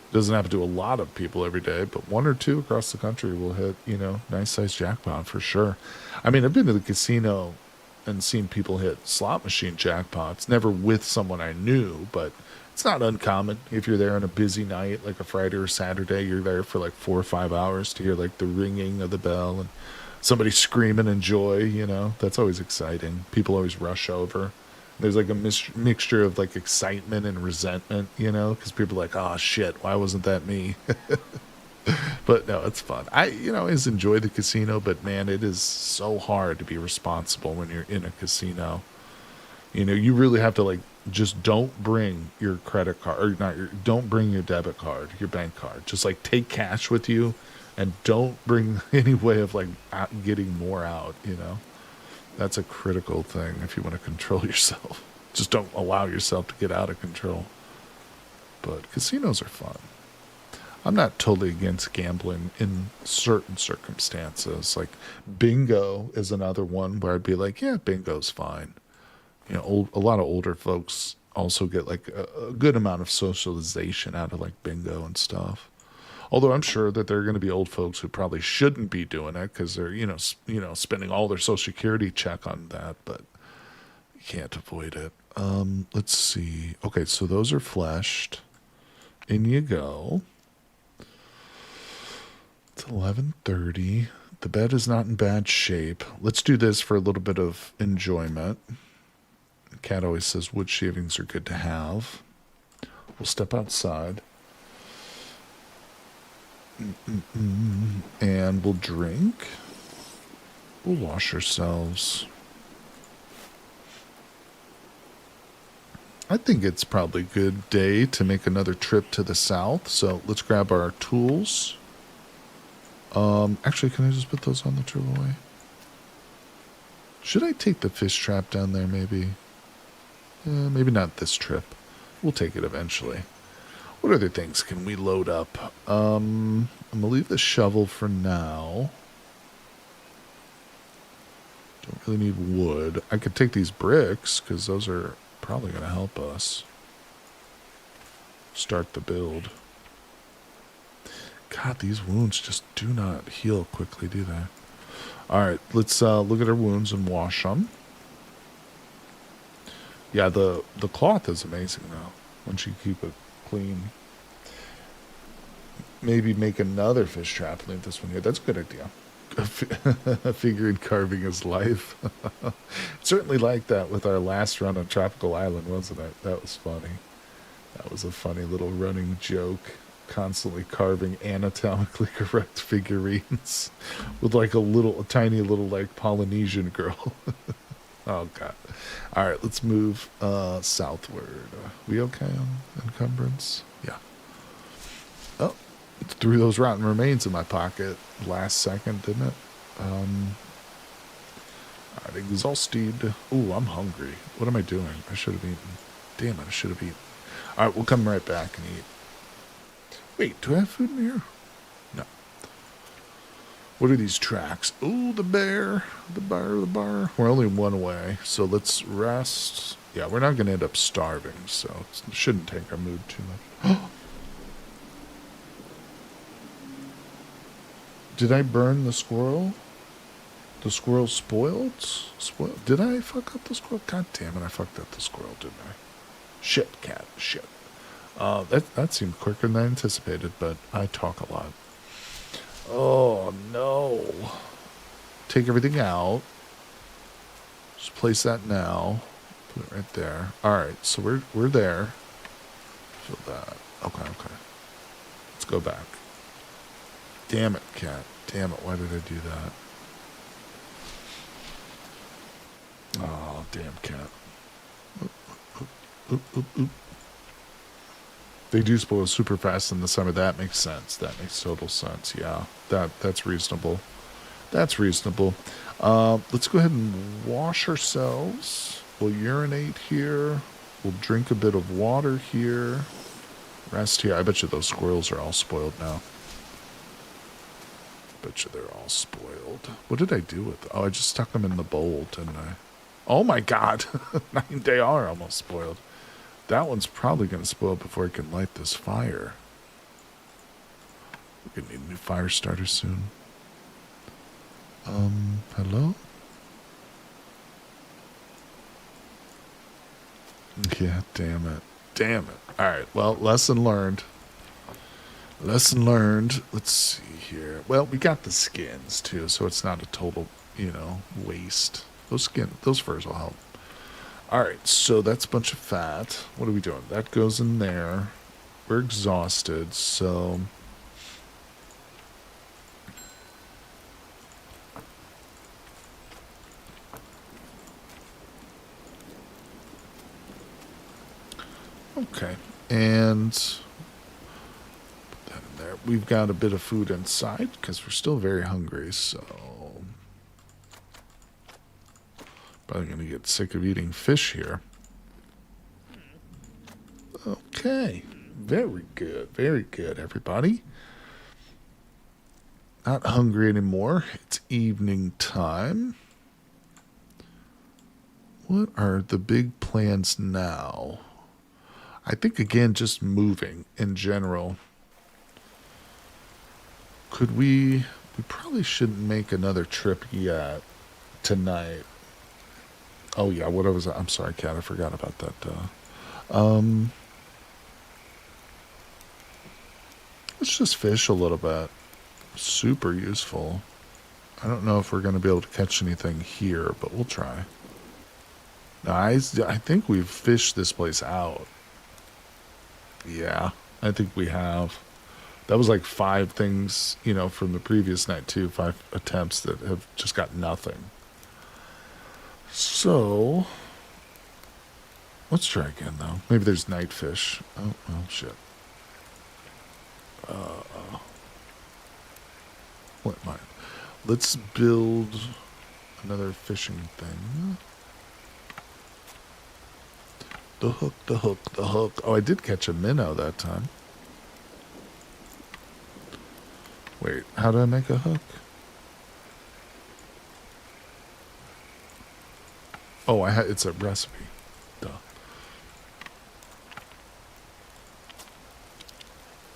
It doesn't happen to a lot of people every day, but 1 or 2 across the country will hit, you know, nice size jackpot for sure. I mean, I've been to the casino and seen people hit slot machine jackpots, never with someone I knew, but it's not uncommon. If you're there on a busy night, like a Friday or Saturday, you're there for like 4 or 5 hours to hear like the ringing of the bell and somebody screaming in joy, you know. That's always exciting. People always rush over. There's like a mixture of like excitement and resentment, you know, because people are like, oh shit, why wasn't that me? But no, it's fun. Always enjoy the casino, but man, it is so hard to be responsible when you're in a casino. You really have to like just don't bring your credit card or not don't bring your debit card, your bank card. Just like take cash with you and don't bring any way of like getting more out. That's a critical thing if you want to control yourself. Just don't allow yourself to get out of control. But casinos are fun. I'm not totally against gambling in certain circumstances. Like bingo is another one where I'd be like, yeah, bingo's fine. A lot of older folks also get like a good amount of socialization out of like bingo and stuff. Although I'm sure that there are going to be old folks who probably shouldn't be doing it because they're spending all their social security check on that, but you can't avoid it. Let's see. Okay, so those are fleshed. In you go. It's 11:30. The bed is not in bad shape. Let's do this for a little bit of enjoyment. Cat always says wood shavings are good to have. We'll step outside. And we'll drink. We'll wash ourselves. I think it's probably a good day to make another trip to the south. So let's grab our tools. Actually, can I just put those on the trip away? Should I take the fish trap down there maybe? Maybe not this trip. We'll take it eventually. What other things can we load up? I'm going to leave the shovel for now. Don't really need wood. I could take these bricks because those are probably going to help us start the build. God, these wounds just do not heal quickly, do they? All right, let's look at our wounds and wash them. Yeah, the cloth is amazing, though, once you keep it clean. Maybe make another fish trap. Leave this one here. That's a good idea. Figuring carving is life. Certainly like that with our last run on Tropical Island, wasn't it? That was funny. That was a funny little running joke. Constantly carving anatomically correct figurines with like a tiny little like Polynesian girl. Oh god. All right, let's move southward. We okay on encumbrance? Yeah. Oh, it threw those rotten remains in my pocket last second, didn't it? All right, exhausted. Ooh, I'm hungry. What am I doing? I should have eaten. Damn it, I should have eaten. All right, we'll come right back and eat. Wait, do I have food in here? No. What are these tracks? Ooh, the bear. The bar. We're only one away, so let's rest. Yeah, we're not going to end up starving, so it shouldn't take our mood too much. Did I burn the squirrel? The squirrel spoiled? Did I fuck up the squirrel? God damn it, I fucked up the squirrel, didn't I? Shit, cat, shit. That seemed quicker than I anticipated, but I talk a lot. Oh, no. Take everything out. Just place that now. Put it right there. Alright, so we're there. Fill that. Okay. Let's go back. Damn it, cat. Damn it, why did I do that? Oh, damn cat. Oop. They do spoil super fast in the summer. That makes sense. That makes total sense. Yeah, that's reasonable. That's reasonable. Let's go ahead and wash ourselves. We'll urinate here. We'll drink a bit of water here. Rest here. I bet you those squirrels are all spoiled now. Bet you they're all spoiled. What did I do with them? Oh, I just stuck them in the bowl, didn't I? Oh my god. They are almost spoiled. That one's probably going to spoil before I can light this fire. We're going to need a new fire starter soon. Hello? Yeah, damn it. Alright, well, lesson learned. Let's see here. Well, we got the skins, too, so it's not a total, waste. Those furs will help. Alright, so that's a bunch of fat. What are we doing? That goes in there. We're exhausted, so Okay. And put that in there. We've got a bit of food inside because we're still very hungry, so probably going to get sick of eating fish here. Okay. Very good. Very good, everybody. Not hungry anymore. It's evening time. What are the big plans now? I think, again, just moving in general. Could we... We probably shouldn't make another trip yet tonight. Oh, yeah, what was that? I'm sorry, Kat, I forgot about that. Let's just fish a little bit. Super useful. I don't know if we're going to be able to catch anything here, but we'll try. Now, I think we've fished this place out. Yeah, I think we have. That was like 5 things, from the previous night too. 5 attempts that have just got nothing. So, let's try again though. Maybe there's night fish. Oh, shit. What am I? Let's build another fishing thing. The hook, the hook, the hook. Oh, I did catch a minnow that time. Wait, how do I make a hook? Oh, it's a recipe. Duh.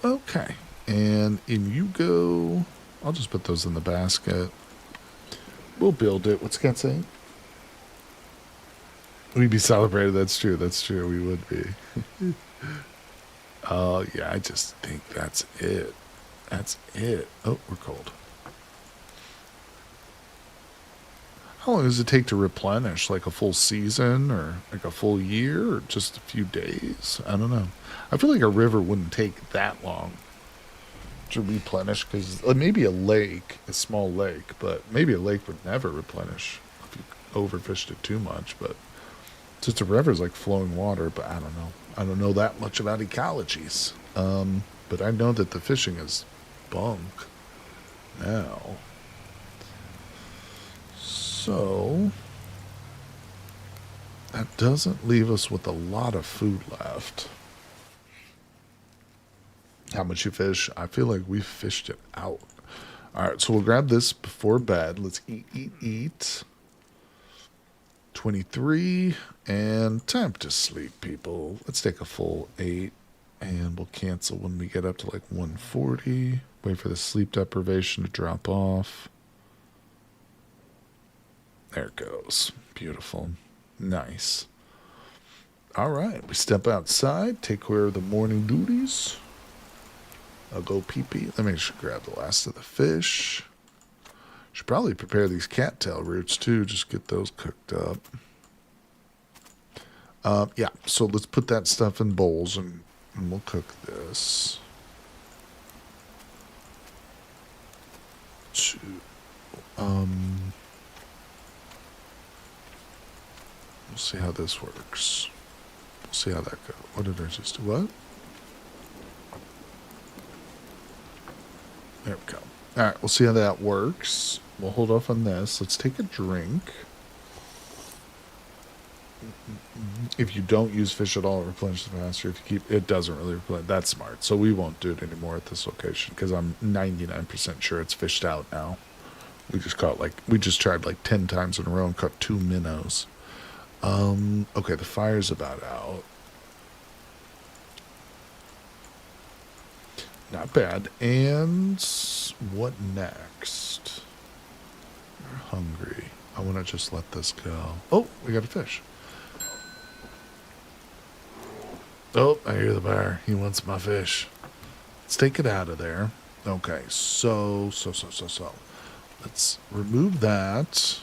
Okay, and in you go. I'll just put those in the basket. We'll build it. What's Scott saying? We'd be celebrated. That's true. That's true. We would be. Oh, yeah, I just think that's it. That's it. Oh, we're cold. How long does it take to replenish? Like a full season or like a full year or just a few days? I don't know. I feel like a river wouldn't take that long to replenish because maybe a small lake, but maybe a lake would never replenish if you overfished it too much. But just a river is like flowing water, but I don't know. I don't know that much about ecologies. But I know that the fishing is bunk now. So that doesn't leave us with a lot of food left. How much you fish? I feel like we fished it out. All right, so we'll grab this before bed. Let's eat. 23, and time to sleep, people. Let's take a full 8, and we'll cancel when we get up to like 140. Wait for the sleep deprivation to drop off. There it goes. Beautiful. Nice. All right, we step outside, take care of the morning duties. I'll go pee-pee. Let me just grab the last of the fish. Should probably prepare these cattail roots too. Just get those cooked up. Yeah, so let's put that stuff in bowls and we'll cook this. We'll see how this works. We'll see how that goes. What did I just do? What? There we go. All right, we'll see how that works. We'll hold off on this. Let's take a drink. If you don't use fish at all, it replenishes faster. If you keep, it doesn't really replenish. That's smart. So we won't do it anymore at this location because I'm 99% sure it's fished out now. We just tried like 10 times in a row and caught 2 minnows. Okay, the fire's about out. Not bad. And what next? We're hungry. I want to just let this go. Oh, we got a fish. Oh, I hear the bear. He wants my fish. Let's take it out of there. Okay, so. Let's remove that.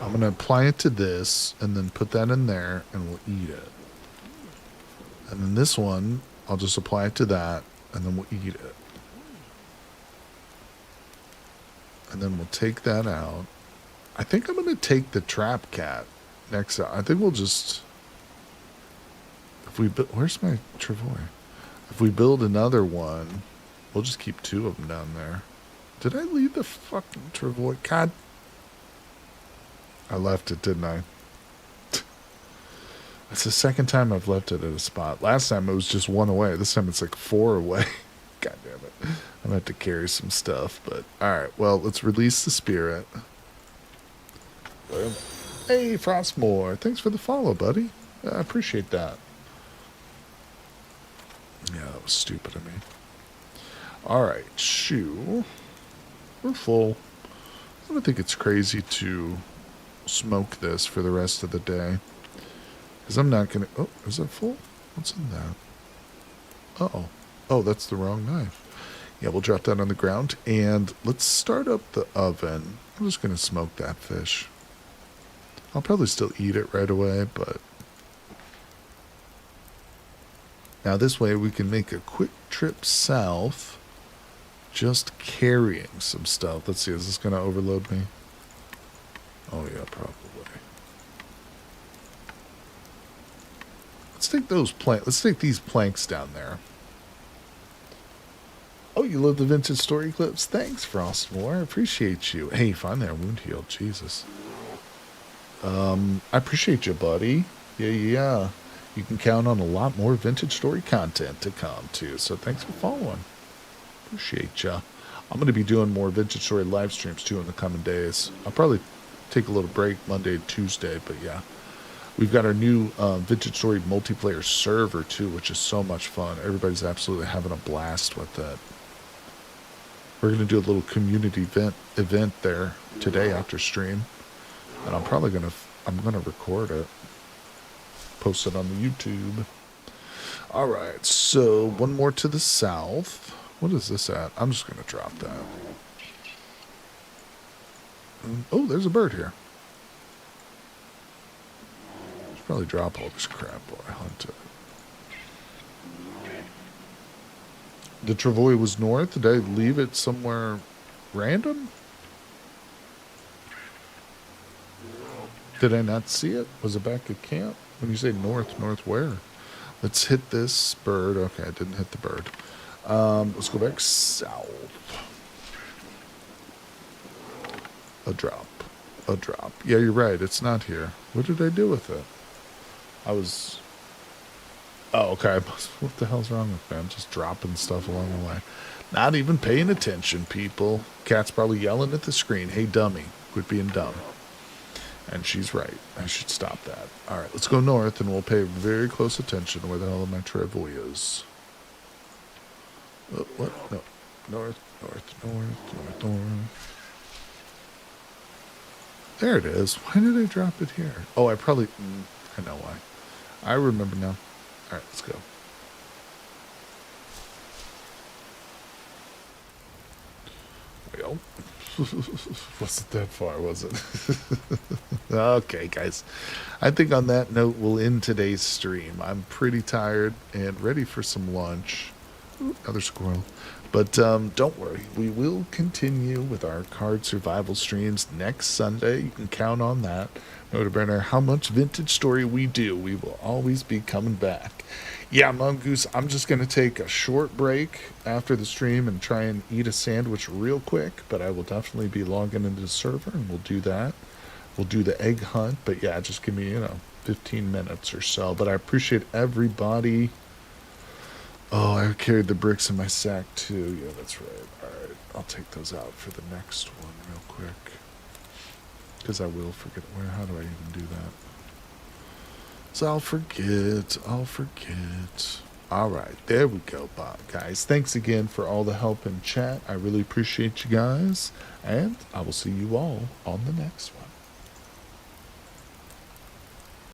I'm going to apply it to this and then put that in there and we'll eat it. And then this one, I'll just apply it to that and then we'll eat it. And then we'll take that out. I think I'm going to take the trap cat next out. I think we'll just... If we where's my Travoy? If we build another one, we'll just keep 2 of them down there. Did I leave the fucking Travoy? God. I left it, didn't I? It's the second time I've left it at a spot. Last time it was just 1 away. This time it's like 4 away. God damn it. I'm going to have to carry some stuff. But, alright. Well, let's release the spirit. Hey, Frostmore. Thanks for the follow, buddy. I appreciate that. Yeah, that was stupid of me. Alright, shoe. We're full. I don't think it's crazy to smoke this for the rest of the day. Because I'm not going to... Oh, is that full? What's in that? Uh-oh. Oh, that's the wrong knife. Yeah, we'll drop that on the ground. And let's start up the oven. I'm just going to smoke that fish. I'll probably still eat it right away, but... Now this way we can make a quick trip south. Just carrying some stuff. Let's see, is this going to overload me? Oh yeah, probably. Let's take those let's take these planks down there. Oh, you love the vintage story clips? Thanks, Frostmore. I appreciate you. Hey, find that wound healed. Jesus. I appreciate you, buddy. Yeah. You can count on a lot more vintage story content to come, too. So thanks for following. Appreciate ya. I'm going to be doing more vintage story live streams, too, in the coming days. I'll probably take a little break Monday and Tuesday, but yeah. We've got our new vintage story multiplayer server, too, which is so much fun. Everybody's absolutely having a blast with that. We're going to do a little community event there today after stream. And I'm probably going to record it. Post it on the YouTube. All right, so one more to the south. What is this at? I'm just going to drop that. Oh, there's a bird here. Should probably drop all this crap while I hunt it. The Travoy was north. Did I leave it somewhere random? Did I not see it? Was it back at camp? When you say north, north where? Let's hit this bird. Okay, I didn't hit the bird. Let's go back south. A drop. Yeah, you're right. It's not here. What did I do with it? Oh, okay. What the hell's wrong with me? I'm just dropping stuff along the way. Not even paying attention, people. Cat's probably yelling at the screen. Hey, dummy. Quit being dumb. And she's right. I should stop that. All right, let's go north, and we'll pay very close attention where the hell my Travoy is. Oh, what? No. North. There it is. Why did I drop it here? Oh, I know why. I remember now. All right, let's go. Well, wasn't that far, was it? Okay, guys. I think on that note, we'll end today's stream. I'm pretty tired and ready for some lunch. Ooh, another squirrel. But don't worry. We will continue with our card survival streams next Sunday. You can count on that. No matter how much vintage story we do, we will always be coming back. Yeah, Mongoose, I'm just going to take a short break after the stream and try and eat a sandwich real quick. But I will definitely be logging into the server, and we'll do that. We'll do the egg hunt. But yeah, just give me, 15 minutes or so. But I appreciate everybody. Oh, I carried the bricks in my sack, too. Yeah, that's right. All right, I'll take those out for the next one real quick. Because I will forget. How do I even do that? So I'll forget. All right, there we go, Bob. Guys, thanks again for all the help in chat. I really appreciate you guys. And I will see you all on the next one.